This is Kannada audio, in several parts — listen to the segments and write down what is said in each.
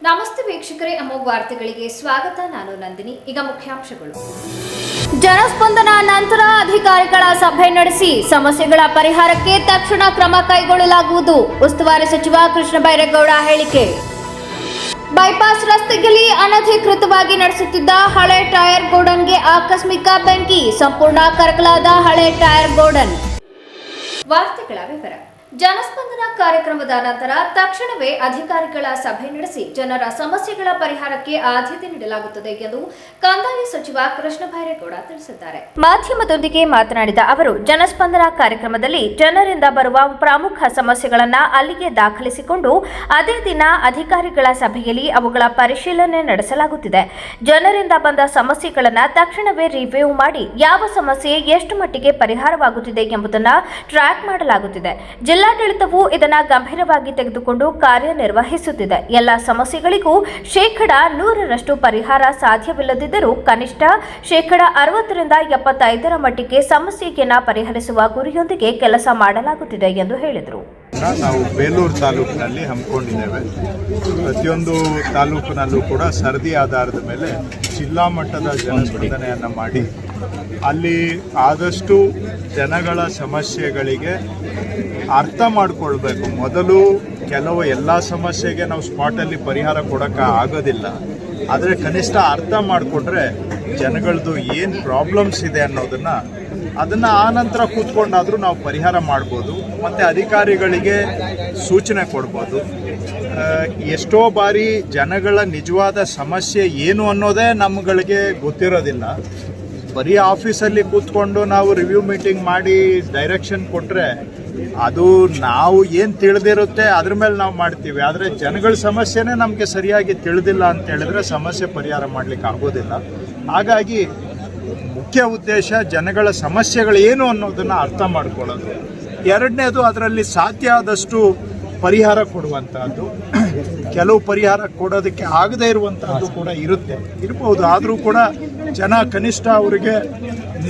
ನಮಸ್ತೆ ವೀಕ್ಷಕರೇ, ಅಮೋಘ ವಾರ್ತೆಗಳಿಗೆ ಸ್ವಾಗತ. ನಾನು ನಂದಿನಿ. ಈಗ ಮುಖ್ಯಾಂಶಗಳು. ಜನಸ್ಪಂದನ ನಂತರ ಅಧಿಕಾರಿಗಳ ಸಭೆ ನಡೆಸಿ ಸಮಸ್ಯೆಗಳ ಪರಿಹಾರಕ್ಕೆ ತಕ್ಷಣ ಕ್ರಮ ಕೈಗೊಳ್ಳಲಾಗುವುದು. ಉಸ್ತುವಾರಿ ಸಚಿವ ಕೃಷ್ಣ ಬೈರೇಗೌಡ ಹೇಳಿಕೆ. ಬೈಪಾಸ್ ರಸ್ತೆಯಲ್ಲಿ ಅನಧಿಕೃತವಾಗಿ ನಡೆಸುತ್ತಿದ್ದ ಹಳೆ ಟೈರ್ ಗೋಡನ್ಗೆ ಆಕಸ್ಮಿಕ ಬೆಂಕಿ, ಸಂಪೂರ್ಣ ಕರಕಲಾದ ಹಳೆ ಟೈರ್ ಗೋಡನ್. ವಾರ್ತೆಗಳ ವಿವರ. ಜನಸ್ಪಂದನ ಕಾರ್ಯಕ್ರಮದ ನಂತರ ತಕ್ಷಣವೇ ಅಧಿಕಾರಿಗಳ ಸಭೆ ನಡೆಸಿ ಜನರ ಸಮಸ್ಯೆಗಳ ಪರಿಹಾರಕ್ಕೆ ಆದ್ಯತೆ ನೀಡಲಾಗುತ್ತದೆ ಎಂದು ಕಂದಾಯ ಸಚಿವ ಕೃಷ್ಣ ಬೈರೇಗೌಡ ತಿಳಿಸಿದ್ದಾರೆ. ಮಾಧ್ಯಮದೊಂದಿಗೆ ಮಾತನಾಡಿದ ಅವರು, ಜನಸ್ಪಂದನ ಕಾರ್ಯಕ್ರಮದಲ್ಲಿ ಜನರಿಂದ ಬರುವ ಪ್ರಮುಖ ಸಮಸ್ಯೆಗಳನ್ನು ಅಲ್ಲಿಗೆ ದಾಖಲಿಸಿಕೊಂಡು ಅದೇ ದಿನ ಅಧಿಕಾರಿಗಳ ಸಭೆಯಲ್ಲಿ ಅವುಗಳ ಪರಿಶೀಲನೆ ನಡೆಸಲಾಗುತ್ತಿದೆ. ಜನರಿಂದ ಬಂದ ಸಮಸ್ಯೆಗಳನ್ನು ತಕ್ಷಣವೇ ರಿವ್ಯೂ ಮಾಡಿ ಯಾವ ಸಮಸ್ಯೆ ಎಷ್ಟು ಮಟ್ಟಿಗೆ ಪರಿಹಾರವಾಗುತ್ತಿದೆ ಎಂಬುದನ್ನು ಟ್ರ್ಯಾಕ್ ಮಾಡಲಾಗುತ್ತಿದೆ. ಜಿಲ್ಲಾಡಳಿತವು ಇದನ್ನು ಗಂಭೀರವಾಗಿ ತೆಗೆದುಕೊಂಡು ಕಾರ್ಯನಿರ್ವಹಿಸುತ್ತಿದೆ. ಎಲ್ಲ ಸಮಸ್ಯೆಗಳಿಗೂ 100% ಪರಿಹಾರ ಸಾಧ್ಯವಿಲ್ಲದಿದ್ದರೂ ಕನಿಷ್ಠ 60% 75% ಮಟ್ಟಿಗೆ ಸಮಸ್ಯೆಯನ್ನು ಪರಿಹರಿಸುವ ಗುರಿಯೊಂದಿಗೆ ಕೆಲಸ ಮಾಡಲಾಗುತ್ತಿದೆ ಎಂದು ಹೇಳಿದರು. ನಾವು ಬೇಲೂರು ತಾಲೂಕಿನಲ್ಲಿ ಹಮ್ಮಿಕೊಂಡಿದ್ದೇವೆ. ಪ್ರತಿಯೊಂದು ತಾಲೂಕಿನಲ್ಲೂ ಕೂಡ ಸರದಿ ಆಧಾರದ ಮೇಲೆ ಜಿಲ್ಲಾ ಮಟ್ಟದ ಜನಸ್ಪಂದನೆಯನ್ನು ಮಾಡಿ ಅಲ್ಲಿ ಆದಷ್ಟು ಜನಗಳ ಸಮಸ್ಯೆಗಳಿಗೆ ಅರ್ಥ ಮಾಡಿಕೊಳ್ಬೇಕು. ಮೊದಲು ಕೆಲವು ಎಲ್ಲ ಸಮಸ್ಯೆಗೆ ನಾವು ಸ್ಪಾಟಲ್ಲಿ ಪರಿಹಾರ ಕೊಡೋಕ್ಕೆ ಆಗೋದಿಲ್ಲ, ಆದರೆ ಕನಿಷ್ಠ ಅರ್ಥ ಮಾಡಿಕೊಟ್ರೆ ಜನಗಳದ್ದು ಏನು ಪ್ರಾಬ್ಲಮ್ಸ್ ಇದೆ ಅದನ್ನು ಆನಂತರ ಕೂತ್ಕೊಂಡಾದರೂ ನಾವು ಪರಿಹಾರ ಮಾಡ್ಬೋದು ಮತ್ತು ಅಧಿಕಾರಿಗಳಿಗೆ ಸೂಚನೆ ಕೊಡ್ಬೋದು. ಎಷ್ಟೋ ಬಾರಿ ಜನಗಳ ನಿಜವಾದ ಸಮಸ್ಯೆ ಏನು ಅನ್ನೋದೇ ನಮ್ಗಳಿಗೆ ಗೊತ್ತಿರೋದಿಲ್ಲ. ಬರೀ ಆಫೀಸಲ್ಲಿ ಕೂತ್ಕೊಂಡು ನಾವು ರಿವ್ಯೂ ಮೀಟಿಂಗ್ ಮಾಡಿ ಡೈರೆಕ್ಷನ್ ಕೊಟ್ಟರೆ ಅದು ನಾವು ಏನು ತಿಳಿದಿರುತ್ತೆ ಅದ್ರ ಮೇಲೆ ನಾವು ಮಾಡ್ತೀವಿ. ಆದರೆ ಜನಗಳ ಸಮಸ್ಯೆನೇ ನಮಗೆ ಸರಿಯಾಗಿ ತಿಳಿದಿಲ್ಲ ಅಂತ ಹೇಳಿದ್ರೆ ಸಮಸ್ಯೆ ಪರಿಹಾರ ಮಾಡಲಿಕ್ಕೆ ಆಗೋದಿಲ್ಲ. ಹಾಗಾಗಿ ಮುಖ್ಯ ಉದ್ದೇಶ ಜನಗಳ ಸಮಸ್ಯೆಗಳು ಏನು ಅನ್ನೋದನ್ನು ಅರ್ಥ ಮಾಡ್ಕೊಳ್ಳೋದು. ಎರಡನೇದು, ಅದರಲ್ಲಿ ಸಾಧ್ಯ ಆದಷ್ಟು ಪರಿಹಾರ ಕೊಡುವಂಥದ್ದು. ಕೆಲವು ಪರಿಹಾರ ಕೊಡೋದಕ್ಕೆ ಆಗದೇ ಇರುವಂಥದ್ದು ಕೂಡ ಇರ್ಬೋದು. ಆದರೂ ಕೂಡ ಜನ ಕನಿಷ್ಠ ಅವರಿಗೆ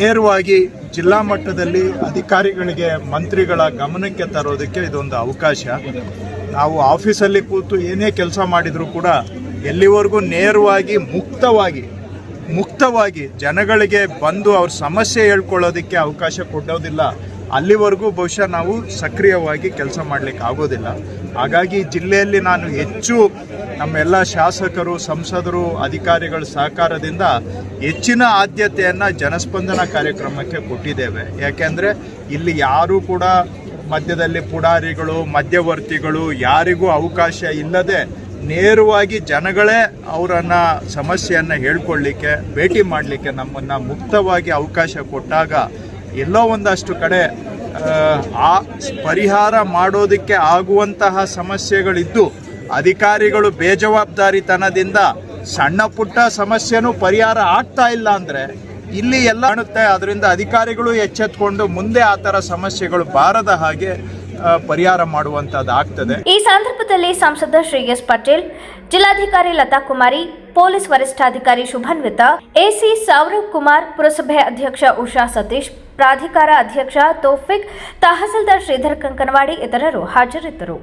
ನೇರವಾಗಿ ಜಿಲ್ಲಾ ಮಟ್ಟದಲ್ಲಿ ಅಧಿಕಾರಿಗಳಿಗೆ ಮಂತ್ರಿಗಳ ಗಮನಕ್ಕೆ ತರೋದಕ್ಕೆ ಇದೊಂದು ಅವಕಾಶ. ನಾವು ಆಫೀಸಲ್ಲಿ ಕೂತು ಏನೇ ಕೆಲಸ ಮಾಡಿದರೂ ಕೂಡ ಎಲ್ಲಿವರೆಗೂ ನೇರವಾಗಿ ಮುಕ್ತವಾಗಿ ಜನಗಳಿಗೆ ಬಂದು ಅವ್ರ ಸಮಸ್ಯೆ ಹೇಳ್ಕೊಳ್ಳೋದಕ್ಕೆ ಅವಕಾಶ ಕೊಡೋದಿಲ್ಲ, ಅಲ್ಲಿವರೆಗೂ ಬಹುಶಃ ನಾವು ಸಕ್ರಿಯವಾಗಿ ಕೆಲಸ ಮಾಡಲಿಕ್ಕೆ ಆಗೋದಿಲ್ಲ. ಹಾಗಾಗಿ ಜಿಲ್ಲೆಯಲ್ಲಿ ನಾನು ಹೆಚ್ಚು ನಮ್ಮೆಲ್ಲ ಶಾಸಕರು, ಸಂಸದರು, ಅಧಿಕಾರಿಗಳ ಸಹಕಾರದಿಂದ ಹೆಚ್ಚಿನ ಆದ್ಯತೆಯನ್ನು ಜನಸ್ಪಂದನ ಕಾರ್ಯಕ್ರಮಕ್ಕೆ ಕೊಟ್ಟಿದ್ದೇವೆ. ಯಾಕೆಂದರೆ ಇಲ್ಲಿ ಯಾರೂ ಕೂಡ ಮಧ್ಯದಲ್ಲಿ ಪುಡಾರಿಗಳು, ಮಧ್ಯವರ್ತಿಗಳು ಯಾರಿಗೂ ಅವಕಾಶ ಇಲ್ಲದೆ ನೇರವಾಗಿ ಜನಗಳೇ ಅವರನ್ನು ಸಮಸ್ಯೆಯನ್ನು ಹೇಳ್ಕೊಳ್ಳಿಕ್ಕೆ, ಭೇಟಿ ಮಾಡಲಿಕ್ಕೆ ನಮ್ಮನ್ನು ಮುಕ್ತವಾಗಿ ಅವಕಾಶ ಕೊಟ್ಟಾಗ ಎಲ್ಲೋ ಒಂದಷ್ಟು ಕಡೆ ಆ ಪರಿಹಾರ ಮಾಡೋದಕ್ಕೆ ಆಗುವಂತಹ ಸಮಸ್ಯೆಗಳಿದ್ದು ಅಧಿಕಾರಿಗಳು ಬೇಜವಾಬ್ದಾರಿತನದಿಂದ ಸಣ್ಣ ಪುಟ್ಟ ಸಮಸ್ಯೆನೂ ಪರಿಹಾರ ಆಗ್ತಾ ಇಲ್ಲ ಅಂದರೆ ಇಲ್ಲಿ ಎಲ್ಲ ಕಾಣುತ್ತೆ. ಅದರಿಂದ ಅಧಿಕಾರಿಗಳು ಎಚ್ಚೆತ್ತುಕೊಂಡು ಮುಂದೆ ಆ ಥರ ಸಮಸ್ಯೆಗಳು ಬಾರದ ಹಾಗೆ ಪರಿಹಾರ ಮಾಡುವಂತದ್ದು ಆಗ್ತದೆ. ಈ ಸಂದರ್ಭದಲ್ಲಿ ಸಂಸದ ಶ್ರೀಯಸ್ ಪಟೇಲ್, ಜಿಲ್ಲಾಧಿಕಾರಿ ಲತಾ ಕುಮಾರಿ, ಪೊಲೀಸ್ ವರಿಷ್ಠಾಧಿಕಾರಿ ಶುಭನ್ವಿತಾ, ಎಸಿ ಸೌರವ್ ಕುಮಾರ್, ಪುರಸಭೆ ಅಧ್ಯಕ್ಷ ಉಷಾ ಸತೀಶ್, ಪ್ರಾಧಿಕಾರ ಅಧ್ಯಕ್ಷ ತೌಫಿಕ್, ತಹಸೀಲ್ದಾರ್ ಶ್ರೀಧರ್ ಕಂಕನವಾಡಿ ಇತರರು ಹಾಜರಿದ್ದರು.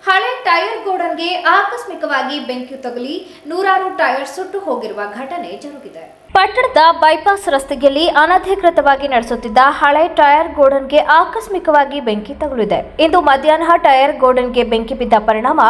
ಹಳೆ ಟೈರ್ ಗೋಡನ್ಗೆ ಆಕಸ್ಮಿಕವಾಗಿ ಬೆಂಕಿ ತಗುಲಿ ನೂರಾರು ಟೈರ್ ಸುಟ್ಟು ಹೋಗಿರುವ ಘಟನೆ ಜರುಗಿದೆ. ಪಟ್ಟಣದ ಬೈಪಾಸ್ ರಸ್ತೆಯಲ್ಲಿ ಅನಧಿಕೃತವಾಗಿ ನಡೆಸುತ್ತಿದ್ದ ಹಳೆ ಟೈರ್ ಗೋಡನ್ಗೆ ಆಕಸ್ಮಿಕವಾಗಿ ಬೆಂಕಿ ತಗುಲಿದೆ. ಇಂದು ಮಧ್ಯಾಹ್ನ ಟೈರ್ ಗೋಡನ್ಗೆ ಬೆಂಕಿ ಬಿದ್ದ ಪರಿಣಾಮ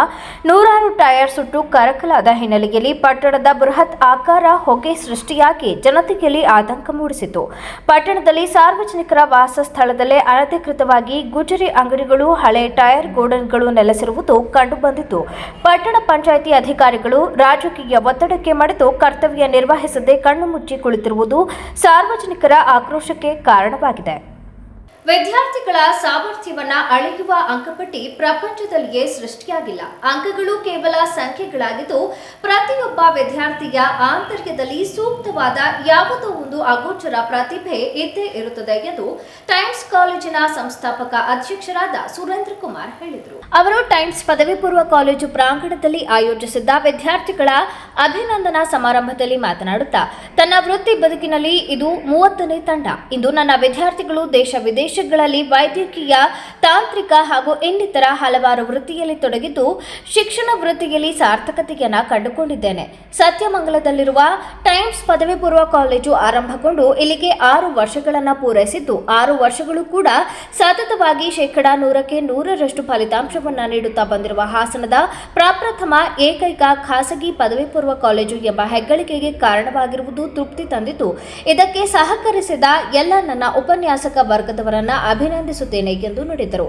ನೂರಾರು ಟೈರ್ ಸುಟ್ಟು ಕರಕಲಾದ ಹಿನ್ನೆಲೆಯಲ್ಲಿ ಪಟ್ಟಣದ ಬೃಹತ್ ಆಕಾರ ಹೊಗೆ ಸೃಷ್ಟಿಯಾಗಿ ಜನತೆಯಲ್ಲಿ ಆತಂಕ ಮೂಡಿಸಿತು. ಪಟ್ಟಣದಲ್ಲಿ ಸಾರ್ವಜನಿಕರ ವಾಸ ಸ್ಥಳದಲ್ಲೇ ಅನಧಿಕೃತವಾಗಿ ಗುಜರಿ ಅಂಗಡಿಗಳು, ಹಳೆ ಟೈರ್ ಗೋಡನ್ಗಳು ನೆಲೆಸಿರುವುದು ಕಂಡುಬಂದಿತು. ಪಟ್ಟಣ ಪಂಚಾಯಿತಿ ಅಧಿಕಾರಿಗಳು ರಾಜಕೀಯ ಒತ್ತಡಕ್ಕೆ ಮಣಿದು ಕರ್ತವ್ಯ ನಿರ್ವಹಿಸದೆ ಕಣ್ಣು ಮುಚ್ಚಿ ಕುಳಿತಿರುವುದು ಸಾರ್ವಜನಿಕರ ಆಕ್ರೋಶಕ್ಕೆ ಕಾರಣವಾಗಿದೆ. ವಿದ್ಯಾರ್ಥಿಗಳ ಸಾಮರ್ಥ್ಯವನ್ನ ಅಳೆಯುವ ಅಂಕಪಟ್ಟಿ ಪ್ರಪಂಚದಲ್ಲಿಯೇ ಸೃಷ್ಟಿಯಾಗಿಲ್ಲ. ಅಂಕಗಳು ಕೇವಲ ಸಂಖ್ಯೆಗಳಾಗಿದ್ದು ಪ್ರತಿಯೊಬ್ಬ ವಿದ್ಯಾರ್ಥಿಯ ಆಂತರ್ಯದಲ್ಲಿ ಸೂಕ್ತವಾದ ಯಾವುದೋ ಒಂದು ಅಗೋಚರ ಪ್ರತಿಭೆ ಇದ್ದೇ ಇರುತ್ತದೆ ಎಂದು ಟೈಮ್ಸ್ ಕಾಲೇಜಿನ ಸಂಸ್ಥಾಪಕ ಅಧ್ಯಕ್ಷರಾದ ಸುರೇಂದ್ರ ಕುಮಾರ್ ಹೇಳಿದರು. ಅವರು ಟೈಮ್ಸ್ ಪದವಿ ಪೂರ್ವ ಕಾಲೇಜು ಪ್ರಾಂಗಣದಲ್ಲಿ ಆಯೋಜಿಸಿದ್ದ ವಿದ್ಯಾರ್ಥಿಗಳ ಅಭಿನಂದನಾ ಸಮಾರಂಭದಲ್ಲಿ ಮಾತನಾಡುತ್ತಾ, ತನ್ನ ವೃತ್ತಿ ಬದುಕಿನಲ್ಲಿ ಇದು 30ನೇ ತಂಡ. ಇಂದು ನನ್ನ ವಿದ್ಯಾರ್ಥಿಗಳು ದೇಶ ವಿದೇಶ ವಿಷಯಗಳಲ್ಲಿ ವೈದ್ಯಕೀಯ, ತಾಂತ್ರಿಕ ಹಾಗೂ ಇನ್ನಿತರ ಹಲವಾರು ವೃತ್ತಿಯಲ್ಲಿ ತೊಡಗಿದ್ದು ಶಿಕ್ಷಣ ವೃತ್ತಿಯಲ್ಲಿ ಸಾರ್ಥಕತೆಯನ್ನು ಕಂಡುಕೊಂಡಿದ್ದೇನೆ. ಸತ್ಯಮಂಗಲದಲ್ಲಿರುವ ಟೈಮ್ಸ್ ಪದವಿ ಪೂರ್ವ ಕಾಲೇಜು ಆರಂಭಗೊಂಡು ಇಲ್ಲಿಗೆ 6 ವರ್ಷಗಳನ್ನು ಪೂರೈಸಿದ್ದು 6 ವರ್ಷಗಳು ಕೂಡ ಸತತವಾಗಿ 100% ಫಲಿತಾಂಶವನ್ನು ನೀಡುತ್ತಾ ಬಂದಿರುವ ಹಾಸನದ ಪ್ರಪ್ರಥಮ ಏಕೈಕ ಖಾಸಗಿ ಪದವಿ ಪೂರ್ವ ಕಾಲೇಜು ಎಂಬ ಹೆಗ್ಗಳಿಕೆಗೆ ಕಾರಣವಾಗಿರುವುದು ತೃಪ್ತಿ ತಂದಿದ್ದು, ಇದಕ್ಕೆ ಸಹಕರಿಸಿದ ಎಲ್ಲ ನನ್ನ ಉಪನ್ಯಾಸಕ ವರ್ಗದವರನ್ನ ಅಭಿನಂದಿಸುತ್ತೇನೆ ಎಂದು ನುಡಿದರು.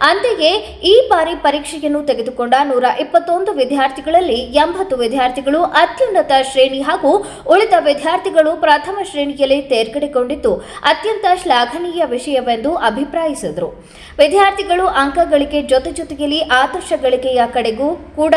ಅಂತೆಯೇ ಈ ಬಾರಿ ಪರೀಕ್ಷೆಯನ್ನು ತೆಗೆದುಕೊಂಡ 121 ವಿದ್ಯಾರ್ಥಿಗಳಲ್ಲಿ 80 ವಿದ್ಯಾರ್ಥಿಗಳು ಅತ್ಯುನ್ನತ ಶ್ರೇಣಿ ಹಾಗೂ ಉಳಿದ ವಿದ್ಯಾರ್ಥಿಗಳು ಪ್ರಥಮ ಶ್ರೇಣಿಯಲ್ಲಿ ತೇರ್ಗಡೆಗೊಂಡಿದ್ದು ಅತ್ಯಂತ ಶ್ಲಾಘನೀಯ ವಿಷಯವೆಂದು ಅಭಿಪ್ರಾಯಿಸಿದರು. ವಿದ್ಯಾರ್ಥಿಗಳು ಅಂಕ ಗಳಿಕೆ ಜೊತೆಯಲ್ಲಿ ಆದರ್ಶ ಗಳಿಕೆಯ ಕಡೆಗೂ ಕೂಡ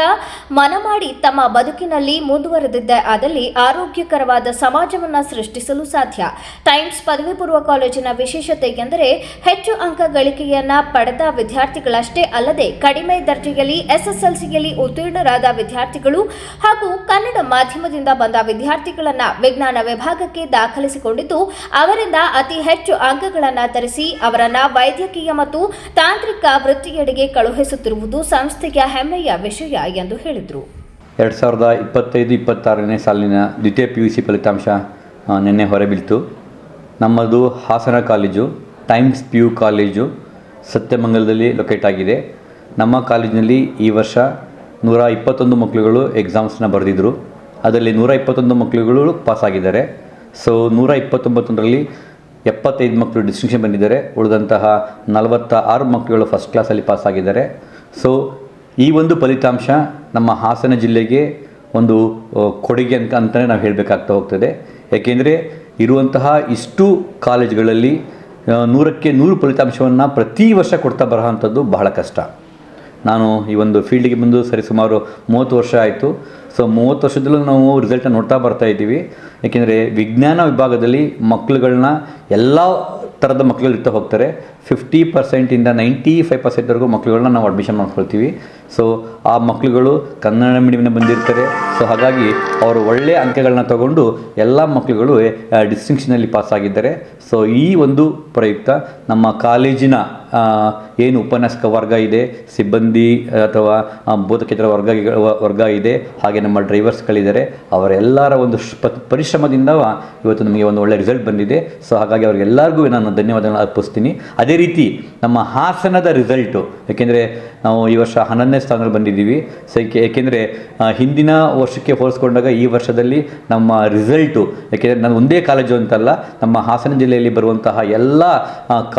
ಮನಮಾಡಿ ತಮ್ಮ ಬದುಕಿನಲ್ಲಿ ಮುಂದುವರೆದಿದ್ದೇ ಆದಲ್ಲಿ ಆರೋಗ್ಯಕರವಾದ ಸಮಾಜವನ್ನು ಸೃಷ್ಟಿಸಲು ಸಾಧ್ಯ. ಟೈಮ್ಸ್ ಪದವಿ ಪೂರ್ವ ಕಾಲೇಜಿನ ವಿಶೇಷತೆ ಎಂದರೆ ಹೆಚ್ಚು ಅಂಕ ಗಳಿಕೆಯನ್ನ ಪಡೆದ ವಿದ್ಯಾರ್ಥಿಗಳಷ್ಟೇ ಅಲ್ಲದೆ ಕಡಿಮೆ ದರ್ಜೆಯಲ್ಲಿ ಎಸ್ಎಸ್ಎಲ್ಸಿಯಲ್ಲಿ ಉತ್ತೀರ್ಣರಾದ ವಿದ್ಯಾರ್ಥಿಗಳು ಹಾಗೂ ಕನ್ನಡ ಮಾಧ್ಯಮದಿಂದ ಬಂದ ವಿದ್ಯಾರ್ಥಿಗಳನ್ನ ವಿಜ್ಞಾನ ವಿಭಾಗಕ್ಕೆ ದಾಖಲಿಸಿಕೊಂಡಿದ್ದು ಅವರಿಂದ ಅತಿ ಹೆಚ್ಚು ಅಂಕಗಳನ್ನು ತರಿಸಿ ಅವರನ್ನ ವೈದ್ಯಕೀಯ ಮತ್ತು ತಾಂತ್ರಿಕ ವೃತ್ತಿಯೆಡೆಗೆ ಕಳುಹಿಸುತ್ತಿರುವುದು ಸಂಸ್ಥೆಯ ಹೆಮ್ಮೆಯ ವಿಷಯ ಎಂದು ಹೇಳಿದರು. 2025-26ನೇ ಸಾಲಿನ ದ್ವಿತೀಯ PUC ಫಲಿತಾಂಶ ನಿನ್ನೆ ಹೊರಬೀಳ್ತು. ನಮ್ಮದು Hassan college times PU college ಸತ್ಯಮಂಗಲದಲ್ಲಿ ಲೊಕೇಟ್ ಆಗಿದೆ. ನಮ್ಮ ಕಾಲೇಜಿನಲ್ಲಿ ಈ ವರ್ಷ 121 ಮಕ್ಕಳುಗಳು ಎಕ್ಸಾಮ್ಸ್ನ ಬರೆದಿದ್ದರು. ಅದರಲ್ಲಿ 121 ಮಕ್ಕಳುಗಳು ಪಾಸಾಗಿದ್ದಾರೆ. ಸೊ 129ರಲ್ಲಿ 75 ಮಕ್ಕಳು ಡಿಸ್ಟಿಂಕ್ಷನ್ ಬಂದಿದ್ದಾರೆ. ಉಳಿದಂತಹ 46 ಮಕ್ಕಳುಗಳು ಫಸ್ಟ್ ಕ್ಲಾಸಲ್ಲಿ ಪಾಸಾಗಿದ್ದಾರೆ. ಸೊ ಈ ಒಂದು ಫಲಿತಾಂಶ ನಮ್ಮ ಹಾಸನ ಜಿಲ್ಲೆಗೆ ಒಂದು ಕೊಡುಗೆ ಅಂತಲೇ ನಾವು ಹೇಳಬೇಕಾಗ್ತಾ ಹೋಗ್ತದೆ. ಏಕೆಂದರೆ ಇರುವಂತಹ ಇಷ್ಟು ಕಾಲೇಜುಗಳಲ್ಲಿ 100ಕ್ಕೆ 100 ಫಲಿತಾಂಶವನ್ನು ಪ್ರತಿ ವರ್ಷ ಕೊಡ್ತಾ ಬರೋವಂಥದ್ದು ಬಹಳ ಕಷ್ಟ. ನಾನು ಈ ಒಂದು ಫೀಲ್ಡಿಗೆ ಬಂದು ಸರಿಸುಮಾರು 30 ವರ್ಷ ಆಯಿತು. ಸೊ 30 ವರ್ಷದಲ್ಲೂ ನಾವು ರಿಸಲ್ಟನ್ನು ನೋಡ್ತಾ ಬರ್ತಾ ಇದ್ದೀವಿ. ಏಕೆಂದರೆ ವಿಜ್ಞಾನ ವಿಭಾಗದಲ್ಲಿ ಮಕ್ಕಳುಗಳನ್ನ ಎಲ್ಲ ಥರದ ಮಕ್ಕಳು ಇರ್ತಾ ಹೋಗ್ತಾರೆ. 50%ಇಂದ 95%ವರೆಗೂ ಮಕ್ಕಳುಗಳನ್ನ ನಾವು ಅಡ್ಮಿಷನ್ ಮಾಡ್ಕೊಳ್ತೀವಿ. ಸೊ ಆ ಮಕ್ಕಳುಗಳು ಕನ್ನಡ ಮೀಡಿಯಮ್ನ ಬಂದಿರ್ತಾರೆ. ಸೊ ಹಾಗಾಗಿ ಅವರು ಒಳ್ಳೆಯ ಅಂಕಗಳನ್ನ ತಗೊಂಡು ಎಲ್ಲ ಮಕ್ಕಳುಗಳು ಡಿಸ್ಟಿಂಕ್ಷನಲ್ಲಿ ಪಾಸಾಗಿದ್ದಾರೆ. ಸೊ ಈ ಒಂದು ಪ್ರಯುಕ್ತ ನಮ್ಮ ಕಾಲೇಜಿನ ಏನು ಉಪನ್ಯಾಸಕ ವರ್ಗ ಇದೆ, ಸಿಬ್ಬಂದಿ ಅಥವಾ ಬೋಧಕೇತರ ವರ್ಗ ಇದೆ, ಹಾಗೆ ನಮ್ಮ ಡ್ರೈವರ್ಸ್ಗಳಿದ್ದಾರೆ, ಅವರೆಲ್ಲರ ಒಂದು ಪರಿಶ್ರಮದಿಂದ ಇವತ್ತು ನಮಗೆ ಒಂದು ಒಳ್ಳೆಯ ರಿಸಲ್ಟ್ ಬಂದಿದೆ. ಸೊ ಹಾಗಾಗಿ ಅವರಿಗೆಲ್ಲರಿಗೂ ನಾನು ಧನ್ಯವಾದಗಳನ್ನು ಅರ್ಪಿಸ್ತೀನಿ. ಅದೇ ರೀತಿ ನಮ್ಮ ಹಾಸನದ ರಿಸಲ್ಟು, ಏಕೆಂದರೆ ನಾವು ಈ ವರ್ಷ 11ನೇ ಸ್ಥಾನದಲ್ಲಿ ಬಂದಿದ್ದೀವಿ. ಸೊ ಏಕೆಂದರೆ ಹಿಂದಿನ ವರ್ಷಕ್ಕೆ ಹೋಲಿಸ್ಕೊಂಡಾಗ ಈ ವರ್ಷದಲ್ಲಿ ನಮ್ಮ ರಿಸಲ್ಟು, ಏಕೆಂದರೆ ನಾನು ಒಂದೇ ಕಾಲೇಜು ಅಂತಲ್ಲ, ನಮ್ಮ ಹಾಸನ ಜಿಲ್ಲೆಯಲ್ಲಿ ಬರುವಂತಹ ಎಲ್ಲ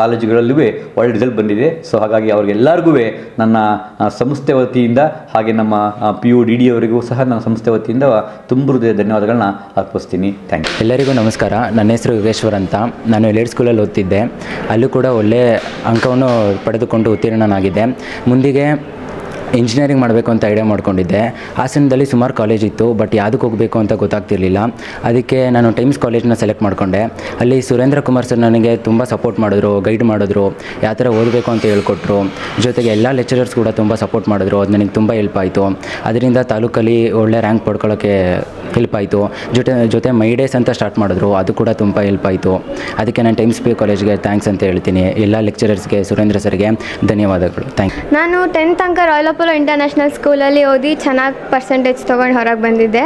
ಕಾಲೇಜುಗಳಲ್ಲೂ ಒಳ್ಳೆ ರಿಸಲ್ಟ್ ಬಂದಿದೆ. ಸೊ ಹಾಗಾಗಿ ಅವ್ರಿಗೆಲ್ಲರಿಗೂ ನನ್ನ ಸಂಸ್ಥೆ ವತಿಯಿಂದ ಹಾಗೆ ನಮ್ಮ PUDD ಅವರಿಗೂ ಸಹ ನನ್ನ ಸಂಸ್ಥೆ ವತಿಯಿಂದ ತುಂಬ ಹೃದಯ ಧನ್ಯವಾದಗಳನ್ನ ಅರ್ಪಿಸ್ತೀನಿ. Thank you. ಎಲ್ಲರಿಗೂ ನಮಸ್ಕಾರ. ನನ್ನ ಹೆಸರು ಯೋಗೇಶ್ವರ್ ಅಂತ. ನಾನು ಎಲಿಡ್ ಸ್ಕೂಲಲ್ಲಿ ಓದ್ತಿದ್ದೆ. ಅಲ್ಲೂ ಕೂಡ ಒಳ್ಳೆಯ ಅಂಕವನ್ನು ಪಡೆದುಕೊಂಡು ಉತ್ತೀರ್ಣನಾಗಿದ್ದೆ. ಮುಂದಿಗೆ ಇಂಜಿನಿಯರಿಂಗ್ ಮಾಡಬೇಕು ಅಂತ ಐಡಿಯಾ ಮಾಡ್ಕೊಂಡಿದ್ದೆ. ಹಾಸನದಲ್ಲಿ ಸುಮಾರು ಕಾಲೇಜ್ ಇತ್ತು, ಬಟ್ ಯಾವುದಕ್ಕೆ ಹೋಗಬೇಕು ಅಂತ ಗೊತ್ತಾಗ್ತಿರ್ಲಿಲ್ಲ. ಅದಕ್ಕೆ ನಾನು ಟೈಮ್ಸ್ ಕಾಲೇಜನ್ನ ಸೆಲೆಕ್ಟ್ ಮಾಡಿಕೊಂಡೆ. ಅಲ್ಲಿ ಸುರೇಂದ್ರ ಕುಮಾರ್ ಸರ್ ನನಗೆ ತುಂಬ ಸಪೋರ್ಟ್ ಮಾಡಿದ್ರು, ಗೈಡ್ ಮಾಡಿದ್ರು, ಯಾವ ಥರ ಓದಬೇಕು ಅಂತ ಹೇಳ್ಕೊಟ್ರು. ಜೊತೆಗೆ ಎಲ್ಲ ಲೆಕ್ಚರರ್ಸ್ ಕೂಡ ತುಂಬ ಸಪೋರ್ಟ್ ಮಾಡಿದ್ರು. ಅದು ನನಗೆ ತುಂಬ ಹೆಲ್ಪ್ ಆಯಿತು. ಅದರಿಂದ ತಾಲೂಕಲ್ಲಿ ಒಳ್ಳೆ ರ್ಯಾಂಕ್ ಪಡ್ಕೊಳ್ಳೋಕ್ಕೆ ಹೆಲ್ಪ್ ಆಯಿತು. ಜೊತೆ ಮೈ ಡೇಸ್ ಅಂತ ಸ್ಟಾರ್ಟ್ ಮಾಡಿದ್ರು, ಅದು ಕೂಡ ತುಂಬ ಹೆಲ್ಪ್ ಆಯಿತು. ಅದಕ್ಕೆ ನಾನು ಟೈಮ್ಸ್ PU ಕಾಲೇಜ್ಗೆ ಥ್ಯಾಂಕ್ಸ್ ಅಂತ ಹೇಳ್ತೀನಿ. ಎಲ್ಲ ಲೆಕ್ಚರರ್ಸ್ಗೆ, ಸುರೇಂದ್ರ ಸರ್ಗೆ ಧನ್ಯವಾದಗಳು. Thank you. ನಾನು 10th ಅಂಕ ರಾಯಲ್ ಅಪೋಲೋ ಇಂಟರ್ನ್ಯಾಷನಲ್ ಸ್ಕೂಲಲ್ಲಿ ಓದಿ ಚೆನ್ನಾಗಿ ಪರ್ಸೆಂಟೇಜ್ ತೊಗೊಂಡು ಹೊರಗೆ ಬಂದಿದ್ದೆ.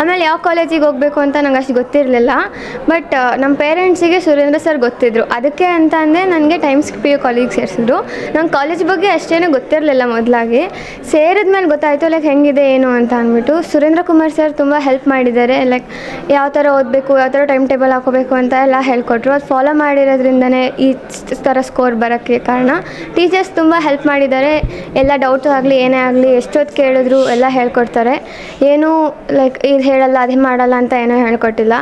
ಆಮೇಲೆ ಯಾವ ಕಾಲೇಜಿಗೆ ಹೋಗಬೇಕು ಅಂತ ನಂಗೆ ಅಷ್ಟು ಗೊತ್ತಿರಲಿಲ್ಲ. ಬಟ್ ನಮ್ಮ ಪೇರೆಂಟ್ಸಿಗೆ ಸುರೇಂದ್ರ ಸರ್ ಗೊತ್ತಿದ್ದರು. ಅದಕ್ಕೆ ಅಂತ ಅಂದೆ ನನಗೆ ಟೈಮ್ಸ್ PU ಕಾಲೇಜಿಗೆ ಸೇರಿಸಿದ್ರು. ನಂಗೆ ಕಾಲೇಜ್ ಬಗ್ಗೆ ಅಷ್ಟೇನೂ ಗೊತ್ತಿರಲಿಲ್ಲ ಮೊದಲಾಗಿ. ಸೇರಿದ ಮೇಲೆ ಗೊತ್ತಾಯಿತು ಲೈಕ್ ಹೆಂಗಿದೆ ಏನು ಅಂತ ಅಂದ್ಬಿಟ್ಟು. ಸುರೇಂದ್ರ ಕುಮಾರ್ ಸರ್ ತುಂಬ ಹೆಲ್ಪ್ ಮಾಡಿದ್ದಾರೆ. ಲೈಕ್ ಯಾವ ಥರ ಓದಬೇಕು, ಯಾವ ಥರ ಟೈಮ್ ಟೇಬಲ್ ಹಾಕೋಬೇಕು ಅಂತ ಎಲ್ಲ ಹೇಳ್ಕೊಟ್ರು. ಅದು ಫಾಲೋ ಮಾಡಿರೋದ್ರಿಂದನೇ ಈ ಥರ ಸ್ಕೋರ್ ಬರೋಕ್ಕೆ ಕಾರಣ. ಟೀಚರ್ಸ್ ತುಂಬ ಹೆಲ್ಪ್ ಮಾಡಿದ್ದಾರೆ. ಎಲ್ಲ ಡೌಟ್ ಆಗಲಿ ಏನೇ ಆಗಲಿ ಎಷ್ಟೊತ್ತು ಕೇಳಿದ್ರು ಎಲ್ಲ ಹೇಳ್ಕೊಡ್ತಾರೆ. ಏನೂ ಲೈಕ್ ಇದು ಹೇಳಲ್ಲ ಅದೇ ಮಾಡಲ್ಲ ಅಂತ ಏನೂ ಹೇಳ್ಕೊಟ್ಟಿಲ್ಲ.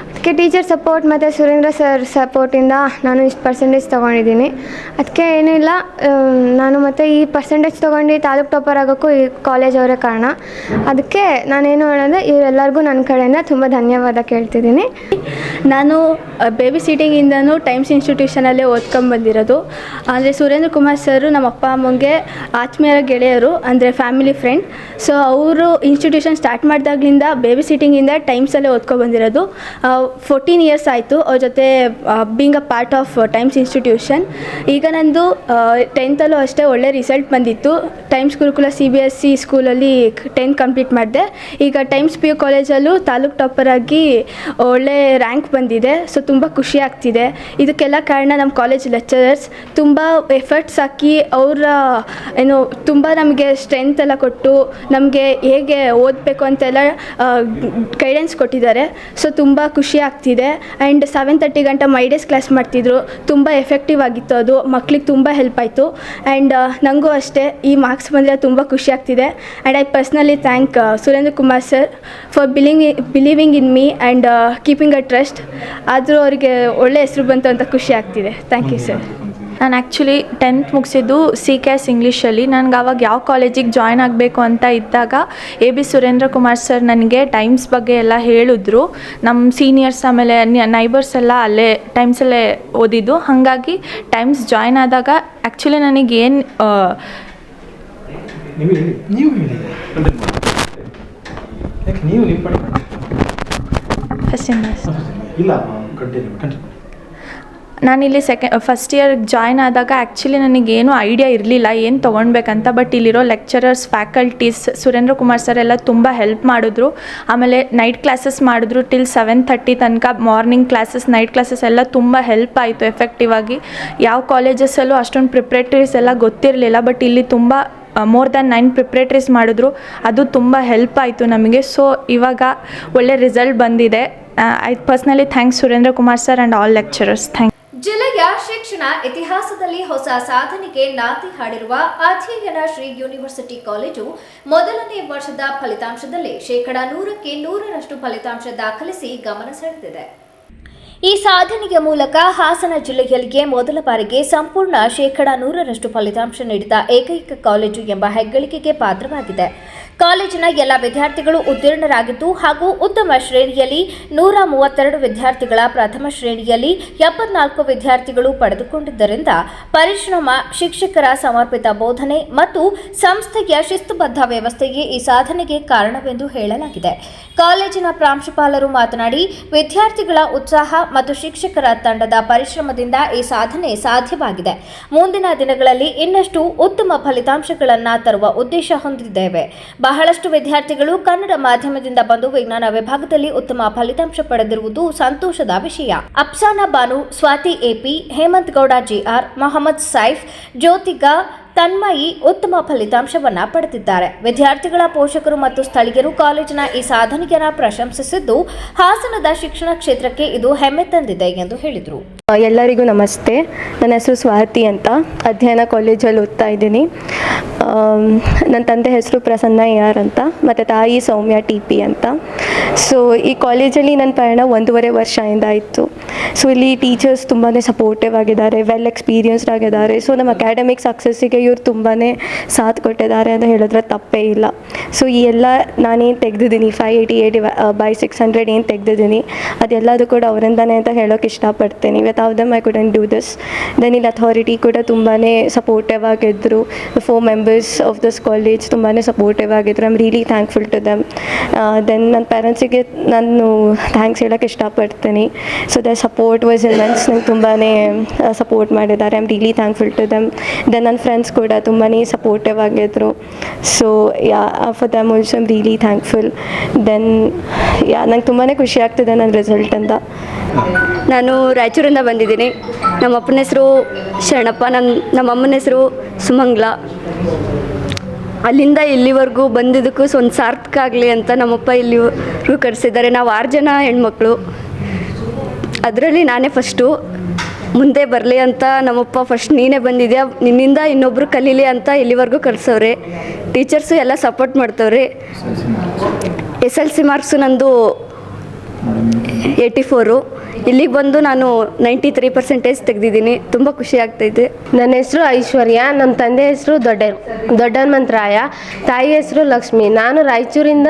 ಅದಕ್ಕೆ ಟೀಚರ್ ಸಪೋರ್ಟ್ ಮತ್ತು ಸುರೇಂದ್ರ ಸರ್ ಸಪೋರ್ಟಿಂದ ನಾನು ಇಷ್ಟು ಪರ್ಸೆಂಟೇಜ್ ತೊಗೊಂಡಿದ್ದೀನಿ. ಅದಕ್ಕೆ ಏನೂ ಇಲ್ಲ, ನಾನು ಮತ್ತು ಈ ಪರ್ಸೆಂಟೇಜ್ ತೊಗೊಂಡು ತಾಲೂಕು ಟಾಪರ್ ಆಗೋಕ್ಕೂ ಈ ಕಾಲೇಜ್ ಅವರೇ ಕಾರಣ. ಅದಕ್ಕೆ ನಾನೇನು ಹೇಳೋದು, ಇವರೆಲ್ಲರಿಗೂ ನನ್ನ ಕಡೆಯಿಂದ ತುಂಬ ಧನ್ಯವಾದ ಕೇಳ್ತಿದ್ದೀನಿ. ನಾನು ಬೇಬಿ ಸಿಟಿಂಗಿಂದನೂ ಟೈಮ್ಸ್ ಇನ್ಸ್ಟಿಟ್ಯೂಷನಲ್ಲೇ ಓದ್ಕೊಂಬಂದಿರೋದು. ಅಂದರೆ ಸುರೇಂದ್ರ ಕುಮಾರ್ ಸರು ನಮ್ಮ ಅಪ್ಪ ಅಮ್ಮಂಗೆ ಆತ್ಮೀಯ ಗೆಳೆಯರು. ಟೀಚರು ಅಂದರೆ ಫ್ಯಾಮಿಲಿ ಫ್ರೆಂಡ್. ಸೊ ಅವರು ಇನ್ಸ್ಟಿಟ್ಯೂಷನ್ ಸ್ಟಾರ್ಟ್ ಮಾಡಿದಾಗಲಿಂದ ಬೇಬಿ ಸಿಟ್ಟಿಂಗಿಂದ ಟೈಮ್ಸಲ್ಲೇ ಓದ್ಕೊ ಬಂದಿರೋದು. 14 ಇಯರ್ಸ್ ಆಯಿತು ಅವ್ರ ಜೊತೆ being a part of times institution. ಈಗ ನಂದು 10th ಅಷ್ಟೇ ಒಳ್ಳೆ ರಿಸಲ್ಟ್ ಬಂದಿತ್ತು. ಟೈಮ್ಸ್ ಗುರುಕುಲ CBSE ಸ್ಕೂಲಲ್ಲಿ 10th ಕಂಪ್ಲೀಟ್ ಮಾಡಿದೆ. ಈಗ ಟೈಮ್ಸ್ PU ಕಾಲೇಜಲ್ಲೂ ತಾಲೂಕು ಟಾಪರ್ ಆಗಿ ಒಳ್ಳೆ ರ್ಯಾಂಕ್ ಬಂದಿದೆ. ಸೊ ತುಂಬ ಖುಷಿ ಆಗ್ತಿದೆ. ಇದಕ್ಕೆಲ್ಲ ಕಾರಣ ನಮ್ಮ ಕಾಲೇಜ್ ಲೆಕ್ಚರರ್ಸ್ ತುಂಬ ಎಫರ್ಟ್ಸ್ ಹಾಕಿ ಅವರ ತುಂಬ ನಮಗೆ ಸ್ಟ್ರೆಂತ್ ಎಲ್ಲ ಕೊಟ್ಟು ನಮಗೆ ಹೇಗೆ ಓದಬೇಕು ಅಂತೆಲ್ಲ ಗೈಡೆನ್ಸ್ ಕೊಟ್ಟಿದ್ದಾರೆ. ಸೊ ತುಂಬ ಖುಷಿ ಆಗ್ತಿದೆ. ಆ್ಯಂಡ್ 7:30 ಗಂಟೆ ಮೈಡೇಸ್ ಕ್ಲಾಸ್ ಮಾಡ್ತಿದ್ರು. ತುಂಬ ಎಫೆಕ್ಟಿವ್ ಆಗಿತ್ತು. ಅದು ಮಕ್ಳಿಗೆ ತುಂಬ ಹೆಲ್ಪ್ ಆಯಿತು. ಆ್ಯಂಡ್ ನನಗೂ ಅಷ್ಟೇ ಈ ಮಾರ್ಕ್ಸ್ ಬಂದರೆ ತುಂಬ ಖುಷಿ ಆಗ್ತಿದೆ. And I personally thank Surendra Kumar sir for believing in me and keeping a trust. ಆದರೂ ಅವರಿಗೆ ಒಳ್ಳೆ ಹೆಸರು ಬಂತು ಅಂತ ಖುಷಿ ಆಗ್ತಿದೆ. Thank you sir. ನಾನು ಆ್ಯಕ್ಚುಲಿ 10th ಮುಗಿಸಿದ್ದು CKS ಇಂಗ್ಲೀಷಲ್ಲಿ. ನನಗೆ ಆವಾಗ ಯಾವ ಕಾಲೇಜಿಗೆ ಜಾಯ್ನ್ ಆಗಬೇಕು ಅಂತ ಇದ್ದಾಗ AB ಸುರೇಂದ್ರ ಕುಮಾರ್ ಸರ್ ನನಗೆ ಟೈಮ್ಸ್ ಬಗ್ಗೆ ಎಲ್ಲ ಹೇಳಿದ್ರು. ನಮ್ಮ ಸೀನಿಯರ್ಸ್ ಆಮೇಲೆ ನೈಬರ್ಸ್ ಎಲ್ಲ ಅಲ್ಲೇ ಟೈಮ್ಸಲ್ಲೇ ಓದಿದ್ದು. ಹಾಗಾಗಿ ಟೈಮ್ಸ್ ಜಾಯ್ನ್ ಆದಾಗ ಆ್ಯಕ್ಚುಲಿ ನನಗೇನು ನಾನಿಲ್ಲಿ ಫಸ್ಟ್ ಇಯರ್ ಜಾಯ್ನ್ ಆದಾಗ ಆ್ಯಕ್ಚುಲಿ ನನಗೇನು ಐಡಿಯಾ ಇರಲಿಲ್ಲ ಏನು ತೊಗೊಳ್ಬೇಕಂತ. ಬಟ್ ಇಲ್ಲಿರೋ lecturers, faculties, Surendra Kumar sir ಎಲ್ಲ ತುಂಬ ಹೆಲ್ಪ್ ಮಾಡಿದ್ರು. ಆಮೇಲೆ ನೈಟ್ ಕ್ಲಾಸಸ್ ಮಾಡಿದ್ರು ಟಿಲ್ 7:30 ತನಕ. ಮಾರ್ನಿಂಗ್ ಕ್ಲಾಸಸ್, ನೈಟ್ ಕ್ಲಾಸಸ್ ಎಲ್ಲ ತುಂಬ ಹೆಲ್ಪ್ ಆಯಿತು ಎಫೆಕ್ಟಿವ್ ಆಗಿ. ಯಾವ ಕಾಲೇಜಸ್ಸಲ್ಲೂ ಅಷ್ಟೊಂದು ಪ್ರಿಪ್ರೇಟರೀಸ್ ಎಲ್ಲ ಗೊತ್ತಿರಲಿಲ್ಲ. ಬಟ್ ಇಲ್ಲಿ ತುಂಬ ಮೋರ್ ದ್ಯಾನ್ 9 ಪ್ರಿಪ್ರೇಟರೀಸ್ ಮಾಡಿದ್ರು. ಅದು ತುಂಬ ಹೆಲ್ಪ್ ಆಯಿತು ನಮಗೆ. ಸೊ ಇವಾಗ ಒಳ್ಳೆ ರಿಸಲ್ಟ್ ಬಂದಿದೆ. I personally thanks Surendra Kumar sir and all lecturers. Thank. ಜಿಲ್ಲೆಯ ಶಿಕ್ಷಣ ಇತಿಹಾಸದಲ್ಲಿ ಹೊಸ ಸಾಧನೆಗೆ ನಾಂದಿ ಹಾಡಿರುವ ಅಧ್ಯಯನ ಶ್ರೀ ಯೂನಿವರ್ಸಿಟಿ ಕಾಲೇಜು ಮೊದಲನೇ ವರ್ಷದ ಫಲಿತಾಂಶದಲ್ಲಿ 100ಕ್ಕೆ 100ರಷ್ಟು ಫಲಿತಾಂಶ ದಾಖಲಿಸಿ ಗಮನ ಸೆಳೆದಿದೆ. ಈ ಸಾಧನೆಯ ಮೂಲಕ ಹಾಸನ ಜಿಲ್ಲೆಯಲ್ಲಿಯೇ ಮೊದಲ ಬಾರಿಗೆ ಸಂಪೂರ್ಣ 100ರಷ್ಟು ಫಲಿತಾಂಶ ನೀಡಿದ ಏಕೈಕ ಕಾಲೇಜು ಎಂಬ ಹೆಗ್ಗಳಿಕೆಗೆ ಪಾತ್ರವಾಗಿದೆ. ಕಾಲೇಜಿನ ಎಲ್ಲ ವಿದ್ಯಾರ್ಥಿಗಳು ಉತ್ತೀರ್ಣರಾಗಿದ್ದು ಹಾಗೂ ಉತ್ತಮ ಶ್ರೇಣಿಯಲ್ಲಿ 132 ವಿದ್ಯಾರ್ಥಿಗಳ, ಪ್ರಥಮ ಶ್ರೇಣಿಯಲ್ಲಿ 74 ವಿದ್ಯಾರ್ಥಿಗಳು ಪಡೆದುಕೊಂಡಿದ್ದರಿಂದ ಪರಿಶ್ರಮ, ಶಿಕ್ಷಕರ ಸಮರ್ಪಿತ ಬೋಧನೆ ಮತ್ತು ಸಂಸ್ಥೆಯ ಶಿಸ್ತುಬದ್ಧ ವ್ಯವಸ್ಥೆಯೇ ಈ ಸಾಧನೆಗೆ ಕಾರಣವೆಂದು ಹೇಳಲಾಗಿದೆ. ಕಾಲೇಜಿನ ಪ್ರಾಂಶುಪಾಲರು ಮಾತನಾಡಿ, ವಿದ್ಯಾರ್ಥಿಗಳ ಉತ್ಸಾಹ ಮತ್ತು ಶಿಕ್ಷಕರ ತಂಡದ ಪರಿಶ್ರಮದಿಂದ ಈ ಸಾಧನೆ ಸಾಧ್ಯವಾಗಿದೆ. ಮುಂದಿನ ದಿನಗಳಲ್ಲಿ ಇನ್ನಷ್ಟು ಉತ್ತಮ ಫಲಿತಾಂಶಗಳನ್ನು ತರುವ ಉದ್ದೇಶ ಹೊಂದಿದ್ದೇವೆ. ಬಹಳಷ್ಟು ವಿದ್ಯಾರ್ಥಿಗಳು ಕನ್ನಡ ಮಾಧ್ಯಮದಿಂದ ಬಂದು ವಿಜ್ಞಾನ ವಿಭಾಗದಲ್ಲಿ ಉತ್ತಮ ಫಲಿತಾಂಶ ಪಡೆದಿರುವುದು ಸಂತೋಷದ ವಿಷಯ. ಅಫ್ಸಾನಾ ಬಾನು, ಸ್ವಾತಿ AP, ಹೇಮಂತ್ ಗೌಡ GR, ಮೊಹಮ್ಮದ್ ಸೈಫ್, ಜ್ಯೋತಿಗಾ, ತನ್ಮಯಿ ಉತ್ತಮ ಫಲಿತಾಂಶವನ್ನ ಪಡೆದಿದ್ದಾರೆ. ವಿದ್ಯಾರ್ಥಿಗಳ ಪೋಷಕರು ಮತ್ತು ಸ್ಥಳೀಯರು ಕಾಲೇಜಿನ ಈ ಸಾಧನೆಯನ್ನು ಪ್ರಶಂಸಿಸಿದ್ದು ಹಾಸನದ ಶಿಕ್ಷಣ ಕ್ಷೇತ್ರಕ್ಕೆ ಇದು ಹೆಮ್ಮೆ ತಂದಿದೆ ಎಂದು ಹೇಳಿದರು. ಎಲ್ಲರಿಗೂ ನಮಸ್ತೆ. ನನ್ನ ಹೆಸರು ಸ್ವಾತಿ ಅಂತ, ಅಧ್ಯಯನ ಕಾಲೇಜಲ್ಲಿ ಓದ್ತಾ ಇದ್ದೀನಿ. ನನ್ನ ತಂದೆ ಹೆಸರು ಪ್ರಸನ್ನ AR ಅಂತ, ಮತ್ತು ತಾಯಿ ಸೌಮ್ಯ TP ಅಂತ. ಸೊ ಈ ಕಾಲೇಜಲ್ಲಿ ನನ್ನ ಪಯಣ 1.5 ವರ್ಷದಿಂದ ಆಯಿತು. ಸೊ ಇಲ್ಲಿ ಟೀಚರ್ಸ್ ತುಂಬಾ ಸಪೋರ್ಟಿವ್ ಆಗಿದ್ದಾರೆ, ವೆಲ್ ಎಕ್ಸ್ಪೀರಿಯನ್ಸ್ಡ್ ಆಗಿದ್ದಾರೆ. ಸೊ ನಮ್ಮ ಅಕಾಡೆಮಿಕ್ ಸಕ್ಸಸ್ಸಿಗೆ ಇವ್ರು ತುಂಬಾ ಸಾಥ್ ಕೊಟ್ಟಿದ್ದಾರೆ ಅಂತ ಹೇಳಿದ್ರೆ ತಪ್ಪೇ ಇಲ್ಲ. ಸೊ ಈ ಎಲ್ಲ ನಾನೇನು ತೆಗೆದಿದ್ದೀನಿ 588/600 ಏನು ತೆಗೆದಿದ್ದೀನಿ ಅದೆಲ್ಲದು ಕೂಡ ಅವರಿಂದನೇ ಅಂತ ಹೇಳೋಕೆ ಇಷ್ಟಪಡ್ತೀನಿ. Without them I couldn't do this. Then ಇಲ್ಲಿ ಅಥಾರಿಟಿ ಕೂಡ ತುಂಬಾ ಸಪೋರ್ಟಿವ್ ಆಗಿದ್ದರು. 4 ಮೆಂಬರ್ಸ್ ಆಫ್ ದಿಸ್ ಕಾಲೇಜ್ ತುಂಬಾ ಸಪೋರ್ಟಿವ್ ಆಗಿದ್ದರು. I am really thankful to them. Then ನನ್ನ ಪೇರೆಂಟ್ಸಿಗೆ ನಾನು ಥ್ಯಾಂಕ್ಸ್ ಹೇಳೋಕ್ಕೆ ಇಷ್ಟಪಡ್ತೀನಿ. So the support was immense. ನಂಗೆ ತುಂಬಾ ಸಪೋರ್ಟ್ ಮಾಡಿದ್ದಾರೆ. I am really thankful to them. Then ನನ್ನ ಫ್ರೆಂಡ್ಸ್ ಕೂಡ ತುಂಬಾ ಸಪೋರ್ಟಿವ್ ಆಗಿದ್ದರು. So for them also I am really thankful. Then ನಂಗೆ ತುಂಬಾ ಖುಷಿ ಆಗ್ತಿದೆ ನನ್ನ ರಿಸಲ್ಟ್ ಅಂತ. ನಾನು ರಾಯಚೂರಿಂದ ಬಂದಿದ್ದೀನಿ. ನಮ್ಮ ಅಪ್ಪನ ಹೆಸರು ಶರಣಪ್ಪ, ನಮ್ಮ ಅಮ್ಮನ ಹೆಸರು ಸುಮಂಗ್ಲ. ಅಲ್ಲಿಂದ ಇಲ್ಲಿವರೆಗೂ ಬಂದಿದ್ದಕ್ಕೂ ಒಂದು ಸಾರ್ಥಕ ಆಗಲಿ ಅಂತ ನಮ್ಮಪ್ಪ ಇಲ್ಲಿವರೆಗೂ ಕರೆಸಿದ್ದಾರೆ. ನಾವು 6 ಜನ ಹೆಣ್ಮಕ್ಳು, ಅದರಲ್ಲಿ ನಾನೇ ಫಸ್ಟು. ಮುಂದೆ ಬರಲಿ ಅಂತ ನಮ್ಮಪ್ಪ ಫಸ್ಟ್ ನೀನೇ ಬಂದಿದ್ಯಾ, ನಿನ್ನಿಂದ ಇನ್ನೊಬ್ಬರು ಕಲೀಲಿ ಅಂತ ಇಲ್ಲಿವರೆಗೂ ಕರೆಸವ್ರೆ. ಟೀಚರ್ಸು ಎಲ್ಲ ಸಪೋರ್ಟ್ ಮಾಡ್ತವ್ರೆ. SLC ಮಾರ್ಕ್ಸು ನಂದು 84. ಇಲ್ಲಿಗೆ ಬಂದು ನಾನು 93% ತೆಗೆದಿದ್ದೀನಿ. ತುಂಬ ಖುಷಿ ಆಗ್ತೈತೆ. ನನ್ನ ಹೆಸರು ಐಶ್ವರ್ಯ, ನಮ್ಮ ತಂದೆ ಹೆಸರು ದೊಡ್ಡಹನುಮಂತರಾಯ, ತಾಯಿ ಹೆಸರು ಲಕ್ಷ್ಮಿ. ನಾನು ರಾಯಚೂರಿಂದ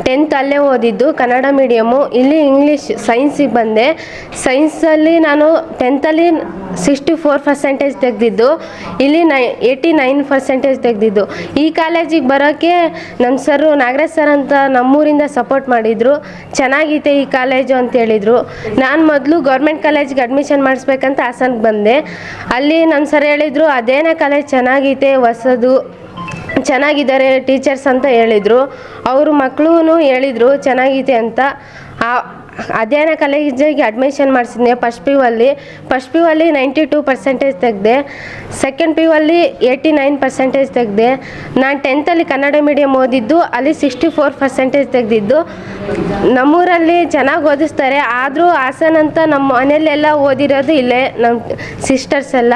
10th ಅಲ್ಲೇ ಓದಿದ್ದು, ಕನ್ನಡ ಮೀಡಿಯಮ್ಮು. ಇಲ್ಲಿ ಇಂಗ್ಲೀಷ್ ಸೈನ್ಸಿಗೆ ಬಂದೆ. ಸೈನ್ಸಲ್ಲಿ ನಾನು 10th 64% ತೆಗೆದಿದ್ದು, ಇಲ್ಲಿ 89% ತೆಗೆದಿದ್ದು. ಈ ಕಾಲೇಜಿಗೆ ಬರೋಕ್ಕೆ ನಮ್ಮ ಸರು ನಾಗರಾಜ್ ಸರ್ ಅಂತ ನಮ್ಮೂರಿಂದ ಸಪೋರ್ಟ್ ಮಾಡಿದರು. ಚೆನ್ನಾಗೈತೆ ಈ ಕಾಲೇಜು ಅಂತ ಹೇಳಿದರು. ನಾನು ಮೊದಲು ಗೌರ್ಮೆಂಟ್ ಕಾಲೇಜಿಗೆ ಅಡ್ಮಿಷನ್ ಮಾಡಿಸ್ಬೇಕಂತ ಹಾಸನ್ಗೆ ಬಂದೆ. ಅಲ್ಲಿ ನಮ್ಮ ಸರ್ ಹೇಳಿದರು ಅದೇನೇ ಕಾಲೇಜ್ ಚೆನ್ನಾಗೈತೆ, ಹೊಸದು, ಚೆನ್ನಾಗಿದ್ದಾರೆ ಟೀಚರ್ಸ್ ಅಂತ ಹೇಳಿದರು. ಅವರು ಮಕ್ಕಳು ಹೇಳಿದರು ಚೆನ್ನಾಗೈತೆ ಅಂತ. ಅಧ್ಯಯನ ಕಾಲೇಜಿಗೆ ಅಡ್ಮಿಷನ್ ಮಾಡಿಸಿದ್ದೆ. ಫಸ್ಟ್ ಪಿ ಯು ಅಲ್ಲಿ 92% ತೆಗೆದೆ. ಸೆಕೆಂಡ್ ಪಿ ಯು ಅಲ್ಲಿ 89% ತೆಗೆದೆ. ನಾನು 10th ಕನ್ನಡ ಮೀಡಿಯಮ್ ಓದಿದ್ದು, ಅಲ್ಲಿ 64% ತೆಗೆದಿದ್ದು. ನಮ್ಮೂರಲ್ಲಿ ಚೆನ್ನಾಗಿ ಓದಿಸ್ತಾರೆ. ಆದರೂ ಹಾಸನ ಅಂತ ನಮ್ಮ ಮನೆಯಲ್ಲೆಲ್ಲ ಓದಿರೋದು ಇಲ್ಲೇ ನಮ್ಮ ಸಿಸ್ಟರ್ಸ್ ಎಲ್ಲ.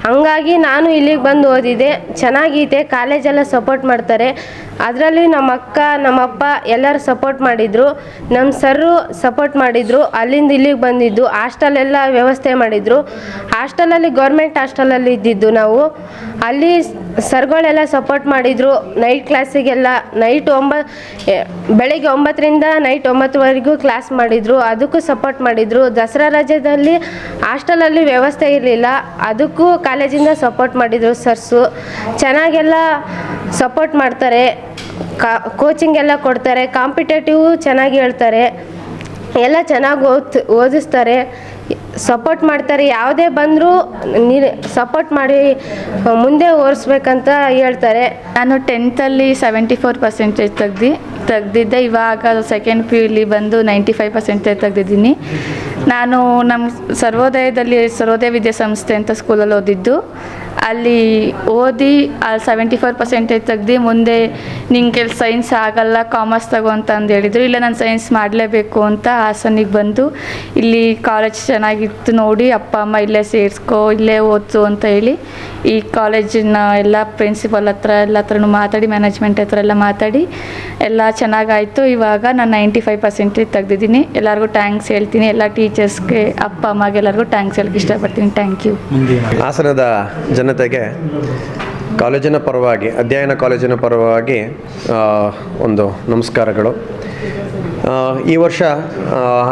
ಹಂಗಾಗಿ ನಾನು ಇಲ್ಲಿಗೆ ಬಂದು ಓದಿದೆ. ಚೆನ್ನಾಗೈತೆ, ಕಾಲೇಜೆಲ್ಲ ಸಪೋರ್ಟ್ ಮಾಡ್ತಾರೆ. ಅದರಲ್ಲಿ ನಮ್ಮ ಅಕ್ಕ ನಮ್ಮಪ್ಪ ಎಲ್ಲರೂ ಸಪೋರ್ಟ್ ಮಾಡಿದರು. ನಮ್ಮ ಸರ್ರು ಸಪೋರ್ಟ್ ಮಾಡಿದರು. ಅಲ್ಲಿಂದ ಇಲ್ಲಿಗೆ ಬಂದಿದ್ದು. ಹಾಸ್ಟೆಲೆಲ್ಲ ವ್ಯವಸ್ಥೆ ಮಾಡಿದರು. ಹಾಸ್ಟೆಲಲ್ಲಿ ಗೌರ್ಮೆಂಟ್ ಹಾಸ್ಟೆಲಲ್ಲಿ ಇದ್ದಿದ್ದು ನಾವು. ಅಲ್ಲಿ ಸರ್ಗಳೆಲ್ಲ ಸಪೋರ್ಟ್ ಮಾಡಿದರು. ನೈಟ್ ಕ್ಲಾಸಿಗೆಲ್ಲ ಬೆಳಿಗ್ಗೆ 9ರಿಂದ ನೈಟ್ 9ವರೆಗೂ ಕ್ಲಾಸ್ ಮಾಡಿದರು. ಅದಕ್ಕೂ ಸಪೋರ್ಟ್ ಮಾಡಿದರು. ದಸರಾ ರಜದಲ್ಲಿ ಹಾಸ್ಟೆಲಲ್ಲಿ ವ್ಯವಸ್ಥೆ ಇರಲಿಲ್ಲ, ಅದಕ್ಕೂ ಕಾಲೇಜಿಂದ ಸಪೋರ್ಟ್ ಮಾಡಿದರು ಸರ್ಸು. ಚೆನ್ನಾಗೆಲ್ಲ ಸಪೋರ್ಟ್ ಮಾಡ್ತಾರೆ, ಕೋಚಿಂಗ್ ಎಲ್ಲ ಕೊಡ್ತಾರೆ. ಕಾಂಪಿಟೇಟಿವ್ ಚೆನ್ನಾಗಿ ಹೇಳ್ತಾರೆ, ಎಲ್ಲ ಚೆನ್ನಾಗಿ ಓದಿಸ್ತಾರೆ, ಸಪೋರ್ಟ್ ಮಾಡ್ತಾರೆ. ಯಾವುದೇ ಬಂದರೂ ಸಪೋರ್ಟ್ ಮಾಡಿ ಮುಂದೆ ಓದಿಸ್ಬೇಕಂತ ಹೇಳ್ತಾರೆ. ನಾನು 10th 74% ತೆಗ್ದಿದ್ದೆ. ಇವಾಗ ಸೆಕೆಂಡ್ ಪಿ ಯುಲಿ ಬಂದು 95% ತೆಗೆದಿದ್ದೀನಿ. ನಾನು ನಮ್ಮ ಸರ್ವೋದಯ ವಿದ್ಯಾಸಂಸ್ಥೆ ಅಂತ ಸ್ಕೂಲಲ್ಲಿ ಓದಿದ್ದು. ಅಲ್ಲಿ ಓದಿ 74% ತೆಗ್ದು ಮುಂದೆ ನಿಂಗೆ ಸೈನ್ಸ್ ಆಗಲ್ಲ, ಕಾಮರ್ಸ್ ತಗೋ ಅಂತ ಅಂದು ಹೇಳಿದರು. ಇಲ್ಲ ನಾನು ಸೈನ್ಸ್ ಮಾಡಲೇಬೇಕು ಅಂತ ಹಾಸನಿಗೆ ಬಂದು ಇಲ್ಲಿ ಕಾಲೇಜ್ ಚೆನ್ನಾಗಿತ್ತು ನೋಡಿ ಅಪ್ಪ ಅಮ್ಮ ಇಲ್ಲೇ ಸೇರಿಸ್ಕೊ, ಇಲ್ಲೇ ಓದಿಸು ಅಂತ ಹೇಳಿ ಈ ಕಾಲೇಜಿನ ಎಲ್ಲ ಪ್ರಿನ್ಸಿಪಲ್ ಹತ್ರನೂ ಮಾತಾಡಿ, ಮ್ಯಾನೇಜ್ಮೆಂಟ್ ಹತ್ರ ಎಲ್ಲ ಮಾತಾಡಿ ಎಲ್ಲ ಚೆನ್ನಾಗಾಯಿತು. ಇವಾಗ ನಾನು 95% ತೆಗ್ದಿದ್ದೀನಿ. ಎಲ್ಲರಿಗೂ ಥ್ಯಾಂಕ್ಸ್ ಹೇಳ್ತೀನಿ. ಎಲ್ಲ ಟೀಚರ್ಸ್ಗೆ, ಅಪ್ಪ ಅಮ್ಮಗೆ ಎಲ್ಲರಿಗೂ ಥ್ಯಾಂಕ್ಸ್ ಹೇಳಕ್ಕೆ ಇಷ್ಟಪಡ್ತೀನಿ. Thank you. ಹಾಸನದ ಜನತೆಗೆ ಕಾಲೇಜಿನ ಪರವಾಗಿ, ಅಧ್ಯಯನ ಕಾಲೇಜಿನ ಪರವಾಗಿ ಒಂದು ನಮಸ್ಕಾರಗಳು. ಈ ವರ್ಷ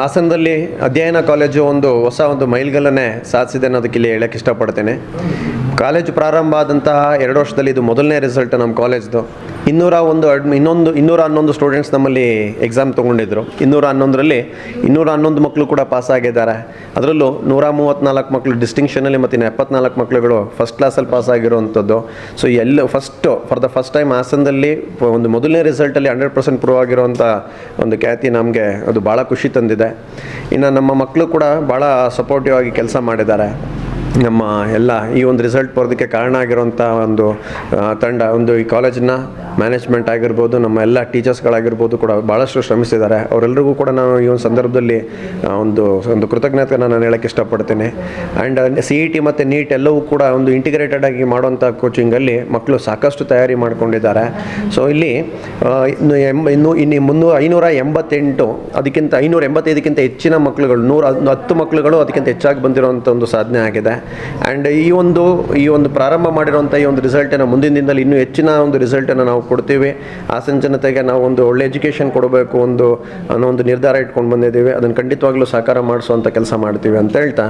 ಹಾಸನದಲ್ಲಿ ಅಧ್ಯಯನ ಕಾಲೇಜು ಹೊಸ ಮೈಲ್ಗಲ್ಲನ್ನೇ ಸಾಧಿಸಿದೆ ಅನ್ನೋದಕ್ಕೆ ಇಲ್ಲಿ ಹೇಳಕ್ಕೆ ಇಷ್ಟಪಡ್ತೇನೆ. ಕಾಲೇಜು ಪ್ರಾರಂಭ ಆದಂತಹ 2 ವರ್ಷದಲ್ಲಿ ಇದು ಮೊದಲನೇ ರಿಸಲ್ಟ್ ನಮ್ಮ ಕಾಲೇಜ್ದು. 211 ಸ್ಟೂಡೆಂಟ್ಸ್ ನಮ್ಮಲ್ಲಿ ಎಕ್ಸಾಮ್ ತೊಗೊಂಡಿದ್ರು. 211ರಲ್ಲಿ 211 ಮಕ್ಕಳು ಕೂಡ ಪಾಸ್ ಆಗಿದ್ದಾರೆ. ಅದರಲ್ಲೂ 134 ಮಕ್ಕಳು ಡಿಸ್ಟಿಂಕ್ಷನಲ್ಲಿ ಮತ್ತು 74 ಮಕ್ಕಳುಗಳು ಫಸ್ಟ್ ಕ್ಲಾಸಲ್ಲಿ ಪಾಸ್ ಆಗಿರುವಂಥದ್ದು. So for the first time ಹಾಸನದಲ್ಲಿ ಮೊದಲನೇ ರಿಸಲ್ಟಲ್ಲಿ 100% ಪ್ರೂವ್ ಆಗಿರುವಂಥ ಒಂದು ಖ್ಯಾತಿ ನಮಗೆ ಅದು ಭಾಳ ಖುಷಿ ತಂದಿದೆ. ಇನ್ನು ನಮ್ಮ ಮಕ್ಕಳು ಕೂಡ ಭಾಳ ಸಪೋರ್ಟಿವ್ ಆಗಿ ಕೆಲಸ ಮಾಡಿದ್ದಾರೆ. ನಮ್ಮ ಎಲ್ಲ ಈ ರಿಸಲ್ಟ್ ಬರೋದಕ್ಕೆ ಕಾರಣ ಆಗಿರುವಂಥ ತಂಡ ಈ ಕಾಲೇಜಿನ ಮ್ಯಾನೇಜ್ಮೆಂಟ್ ಆಗಿರ್ಬೋದು, ನಮ್ಮ ಎಲ್ಲ ಟೀಚರ್ಸ್ಗಳಾಗಿರ್ಬೋದು ಕೂಡ ಭಾಳಷ್ಟು ಶ್ರಮಿಸಿದ್ದಾರೆ. ಅವರೆಲ್ಲರಿಗೂ ಕೂಡ ನಾನು ಈ ಸಂದರ್ಭದಲ್ಲಿ ಒಂದು ಕೃತಜ್ಞತೆ ನಾನು ಹೇಳೋಕ್ಕೆ ಇಷ್ಟಪಡ್ತೀನಿ. ಆ್ಯಂಡ್ CET ಮತ್ತು NEET ಎಲ್ಲವೂ ಕೂಡ ಇಂಟಿಗ್ರೇಟೆಡ್ ಆಗಿ ಮಾಡುವಂಥ ಕೋಚಿಂಗಲ್ಲಿ ಮಕ್ಕಳು ಸಾಕಷ್ಟು ತಯಾರಿ ಮಾಡ್ಕೊಂಡಿದ್ದಾರೆ. ಸೊ ಇಲ್ಲಿ 588 ಅದಕ್ಕಿಂತ 585ಕ್ಕಿಂತ ಹೆಚ್ಚಿನ ಮಕ್ಕಳುಗಳು, 110 ಮಕ್ಕಳುಗಳು ಅದಕ್ಕಿಂತ ಹೆಚ್ಚಾಗಿ ಬಂದಿರುವಂಥ ಸಾಧನೆ ಆಗಿದೆ. ಆ್ಯಂಡ್ ಈ ಪ್ರಾರಂಭ ಮಾಡಿರುವಂಥ ಈ ರಿಸಲ್ಟನ್ನು ಮುಂದಿನ ದಿನದಲ್ಲಿ ಇನ್ನೂ ಹೆಚ್ಚಿನ ರಿಸಲ್ಟನ್ನು ನಾವು ಕೊಡ್ತೀವಿ. ಹಾಸನ ಜನತೆಗೆ ನಾವು ಒಳ್ಳೆ ಎಜುಕೇಷನ್ ಕೊಡಬೇಕು ಅನ್ನೋ ನಿರ್ಧಾರ ಇಟ್ಕೊಂಡು ಬಂದಿದ್ದೀವಿ. ಅದನ್ನು ಖಂಡಿತವಾಗ್ಲೂ ಸಾಕಾರ ಮಾಡಿಸುವಂಥ ಕೆಲಸ ಮಾಡ್ತೀವಿ ಅಂತ ಹೇಳ್ತಾ,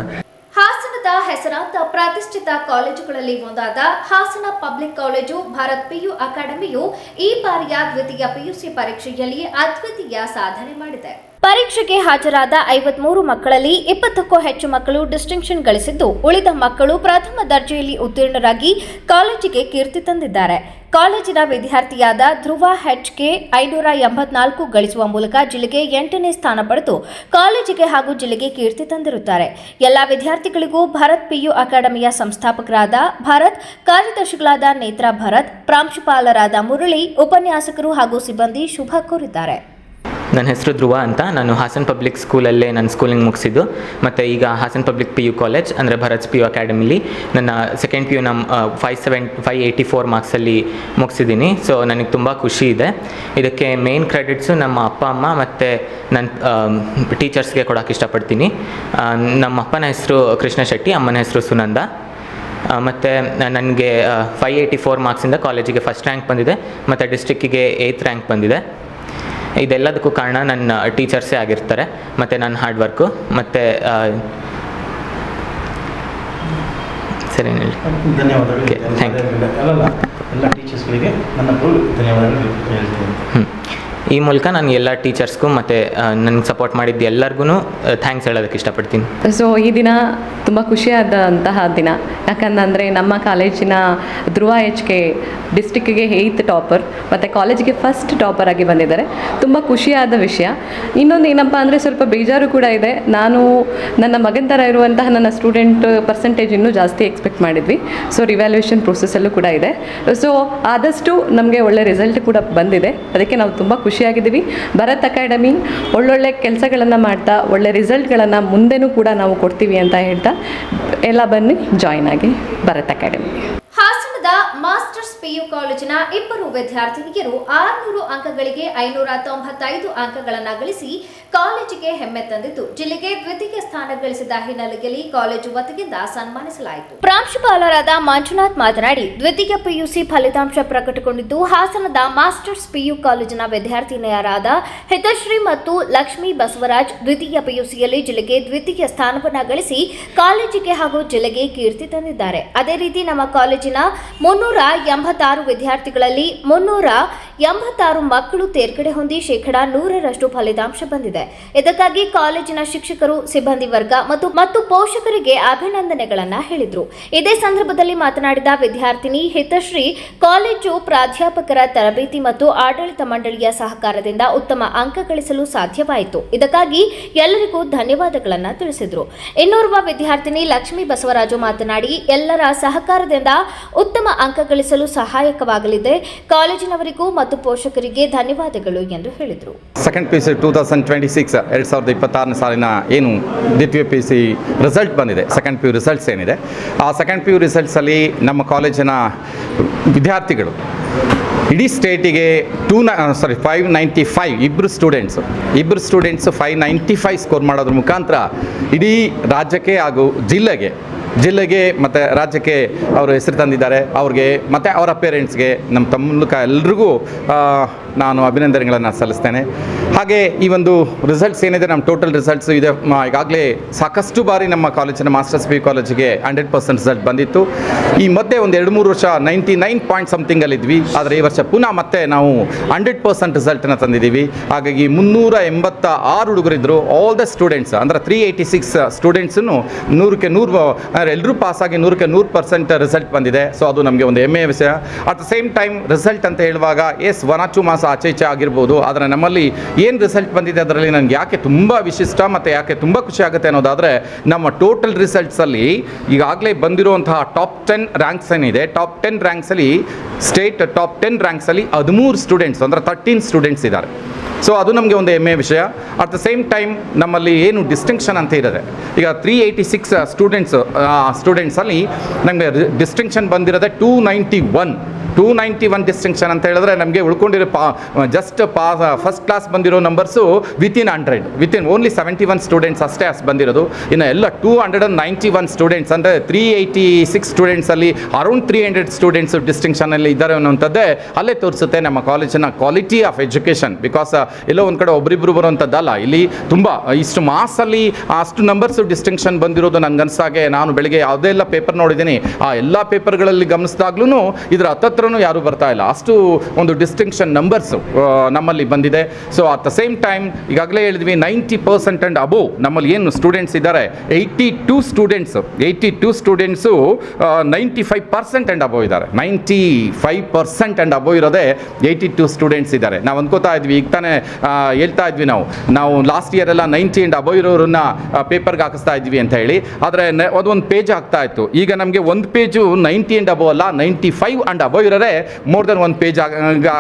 ಹಾಸನದ ಹೆಸರಾಂತ ಪ್ರತಿಷ್ಠಿತ ಕಾಲೇಜುಗಳಲ್ಲಿ ಒಂದಾದ Hassan public college Bharat PU ಅಕಾಡೆಮಿಯು ಈ ಬಾರಿಯ ದ್ವಿತೀಯ PUC ಪರೀಕ್ಷೆಯಲ್ಲಿ ಅದ್ವಿತೀಯ ಸಾಧನೆ ಮಾಡಿದೆ. ಪರೀಕ್ಷೆಗೆ ಹಾಜರಾದ 53 ಮಕ್ಕಳಲ್ಲಿ 20ಕ್ಕೂ ಹೆಚ್ಚು ಮಕ್ಕಳು ಡಿಸ್ಟಿಂಕ್ಷನ್ ಗಳಿಸಿದ್ದು, ಉಳಿದ ಮಕ್ಕಳು ಪ್ರಥಮ ದರ್ಜೆಯಲ್ಲಿ ಉತ್ತೀರ್ಣರಾಗಿ ಕಾಲೇಜಿಗೆ ಕೀರ್ತಿ ತಂದಿದ್ದಾರೆ. ಕಾಲೇಜಿನ ವಿದ್ಯಾರ್ಥಿಯಾದ ಧ್ರುವ HK 584 ಗಳಿಸುವ ಮೂಲಕ ಜಿಲ್ಲೆಗೆ 8ನೇ ಸ್ಥಾನ ಪಡೆದು ಕಾಲೇಜಿಗೆ ಹಾಗೂ ಜಿಲ್ಲೆಗೆ ಕೀರ್ತಿ ತಂದಿರುತ್ತಾರೆ. ಎಲ್ಲಾ ವಿದ್ಯಾರ್ಥಿಗಳಿಗೂ ಭಾರತ್ PU ಅಕಾಡೆಮಿಯ ಸಂಸ್ಥಾಪಕರಾದ ಭಾರತ್, ಕಾರ್ಯದರ್ಶಿಗಳಾದ ನೇತ್ರಾ ಭರತ್, ಪ್ರಾಂಶುಪಾಲರಾದ ಮುರಳಿ, ಉಪನ್ಯಾಸಕರು ಹಾಗೂ ಸಿಬ್ಬಂದಿ ಶುಭ ಕೋರಿದ್ದಾರೆ. ನನ್ನ ಹೆಸರು ಧ್ರುವ ಅಂತ. ನಾನು ಹಾಸನ್ ಪಬ್ಲಿಕ್ ಸ್ಕೂಲಲ್ಲೇ ನನ್ನ ಸ್ಕೂಲಿಂಗ್ ಮುಗಿಸಿದ್ದು, ಮತ್ತು ಈಗ ಹಾಸನ್ ಪಬ್ಲಿಕ್ PU ಕಾಲೇಜ್ ಅಂದರೆ ಭರತ್ PU ಅಕಾಡೆಮಿಲಿ ನನ್ನ ಸೆಕೆಂಡ್ PU 584 ಮಾರ್ಕ್ಸಲ್ಲಿ ಮುಗಿಸಿದ್ದೀನಿ. ಸೊ ನನಗೆ ತುಂಬ ಖುಷಿ ಇದೆ. ಇದಕ್ಕೆ ಮೇನ್ ಕ್ರೆಡಿಟ್ಸು ನಮ್ಮ ಅಪ್ಪ ಅಮ್ಮ ಮತ್ತು ನನ್ನ ಟೀಚರ್ಸ್ಗೆ ಕೊಡೋಕ್ಕೆ ಇಷ್ಟಪಡ್ತೀನಿ. ನಮ್ಮ ಅಪ್ಪನ ಹೆಸರು ಕೃಷ್ಣ ಶೆಟ್ಟಿ, ಅಮ್ಮನ ಹೆಸರು ಸುನಂದ. ಮತ್ತು ನನಗೆ 584 ಮಾರ್ಕ್ಸಿಂದ ಕಾಲೇಜಿಗೆ ಫಸ್ಟ್ ರ್ಯಾಂಕ್ ಬಂದಿದೆ ಮತ್ತು ಡಿಸ್ಟ್ರಿಕ್ಕಿಗೆ 8th ರ್ಯಾಂಕ್ ಬಂದಿದೆ. ಇದೆಲ್ಲದಕ್ಕೂ ಕಾರಣ ನನ್ನ ಟೀಚರ್ಸೇ ಆಗಿರ್ತಾರೆ ಮತ್ತು ನನ್ನ ಹಾರ್ಡ್ ವರ್ಕು. ಮತ್ತು ಸರ್ ಏನು ಹೇಳಿ. ಧನ್ಯವಾದಗಳು. Okay, thank you. ಎಲ್ಲ ಟೀಚರ್ಸ್ಗಳಿಗೆ ನನ್ನ ಧನ್ಯವಾದಗಳು ಹೇಳ್ತೀನಿ. ಈ ಮೂಲಕ ನಾನು ಎಲ್ಲ ಟೀಚರ್ಸ್ಗೂ ಮತ್ತು ನನಗೆ ಸಪೋರ್ಟ್ ಮಾಡಿದ್ದು ಎಲ್ಲರಿಗೂ ಥ್ಯಾಂಕ್ಸ್ ಹೇಳೋದಕ್ಕೆ ಇಷ್ಟಪಡ್ತೀನಿ. ಸೊ ಈ ದಿನ ತುಂಬ ಖುಷಿಯಾದಂತಹ ದಿನ, ಯಾಕಂದರೆ ನಮ್ಮ ಕಾಲೇಜಿನ ಧ್ರುವ HK ಡಿಸ್ಟಿಕ್ಕಿಗೆ 8th ಟಾಪರ್ ಮತ್ತು ಕಾಲೇಜಿಗೆ ಫಸ್ಟ್ ಟಾಪರ್ ಆಗಿ ಬಂದಿದ್ದಾರೆ. ತುಂಬ ಖುಷಿಯಾದ ವಿಷಯ. ಇನ್ನೊಂದು ಏನಪ್ಪ ಅಂದರೆ ಸ್ವಲ್ಪ ಬೇಜಾರು ಕೂಡ ಇದೆ. ನಾನು ನನ್ನ ಮಗನ ಥರ ಇರುವಂತಹ ನನ್ನ ಸ್ಟೂಡೆಂಟ್ ಪರ್ಸೆಂಟೇಜ್ ಇನ್ನೂ ಜಾಸ್ತಿ ಎಕ್ಸ್ಪೆಕ್ಟ್ ಮಾಡಿದ್ವಿ. ಸೊ ರಿವ್ಯಾಲ್ಯೂಯೇಷನ್ ಪ್ರೊಸೆಸ್ಸಲ್ಲೂ ಕೂಡ ಇದೆ. ಸೊ ಆದಷ್ಟು ನಮಗೆ ಒಳ್ಳೆ ರಿಸಲ್ಟ್ ಕೂಡ ಬಂದಿದೆ. ಅದಕ್ಕೆ ನಾವು ತುಂಬ ಖುಷಿಯಾಗಿದ್ದೀವಿ. ಭರತ್ ಅಕಾಡೆಮಿ ಒಳ್ಳೊಳ್ಳೆ ಕೆಲಸಗಳನ್ನು ಮಾಡ್ತಾ ಒಳ್ಳೆ ರಿಸಲ್ಟ್ಗಳನ್ನು ಮುಂದೆನೂ ಕೂಡ ನಾವು ಕೊಡ್ತೀವಿ ಅಂತ ಹೇಳ್ತಾ ಎಲ್ಲ ಬನ್ನಿ ಜಾಯಿನ್ ಆಗಿ ಭರತ್ ಅಕಾಡೆಮಿ. ಹಾಸನದ ಮಾಸ್ಟರ್ಸ್ PU ಕಾಲೇಜಿನ 2 ವಿದ್ಯಾರ್ಥಿನಿಯರು 600 ಅಂಕಗಳಿಗೆ 595 ಅಂಕಗಳನ್ನು ಗಳಿಸಿ ಕಾಲೇಜಿಗೆ ಹೆಮ್ಮೆ ತಂದಿದ್ದು ಜಿಲ್ಲೆಗೆ ದ್ವಿತೀಯ ಸ್ಥಾನ ಗಳಿಸಿದ ಹಿನ್ನೆಲೆಯಲ್ಲಿ ಕಾಲೇಜು ವತಿಯಿಂದ ಸನ್ಮಾನಿಸಲಾಯಿತು. ಪ್ರಾಂಶುಪಾಲರಾದ ಮಂಜುನಾಥ್ ಮಾತನಾಡಿ, ದ್ವಿತೀಯ PUC ಫಲಿತಾಂಶ ಪ್ರಕಟಗೊಂಡಿದ್ದು ಹಾಸನದ ಮಾಸ್ಟರ್ಸ್ PU ಕಾಲೇಜಿನ ವಿದ್ಯಾರ್ಥಿನಿಯರಾದ ಹಿತಶ್ರೀ ಮತ್ತು ಲಕ್ಷ್ಮೀ ಬಸವರಾಜ್ ದ್ವಿತೀಯ PUCಯಲ್ಲಿ ಜಿಲ್ಲೆಗೆ ದ್ವಿತೀಯ ಸ್ಥಾನವನ್ನು ಗಳಿಸಿ ಕಾಲೇಜಿಗೆ ಹಾಗೂ ಜಿಲ್ಲೆಗೆ ಕೀರ್ತಿ ತಂದಿದ್ದಾರೆ. ಅದೇ ರೀತಿ ನಮ್ಮ ಕಾಲೇಜಿನ 386 ವಿದ್ಯಾರ್ಥಿಗಳಲ್ಲಿ 386 ಮಕ್ಕಳು ತೇರ್ಗಡೆ ಹೊಂದಿ 100% ಫಲಿತಾಂಶ ಬಂದಿದೆ. ಇದಕ್ಕಾಗಿ ಕಾಲೇಜಿನ ಶಿಕ್ಷಕರು, ಸಿಬ್ಬಂದಿ ವರ್ಗ ಮತ್ತು ಪೋಷಕರಿಗೆ ಅಭಿನಂದನೆಗಳನ್ನ ಹೇಳಿದರು. ಇದೇ ಸಂದರ್ಭದಲ್ಲಿ ಮಾತನಾಡಿದ ವಿದ್ಯಾರ್ಥಿನಿ ಹಿತಶ್ರೀ, ಕಾಲೇಜು ಪ್ರಾಧ್ಯಾಪಕರ ತರಬೇತಿ ಮತ್ತು ಆಡಳಿತ ಮಂಡಳಿಯ ಸಹಕಾರದಿಂದ ಉತ್ತಮ ಅಂಕ ಗಳಿಸಲು ಸಾಧ್ಯವಾಯಿತು. ಇದಕ್ಕಾಗಿ ಎಲ್ಲರಿಗೂ ಧನ್ಯವಾದಗಳನ್ನು ತಿಳಿಸಿದರು. ಇನ್ನೋರ್ವ ವಿದ್ಯಾರ್ಥಿನಿ ಲಕ್ಷ್ಮೀ ಬಸವರಾಜು ಮಾತನಾಡಿ, ಎಲ್ಲರ ಸಹಕಾರದಿಂದ ಉತ್ತಮ ಅಂಕ ಗಳಿಸಲು ಸಹಾಯಕವಾಗಲಿದೆ. ಕಾಲೇಜಿನವರಿಗೂ ಮತ್ತು ಪೋಷಕರಿಗೆ ಧನ್ಯವಾದಗಳು ಎಂದು ಹೇಳಿದರು. ಸೆಕೆಂಡ್ PUC 2026 ಸಾಲಿನ ಏನು ದ್ವಿತೀಯ PUC ರಿಸಲ್ಟ್ ಬಂದಿದೆ, ಸೆಕೆಂಡ್ PU ರಿಸಲ್ಟ್ಸ್ ಏನಿದೆ, ಆ ಸೆಕೆಂಡ್ PU ರಿಸಲ್ಟ್ಸಲ್ಲಿ ನಮ್ಮ ಕಾಲೇಜಿನ ವಿದ್ಯಾರ್ಥಿಗಳು ಇಡೀ ಸ್ಟೇಟಿಗೆ 595 ಇಬ್ಬರು ಸ್ಟೂಡೆಂಟ್ಸ್ 595 ಸ್ಕೋರ್ ಮಾಡೋದ್ರ ಮುಖಾಂತರ ಇಡೀ ರಾಜ್ಯಕ್ಕೆ ಹಾಗೂ ಜಿಲ್ಲೆಗೆ ಮತ್ತು ರಾಜ್ಯಕ್ಕೆ ಅವರು ಹೆಸರು ತಂದಿದ್ದಾರೆ. ಅವ್ರಿಗೆ ಮತ್ತು ಅವರ ಪೇರೆಂಟ್ಸ್ಗೆ ನಮ್ಮ ಮೂಲಕ ಎಲ್ರಿಗೂ ನಾನು ಅಭಿನಂದನೆಗಳನ್ನು ಸಲ್ಲಿಸ್ತೇನೆ. ಹಾಗೆ ಈ ಒಂದು ರಿಸಲ್ಟ್ಸ್ ಏನಿದೆ, ನಮ್ಮ ಟೋಟಲ್ ರಿಸಲ್ಟ್ಸ್ ಇದೆ. ಈಗಾಗಲೇ ಸಾಕಷ್ಟು ಬಾರಿ ನಮ್ಮ ಕಾಲೇಜಿನ ಮಾಸ್ಟರ್ಸ್ PU ಕಾಲೇಜಿಗೆ 100% ರಿಸಲ್ಟ್ ಬಂದಿತ್ತು. ಈ ಮಧ್ಯೆ ಒಂದು 2-3 ವರ್ಷ 99 ಪಾಯಿಂಟ್ ಸಮಥಿಂಗಲ್ಲಿದ್ವಿ. ಆದರೆ ಈ ವರ್ಷ ಪುನಃ ಮತ್ತೆ ನಾವು 100% ರಿಸಲ್ಟನ್ನು ತಂದಿದ್ದೀವಿ. ಹಾಗಾಗಿ 386 ಹುಡುಗರಿದ್ದರು. ಆಲ್ ದ ಸ್ಟೂಡೆಂಟ್ಸ್ ಅಂದರೆ 386 ಸ್ಟೂಡೆಂಟ್ಸನ್ನು 100ಕ್ಕೆ 100 ಎಲ್ಲರೂ ಪಾಸಾಗಿ 100ಕ್ಕೆ 100% ರಿಸಲ್ಟ್ ಬಂದಿದೆ. ಸೊ ಅದು ನಮಗೆ ಒಂದು ಹೆಮ್ಮೆಯ ವಿಷಯ. At the same time result ಅಂತ ಹೇಳುವಾಗ 1 or 2 ಮಾಸ ಆಚೆ ಈಚೆ ಆಗಿರ್ಬೋದು, ಆದರೆ ನಮ್ಮಲ್ಲಿ ಏನು ರಿಸಲ್ಟ್ ಬಂದಿದೆ ಅದರಲ್ಲಿ ನನಗೆ ಯಾಕೆ ತುಂಬ ವಿಶಿಷ್ಟ ಮತ್ತು ಯಾಕೆ ತುಂಬ ಖುಷಿ ಆಗುತ್ತೆ ಅನ್ನೋದಾದರೆ, ನಮ್ಮ ಟೋಟಲ್ ರಿಸಲ್ಟ್ಸಲ್ಲಿ ಈಗಾಗಲೇ ಬಂದಿರುವಂತಹ ಟಾಪ್ 10 ರ್ಯಾಂಕ್ಸ್ ಏನಿದೆ, ಟಾಪ್ 10 ರ್ಯಾಂಕ್ಸಲ್ಲಿ ಸ್ಟೇಟ್ ಟಾಪ್ 10 ರ್ಯಾಂಕ್ಸಲ್ಲಿ 13 ಸ್ಟೂಡೆಂಟ್ಸ್ ಅಂದರೆ 13 ಸ್ಟೂಡೆಂಟ್ಸ್ ಇದ್ದಾರೆ. ಸೊ ಅದು ನಮಗೆ ಒಂದು ಹೆಮ್ಮೆಯ ವಿಷಯ. ಅಟ್ ದ ಸೇಮ್ ಟೈಮ್ ನಮ್ಮಲ್ಲಿ ಏನು ಡಿಸ್ಟಿಂಕ್ಷನ್ ಅಂತ ಇರೋದೆ, ಈಗ 386 ಸ್ಟೂಡೆಂಟ್ಸಲ್ಲಿ ನಮಗೆ ಡಿಸ್ಟಿಂಕ್ಷನ್ ಬಂದಿರೋದೆ 291 ಡಿಸ್ಟಿಂಕ್ಷನ್ ಅಂತ ಹೇಳಿದ್ರೆ, ನಮಗೆ ಉಳ್ಕೊಂಡಿರೋ ಫಸ್ಟ್ ಕ್ಲಾಸ್ ಬಂದಿರೋ ನಂಬರ್ಸು ವಿತಿನ್ ಓನ್ಲಿ 71 ಸ್ಟೂಡೆಂಟ್ಸ್ ಅಷ್ಟೇ ಬಂದಿರೋದು. ಇನ್ನು ಎಲ್ಲ 291 ಸ್ಟೂಡೆಂಟ್ಸ್ ಅಂದರೆ 386 ಸ್ಟೂಡೆಂಟ್ಸಲ್ಲಿ ಅರೌಂಡ್ 300 ಸ್ಟೂಡೆಂಟ್ಸ್ ಡಿಸ್ಟಿಂಕ್ಷನಲ್ಲಿ ಇದ್ದಾರೆ ಅನ್ನೋಂಥದ್ದೇ ಅಲ್ಲೇ ತೋರಿಸುತ್ತೆ ನಮ್ಮ ಕಾಲೇಜಿನ ಕ್ವಾಲಿಟಿ ಆಫ್ ಎಜುಕೇಷನ್. ಬಿಕಾಸ್ ಎಲ್ಲೋ ಒಂದು ಕಡೆ ಒಬ್ಬರಿಬ್ಬರು ಬರುವಂಥದ್ದಲ್ಲ, ಇಲ್ಲಿ ತುಂಬ ಇಷ್ಟು ಮಾಸಲ್ಲಿ ಅಷ್ಟು ನಂಬರ್ಸು ಡಿಸ್ಟಿಂಕ್ಷನ್ ಬಂದಿರೋದು ನನಗನ್ಸಾಗೆ. ನಾನು ಬೆಳಿಗ್ಗೆ ಯಾವುದೆಲ್ಲ ಪೇಪರ್ ನೋಡಿದ್ದೀನಿ, ಆ ಎಲ್ಲ ಪೇಪರ್ಗಳಲ್ಲಿ ಗಮನಿಸಿದಾಗ್ಲೂ ಇದರ ಹತ್ತತ್ರನೂ ಯಾರೂ ಬರ್ತಾ ಇಲ್ಲ, ಅಷ್ಟು ಒಂದು ಡಿಸ್ಟಿಂಕ್ಷನ್ ನಂಬರ್ಸು ನಮ್ಮಲ್ಲಿ ಬಂದಿದೆ. So at the same time ಈಗಾಗಲೇ ಹೇಳಿದ್ವಿ 90% ಆ್ಯಂಡ್ ಅಬೋವ್ ನಮ್ಮಲ್ಲಿ ಏನು ಸ್ಟೂಡೆಂಟ್ಸ್ ಇದ್ದಾರೆ, 82 ಸ್ಟೂಡೆಂಟ್ಸು 95% ಆ್ಯಂಡ್ ಅಬೋವ್ ಇದ್ದಾರೆ. 95% ಆ್ಯಂಡ್ ಅಬೋವ್ ಇರೋದೇ 82 ಸ್ಟೂಡೆಂಟ್ಸ್ ಇದ್ದಾರೆ. ನಾವು ಅಂದ್ಕೋತಾ ಇದ್ವಿ, ಈಗ ತಾನೇ ಹೇಳ್ತಾ ಇದ್ವಿ ನಾವು ಲಾಸ್ಟ್ ಇಯರ್ ಎಲ್ಲ 90 ಆ್ಯಂಡ್ ಅಬೋವ್ ಇರೋರನ್ನ ಪೇಪರ್ಗೆ ಹಾಕಿಸ್ತಾ ಇದ್ವಿ ಅಂತ ಹೇಳಿ. ಆದರೆ ಅದೊಂದು ಪೇಜ್ ಆಗ್ತಾ ಇತ್ತು. ಈಗ ನಮಗೆ ಒಂದು ಪೇಜು 90 ಆ್ಯಂಡ್ ಅಬೋವ್ ಅಲ್ಲ, 95 ಆ್ಯಂಡ್ ಅಬೋವ್ ಇರೋರೆ ಮೋರ್ ದೆನ್ 1 ಪೇಜ್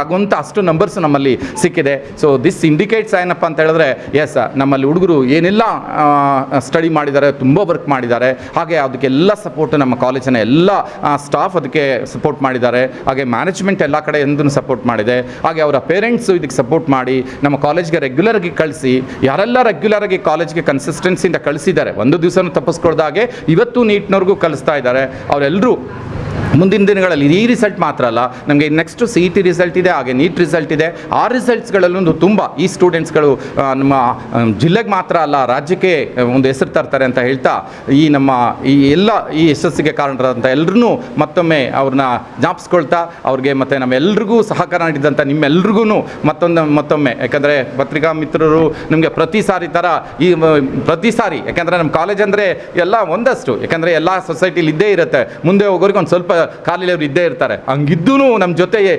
ಆಗುವಂಥ ಅಷ್ಟು ನಂಬರ್ಸ್ ನಮ್ಮಲ್ಲಿ ಸಿಕ್ಕಿದೆ. ಸೊ ದಿಸ್ ಇಂಡಿಕೇಟ್ಸ್ ಏನಪ್ಪ ಅಂತ ಹೇಳಿದ್ರೆ, ಎಸ್ ನಮ್ಮಲ್ಲಿ ಹುಡುಗರು ಏನೆಲ್ಲ ಸ್ಟಡಿ ಮಾಡಿದ್ದಾರೆ, ತುಂಬ ವರ್ಕ್ ಮಾಡಿದ್ದಾರೆ. ಹಾಗೆ ಅದಕ್ಕೆಲ್ಲ ಸಪೋರ್ಟ್ ನಮ್ಮ ಕಾಲೇಜಿನ ಎಲ್ಲ ಸ್ಟಾಫ್ ಅದಕ್ಕೆ ಸಪೋರ್ಟ್ ಮಾಡಿದ್ದಾರೆ. ಹಾಗೆ ಮ್ಯಾನೇಜ್ಮೆಂಟ್ ಎಲ್ಲ ಕಡೆ ಎಂದೂ ಸಪೋರ್ಟ್ ಮಾಡಿದೆ. ಹಾಗೆ ಅವರ ಪೇರೆಂಟ್ಸು ಇದಕ್ಕೆ ಸಪೋರ್ಟ್ ಮಾಡಿ ನಮ್ಮ ಕಾಲೇಜ್ಗೆ ರೆಗ್ಯುಲರಾಗಿ ಕಳಿಸಿ, ಯಾರೆಲ್ಲ ರೆಗ್ಯುಲರಾಗಿ ಕಾಲೇಜ್ಗೆ ಕನ್ಸಿಸ್ಟೆನ್ಸಿಯಿಂದ ಕಳಿಸಿದ್ದಾರೆ, ಒಂದು ದಿವಸನೂ ತಪ್ಪಿಸ್ಕೊಳ್ದಾಗೆ ಇವತ್ತು ನೀಟ್ನವ್ರಿಗೂ ಕಲಿಸ್ತಾ ಇದ್ದಾರೆ. ಅವರೆಲ್ಲರೂ ಮುಂದಿನ ದಿನಗಳಲ್ಲಿ ಈ ರಿಸಲ್ಟ್ ಮಾತ್ರ ಅಲ್ಲ, ನಮಗೆ ನೆಕ್ಸ್ಟು CET ರಿಸಲ್ಟ್ ಇದೆ, ಹಾಗೆ ನೀಟ್ ರಿಸಲ್ಟ್ ಇದೆ. ಆ ರಿಸಲ್ಟ್ಸ್ಗಳಲ್ಲೊಂದು ತುಂಬ ಈ ಸ್ಟೂಡೆಂಟ್ಸ್ಗಳು ನಮ್ಮ ಜಿಲ್ಲೆಗೆ ಮಾತ್ರ ಅಲ್ಲ ರಾಜ್ಯಕ್ಕೆ ಒಂದು ಹೆಸರು ತರ್ತಾರೆ ಅಂತ ಹೇಳ್ತಾ ಈ ಎಲ್ಲ ಈ ಯಶಸ್ಸಿಗೆ ಕಾರಣರಾದಂಥ ಎಲ್ಲರೂ ಮತ್ತೊಮ್ಮೆ ಅವ್ರನ್ನ ಜ್ಞಾಪಿಸ್ಕೊಳ್ತಾ ಅವ್ರಿಗೆ ಮತ್ತು ನಮ್ಮೆಲ್ರಿಗೂ ಸಹಕಾರ ನೀಡಿದಂಥ ನಿಮ್ಮೆಲ್ರಿಗೂ ಮತ್ತೊಮ್ಮೆ ಯಾಕಂದರೆ ಪತ್ರಿಕಾ ಮಿತ್ರರು ನಿಮಗೆ ಪ್ರತಿ ಸಾರಿ ಯಾಕಂದರೆ ನಮ್ಮ ಕಾಲೇಜ್ ಅಂದರೆ ಎಲ್ಲ ಒಂದಷ್ಟು, ಯಾಕಂದರೆ ಎಲ್ಲ ಸೊಸೈಟಿಲಿ ಇದ್ದೇ ಇರುತ್ತೆ, ಮುಂದೆ ಹೋಗೋರಿಗೆ ಒಂದು ಸ್ವಲ್ಪ ಕಾಲಿಲವ್ರು ಇದ್ದೇ ಇರ್ತಾರೆ. ಹಂಗಿದ್ದೂ ನಮ್ಮ ಜೊತೆಗೆ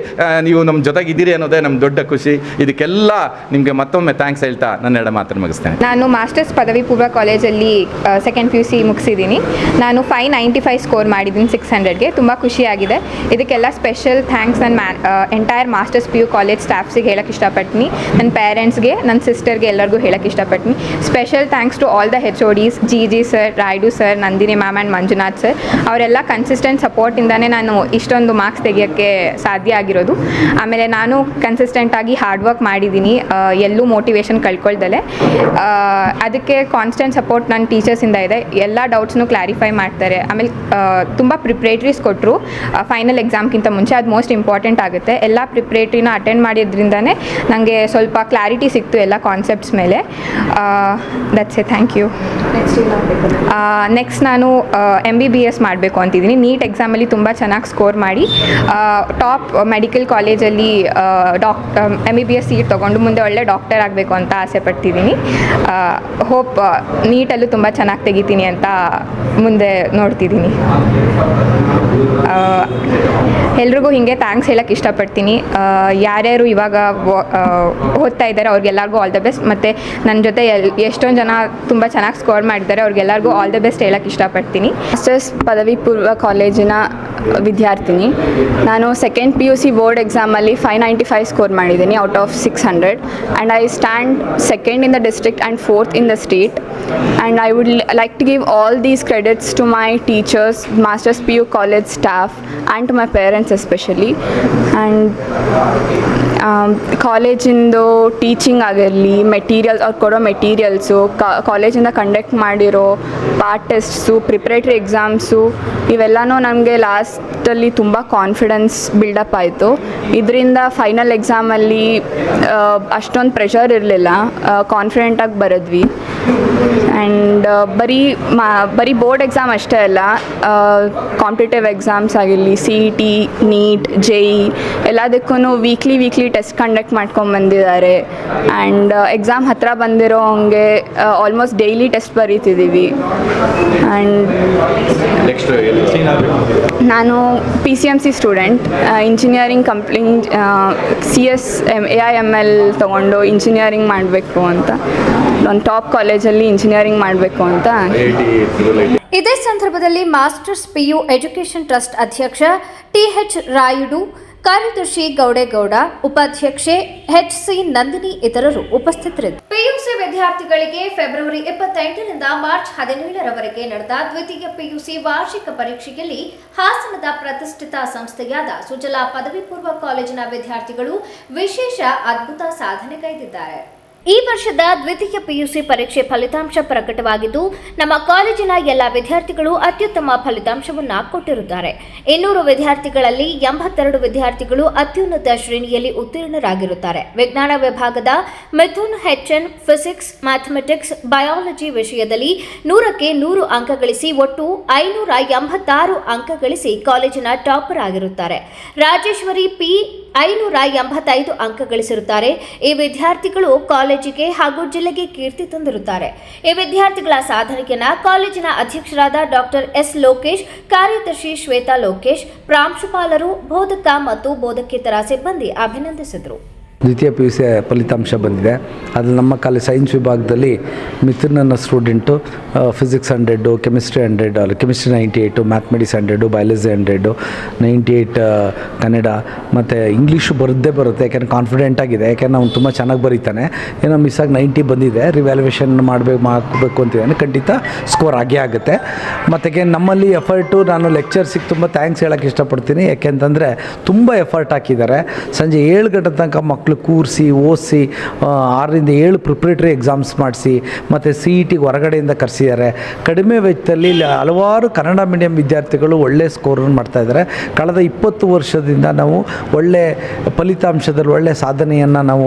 ನೀವು ನಮ್ಮ ಜೊತೆಗಿದ್ದೀರಿ ಅನ್ನೋದೇ ನಮ್ಮ ದೊಡ್ಡ ಖುಷಿ. ಇದಕ್ಕೆಲ್ಲ ನಿಮಗೆ ಮತ್ತೊಮ್ಮೆ ಥ್ಯಾಂಕ್ಸ್ ಹೇಳ್ತಾ ನನ್ನ ಎರಡು ಮಾತನ್ನು ಮುಗಿಸ್ತೇನೆ. ನಾನು ಮಾಸ್ಟರ್ಸ್ ಪದವಿ ಪೂರ್ವ ಕಾಲೇಜಲ್ಲಿ ಸೆಕೆಂಡ್ PUC ಮುಗಿಸಿದ್ದೀನಿ. ನಾನು 595 ಸ್ಕೋರ್ ಮಾಡಿದ್ದೀನಿ 600ಗೆ. ತುಂಬ ಖುಷಿಯಾಗಿದೆ. ಇದಕ್ಕೆಲ್ಲ ಸ್ಪೆಷಲ್ ಥ್ಯಾಂಕ್ಸ್ ನನ್ನ ಎಂಟೈರ್ ಮಾಸ್ಟರ್ಸ್ PU ಕಾಲೇಜ್ ಸ್ಟಾಫ್ಸಿಗೆ ಹೇಳೋಕ್ಕೆ ಇಷ್ಟಪಡ್ತೀನಿ, ನನ್ನ ಪೇರೆಂಟ್ಸ್ಗೆ, ನನ್ನ ಸಿಸ್ಟರ್ಗೆ ಎಲ್ಲರಿಗೂ ಹೇಳೋಕ್ಕೆ ಇಷ್ಟಪಡ್ತೀನಿ. Special thanks to all the HODs, GG sir, Rayudu sir, Nandini ma'am and Manjunath sir. ಅವರೆಲ್ಲ ಕನ್ಸಿಸ್ಟೆಂಟ್ ಸಪೋರ್ಟಿಂದನೇ ನಾನು ಇಷ್ಟೊಂದು ಮಾರ್ಕ್ಸ್ ತೆಗಿಯೋಕ್ಕೆ ಸಾಧ್ಯ ಆಗಿರೋದು. ಆಮೇಲೆ ನಾನು ಕನ್ಸಿಸ್ಟೆಂಟಾಗಿ ಹಾರ್ಡ್ ವರ್ಕ್ ಮಾಡಿದ್ದೀನಿ, ಎಲ್ಲೂ ಮೋಟಿವೇಶನ್ ಕಳ್ಕೊಳ್ದಲೆ. ಅದಕ್ಕೆ ಕಾನ್ಸ್ಟೆಂಟ್ ಸಪೋರ್ಟ್ ನನ್ನ ಟೀಚರ್ಸಿಂದ ಇದೆ. ಎಲ್ಲ ಡೌಟ್ಸ್ನು ಕ್ಲಾರಿಫೈ ಮಾಡ್ತಾರೆ. ಆಮೇಲೆ ತುಂಬ ಪ್ರಿಪ್ರೇಟ್ರೀಸ್ ಕೊಟ್ಟರು ಫೈನಲ್ ಎಕ್ಸಾಮ್ಗಿಂತ ಮುಂಚೆ. ಅದು ಮೋಸ್ಟ್ ಇಂಪಾರ್ಟೆಂಟ್ ಆಗುತ್ತೆ. ಎಲ್ಲ ಪ್ರಿಪ್ರೇಟ್ರಿನ ಅಟೆಂಡ್ ಮಾಡಿದ್ರಿಂದನೇ ನನಗೆ ಸ್ವಲ್ಪ ಕ್ಲಾರಿಟಿ ಸಿಕ್ತು ಎಲ್ಲ ಕಾನ್ಸೆಪ್ಟ್ಸ್ ಮೇಲೆ. That's a thank you. Next ನಾನು MBBS ಮಾಡಬೇಕು ಅಂತಿದ್ದೀನಿ. ನೀಟ್ ಎಕ್ಸಾಮಲ್ಲಿ ತುಂಬ ಚೆನ್ನಾಗಿ ಸ್ಕೋರ್ ಮಾಡಿ ಟಾಪ್ ಮೆಡಿಕಲ್ ಕಾಲೇಜಲ್ಲಿ MBBS ಸೀಟ್ ತೊಗೊಂಡು ಮುಂದೆ ಒಳ್ಳೆ ಡಾಕ್ಟರ್ ಆಗಬೇಕು ಅಂತ ಆಸೆ ಪಡ್ತಿದ್ದೀನಿ. ಹೋಪ್ ನೀಟಲ್ಲೂ ತುಂಬ ಚೆನ್ನಾಗಿ ತೆಗಿತೀನಿ ಅಂತ ಮುಂದೆ ನೋಡ್ತಿದ್ದೀನಿ. ಎಲ್ರಿಗೂ ಹೀಗೆ ಥ್ಯಾಂಕ್ಸ್ ಹೇಳೋಕ್ಕೆ ಇಷ್ಟಪಡ್ತೀನಿ. ಯಾರ್ಯಾರು ಇವಾಗ ಓದ್ತಾ ಇದ್ದಾರೆ ಅವ್ರಿಗೆಲ್ಲರಿಗೂ ಆಲ್ ದ ಬೆಸ್ಟ್. ಮತ್ತು ನನ್ನ ಜೊತೆ ಎಷ್ಟೊಂದು ಜನ ತುಂಬ ಚೆನ್ನಾಗಿ ಸ್ಕೋರ್ ಮಾಡಿದ್ದಾರೆ, ಅವ್ರಿಗೆಲ್ಲರಿಗೂ ಆಲ್ ದ ಬೆಸ್ಟ್ ಹೇಳೋಕ್ಕೆ ಇಷ್ಟಪಡ್ತೀನಿ. ಮಾಸ್ಟರ್ಸ್ ಪದವಿ ಪೂರ್ವ ಕಾಲೇಜಿನ ವಿದ್ಯಾರ್ಥಿನಿ. ನಾನು ಸೆಕೆಂಡ್ PUC ಬೋರ್ಡ್ ಎಕ್ಸಾಮಲ್ಲಿ 595 ಸ್ಕೋರ್ ಮಾಡಿದ್ದೀನಿ out of 600 and I stand second in the district and 4th in the state. And I would like to give all these credits to my teachers, Masters PU college staff and to my parents especially. And ಕಾಲೇಜಿಂದು ಟೀಚಿಂಗ್ ಆಗಿರಲಿ, ಮೆಟೀರಿಯಲ್ಸ್ ಅವ್ರು ಕೊಡೋ ಮೆಟೀರಿಯಲ್ಸು, ಕಾಲೇಜಿಂದ ಕಂಡಕ್ಟ್ ಮಾಡಿರೋ ಪಾರ್ಟ್ ಟೆಸ್ಟ್ಸು, ಪ್ರಿಪ್ರೇಟ್ರಿ ಎಕ್ಸಾಮ್ಸು, ಇವೆಲ್ಲನೂ ನಮಗೆ ಲಾಸ್ಟಲ್ಲಿ ತುಂಬ ಕಾನ್ಫಿಡೆನ್ಸ್ ಬಿಲ್ಡಪ್ ಆಯಿತು. ಇದರಿಂದ ಫೈನಲ್ ಎಕ್ಸಾಮಲ್ಲಿ ಅಷ್ಟೊಂದು ಪ್ರೆಷರ್ ಇರಲಿಲ್ಲ, ಕಾನ್ಫಿಡೆಂಟಾಗಿ ಬರೆದ್ವಿ. ಆ್ಯಂಡ್ ಬರೀ ಬೋರ್ಡ್ ಎಕ್ಸಾಮ್ ಅಷ್ಟೇ ಅಲ್ಲ, ಕಾಂಪಿಟೇಟಿವ್ ಎಕ್ಸಾಮ್ಸ್ ಆಗಿರಲಿ, CET, ನೀಟ್, JEE ಎಲ್ಲದಕ್ಕೂ ವೀಕ್ಲಿ ಟೆಸ್ಟ್ ಕಂಡಕ್ಟ್ ಮಾಡ್ಕೊಂಡ್ಬಂದಿದ್ದಾರೆ. ಆ್ಯಂಡ್ ಎಕ್ಸಾಮ್ ಹತ್ತಿರ ಬಂದಿರೋ ಹಂಗೆ ಆಲ್ಮೋಸ್ಟ್ ಡೈಲಿ ಟೆಸ್ಟ್ ಬರೀತಿದ್ದೀವಿ. ಆ್ಯಂಡ್ ನಾನು PCMC student, engineering CS AIML ತೊಗೊಂಡು ಇಂಜಿನಿಯರಿಂಗ್ ಮಾಡಬೇಕು ಅಂತ, ಒಂದು ಟಾಪ್ ಕಾಲೇಜಲ್ಲಿ ಇಂಜಿನಿಯರಿಂಗ್ ಮಾಡಬೇಕು ಅಂತ. ಇದೇ ಸಂದರ್ಭದಲ್ಲಿ ಮಾಸ್ಟರ್ಸ್ PU ಎಜುಕೇಷನ್ ಟ್ರಸ್ಟ್ ಅಧ್ಯಕ್ಷ TH ರಾಯುಡು, ಕಾರ್ಯದರ್ಶಿ ಗೌಡೇಗೌಡ, ಉಪಾಧ್ಯಕ್ಷೆ HC ನಂದಿನಿ ಇತರರು ಉಪಸ್ಥಿತರಿದ್ದರು. PUC ವಿದ್ಯಾರ್ಥಿಗಳಿಗೆ ಫೆಬ್ರವರಿ 28ರಿಂದ ಮಾರ್ಚ್ 17ರವರೆಗೆ ನಡೆದ ದ್ವಿತೀಯ PUC ವಾರ್ಷಿಕ ಪರೀಕ್ಷೆಯಲ್ಲಿ ಹಾಸನದ ಪ್ರತಿಷ್ಠಿತ ಸಂಸ್ಥೆಯಾದ ಸುಜಲಾ ಪದವಿ ಪೂರ್ವ ಕಾಲೇಜಿನ ವಿದ್ಯಾರ್ಥಿಗಳು ವಿಶೇಷ ಅದ್ಭುತ ಸಾಧನೆಗೈದಿದ್ದಾರೆ. ಈ ವರ್ಷದ ದ್ವಿತೀಯ PUC ಪರೀಕ್ಷೆ ಫಲಿತಾಂಶ ಪ್ರಕಟವಾಗಿದ್ದು, ನಮ್ಮ ಕಾಲೇಜಿನ ಎಲ್ಲ ವಿದ್ಯಾರ್ಥಿಗಳು ಅತ್ಯುತ್ತಮ ಫಲಿತಾಂಶವನ್ನು ಕೊಟ್ಟಿರುತ್ತಾರೆ. 200 ವಿದ್ಯಾರ್ಥಿಗಳಲ್ಲಿ 82 ವಿದ್ಯಾರ್ಥಿಗಳು ಅತ್ಯುನ್ನತ ಶ್ರೇಣಿಯಲ್ಲಿ ಉತ್ತೀರ್ಣರಾಗಿರುತ್ತಾರೆ. ವಿಜ್ಞಾನ ವಿಭಾಗದ Mithun HN physics, mathematics, biology ವಿಷಯದಲ್ಲಿ 100ಕ್ಕೆ 100 ಅಂಕ ಗಳಿಸಿ ಒಟ್ಟು 586 ಅಂಕ ಗಳಿಸಿ ಕಾಲೇಜಿನ ಟಾಪರ್ ಆಗಿರುತ್ತಾರೆ. ರಾಜೇಶ್ವರಿ P 585 ಅಂಕ ಗಳಿಸಿರುತ್ತಾರೆ. ಈ ವಿದ್ಯಾರ್ಥಿಗಳು ಕಾಲೇಜಿಗೆ ಹಾಗೂ ಜಿಲ್ಲೆಗೆ ಕೀರ್ತಿ ತಂದಿರುತ್ತಾರೆ. ಈ ವಿದ್ಯಾರ್ಥಿಗಳ ಸಾಧನೆಯನ್ನು ಕಾಲೇಜಿನ ಅಧ್ಯಕ್ಷರಾದ ಡಾಕ್ಟರ್ S ಲೋಕೇಶ್, ಕಾರ್ಯದರ್ಶಿ ಶ್ವೇತಾ ಲೋಕೇಶ್, ಪ್ರಾಂಶುಪಾಲರು, ಬೋಧಕ ಮತ್ತು ಬೋಧಕೇತರ ಸಿಬ್ಬಂದಿ ಅಭಿನಂದಿಸಿದರು. ದ್ವಿತೀಯ PUC ಫಲಿತಾಂಶ ಬಂದಿದೆ. ಅದು ನಮ್ಮ ಕಾಲೇಜ್ ಸೈನ್ಸ್ ವಿಭಾಗದಲ್ಲಿ ಮಿಥುನ್ ಅನ್ನೋ student physics 100, chemistry 100, chemistry 98, mathematics 100, biology 100, 98 Kannada ಮತ್ತು ಇಂಗ್ಲೀಷು ಬರುತ್ತೆ. ಯಾಕೆಂದರೆ ಕಾನ್ಫಿಡೆಂಟ್ ಆಗಿದೆ, ಯಾಕೆಂದರೆ ಅವ್ನು ತುಂಬ ಚೆನ್ನಾಗಿ ಬರೀತಾನೆ. ಏನೋ ಮಿಸ್ಸಾಗಿ 90 ಬಂದಿದೆ, ರಿವ್ಯಾಲ್ಯೂಯೇಷನ್ ಮಾಡಬೇಕು ಅಂತಿದ್ದಾನೆ. ಖಂಡಿತ ಸ್ಕೋರ್ ಆಗೇ ಆಗುತ್ತೆ. ಮತ್ತು ನಮ್ಮಲ್ಲಿ ಎಫರ್ಟು, ನಾನು ಲೆಕ್ಚರ್ಸಿಗೆ ತುಂಬ ಥ್ಯಾಂಕ್ಸ್ ಹೇಳೋಕ್ಕೆ ಇಷ್ಟಪಡ್ತೀನಿ. ಯಾಕೆಂತಂದರೆ ತುಂಬ ಎಫರ್ಟ್ ಹಾಕಿದ್ದಾರೆ. ಸಂಜೆ 7 ಗಂಟೆ ತನಕ ಮಕ್ಕಳು ಮಕ್ಕಳು ಕೂರಿಸಿ ಓದಿಸಿ 6ರಿಂದ 7 ಪ್ರಿಪ್ರೇಟರಿ ಎಕ್ಸಾಮ್ಸ್ ಮಾಡಿಸಿ ಮತ್ತು CETಗೆ ಹೊರಗಡೆಯಿಂದ ಕರೆಸಿದ್ದಾರೆ. ಕಡಿಮೆ ವೆಚ್ಚದಲ್ಲಿ ಹಲವಾರು ಕನ್ನಡ ಮೀಡಿಯಂ ವಿದ್ಯಾರ್ಥಿಗಳು ಒಳ್ಳೆಯ ಸ್ಕೋರನ್ನು ಮಾಡ್ತಾಯಿದ್ದಾರೆ. ಕಳೆದ 20 ವರ್ಷದಿಂದ ನಾವು ಒಳ್ಳೆಯ ಫಲಿತಾಂಶದಲ್ಲಿ ಒಳ್ಳೆಯ ಸಾಧನೆಯನ್ನು ನಾವು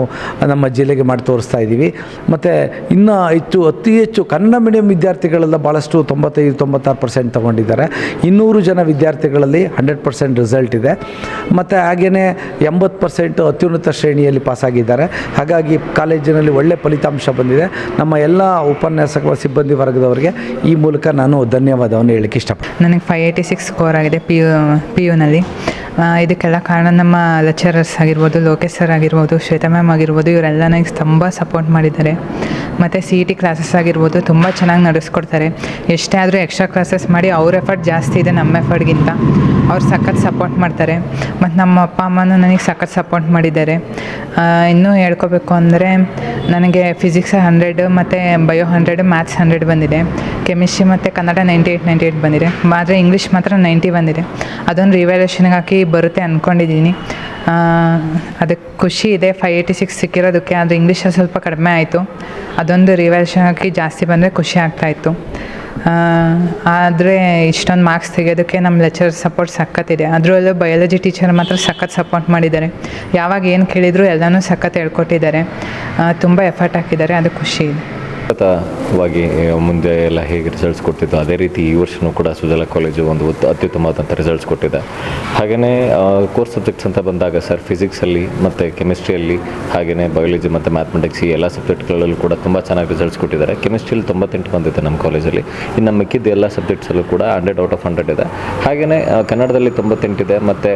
ನಮ್ಮ ಜಿಲ್ಲೆಗೆ ಮಾಡಿ ತೋರಿಸ್ತಾ ಇದ್ದೀವಿ. ಮತ್ತು ಇನ್ನೂ ಅತಿ ಹೆಚ್ಚು ಕನ್ನಡ ಮೀಡಿಯಂ ವಿದ್ಯಾರ್ಥಿಗಳೆಲ್ಲ ಭಾಳಷ್ಟು 95-96% ತೊಗೊಂಡಿದ್ದಾರೆ. 200 ಜನ ವಿದ್ಯಾರ್ಥಿಗಳಲ್ಲಿ 100% ರಿಸಲ್ಟ್ ಇದೆ. ಮತ್ತು ಹಾಗೆಯೇ 80% ಅತ್ಯುನ್ನತ ಶ್ರೇಣಿಯಲ್ಲಿ ಪಾಸಾಗಿದ್ದಾರೆ. ಹಾಗಾಗಿ ಕಾಲೇಜಿನಲ್ಲಿ ಒಳ್ಳೆಯ ಫಲಿತಾಂಶ ಬಂದಿದೆ. ನಮ್ಮ ಎಲ್ಲ ಉಪನ್ಯಾಸಕ ಸಿಬ್ಬಂದಿ ವರ್ಗದವರಿಗೆ ಈ ಮೂಲಕ ನಾನು ಧನ್ಯವಾದವನ್ನು ಹೇಳಲಿಕ್ಕೆ ಇಷ್ಟಪಡ್ತೀನಿ. ನನಗೆ 586 ಸ್ಕೋರ್ ಆಗಿದೆ ಪಿ ಯುನಲ್ಲಿ. ಇದಕ್ಕೆಲ್ಲ ಕಾರಣ ನಮ್ಮ ಲೆಕ್ಚರರ್ಸ್ ಆಗಿರ್ಬೋದು, ಲೋಕೇಶ್ ಸರ್ ಆಗಿರ್ಬೋದು, ಶ್ವೇತಾ ಮ್ಯಾಮ್ ಆಗಿರ್ಬೋದು, ಇವರೆಲ್ಲ ನನಗೆ ತುಂಬ ಸಪೋರ್ಟ್ ಮಾಡಿದ್ದಾರೆ. ಮತ್ತು CET ಕ್ಲಾಸಸ್ ಆಗಿರ್ಬೋದು ತುಂಬ ಚೆನ್ನಾಗಿ ನಡೆಸ್ಕೊಡ್ತಾರೆ. ಎಷ್ಟೇ ಆದರೂ ಎಕ್ಸ್ಟ್ರಾ ಕ್ಲಾಸಸ್ ಮಾಡಿ ಅವ್ರ ಎಫರ್ಟ್ ಜಾಸ್ತಿ ಇದೆ ನಮ್ಮ ಎಫರ್ಟ್ಗಿಂತ. ಅವ್ರು ಸಖತ್ ಸಪೋರ್ಟ್ ಮಾಡ್ತಾರೆ. ಮತ್ತು ನಮ್ಮ ಅಪ್ಪ ಅಮ್ಮನೂ ನನಗೆ ಸಖತ್ ಸಪೋರ್ಟ್ ಮಾಡಿದ್ದಾರೆ. ಇನ್ನೂ ಹೇಳ್ಕೊಬೇಕು ಅಂದರೆ ನನಗೆ ಫಿಸಿಕ್ಸ್ 100 ಮತ್ತು ಬಯೋ 100, ಮ್ಯಾಥ್ಸ್ 100 ಬಂದಿದೆ. ಕೆಮಿಸ್ಟ್ರಿ ಮತ್ತು ಕನ್ನಡ 98 ಬಂದಿದೆ. ಆದರೆ ಇಂಗ್ಲೀಷ್ ಮಾತ್ರ 90 ಬಂದಿದೆ. ಅದೊಂದು ರಿವ್ಯಾಲ್ಯೂಷನ್ಗೆ ಹಾಕಿ ಬರುತ್ತೆ ಅಂದ್ಕೊಂಡಿದ್ದೀನಿ. ಅದಕ್ಕೆ ಖುಷಿ ಇದೆ 586 ಸಿಕ್ಕಿರೋದಕ್ಕೆ. ಆದರೆ ಇಂಗ್ಲೀಷಲ್ಲಿ ಸ್ವಲ್ಪ ಕಡಿಮೆ ಆಯಿತು. ಅದೊಂದು ರಿವ್ಯಾಲ್ಯೂಷನ್ ಹಾಕಿ ಜಾಸ್ತಿ ಬಂದರೆ ಖುಷಿ ಆಗ್ತಾಯಿತ್ತು. ಆದರೆ ಇಷ್ಟೊಂದು ಮಾರ್ಕ್ಸ್ ತೆಗೆಯೋದಕ್ಕೆ ನಮ್ಮ ಲೆಕ್ಚರ್ ಸಪೋರ್ಟ್ ಸಖತ್ತಿದೆ. ಅದರಲ್ಲೂ ಬಯಾಲಜಿ ಟೀಚರ್ ಮಾತ್ರ ಸಖತ್ ಸಪೋರ್ಟ್ ಮಾಡಿದ್ದಾರೆ. ಯಾವಾಗ ಏನು ಕೇಳಿದ್ರು ಎಲ್ಲನೂ ಸಖತ್ ಹೇಳ್ಕೊಟ್ಟಿದ್ದಾರೆ. ತುಂಬ ಎಫರ್ಟ್ ಹಾಕಿದ್ದಾರೆ. ಅದು ಖುಷಿ ಇದೆ. ವಾಗಿ ಮುಂದೆ ಎಲ್ಲ ಹೇಗೆ ರಿಸಲ್ಟ್ಸ್ ಕೊಡ್ತಿದ್ದು ಅದೇ ರೀತಿ ಈ ವರ್ಷವೂ ಕೂಡ ಸುಜಲಾ ಕಾಲೇಜು ಒಂದು ಅತ್ಯುತ್ತಮವಾದಂಥ ರಿಸಲ್ಟ್ಸ್ ಕೊಟ್ಟಿದೆ. ಹಾಗೆಯೇ ಕೋರ್ಸ್ ಸಬ್ಜೆಕ್ಟ್ಸ್ ಅಂತ ಬಂದಾಗ ಸರ್ ಫಿಸಿಕ್ಸಲ್ಲಿ ಮತ್ತು ಕೆಮಿಸ್ಟ್ರಿಯಲ್ಲಿ ಹಾಗೆಯೇ ಬಯಾಲಜಿ ಮತ್ತು ಮ್ಯಾಥಮೆಟಿಕ್ಸ್ ಈ ಎಲ್ಲ ಸಬ್ಜೆಕ್ಟ್ಗಳಲ್ಲೂ ಕೂಡ ತುಂಬ ಚೆನ್ನಾಗಿ ರಿಸಲ್ಟ್ಸ್ ಕೊಟ್ಟಿದ್ದಾರೆ. ಕೆಮಿಸ್ಟ್ರಿಯಲ್ಲಿ 98 ಬಂದಿದೆ ನಮ್ಮ ಕಾಲೇಜಲ್ಲಿ. ಇನ್ನು ಮಿಕ್ಕಿದ್ದು ಎಲ್ಲ ಸಬ್ಜೆಕ್ಟ್ಸಲ್ಲೂ ಕೂಡ 100 ಔಟ್ ಆಫ್ 100 ಇದೆ. ಹಾಗೆಯೇ ಕನ್ನಡದಲ್ಲಿ 98 ಇದೆ ಮತ್ತು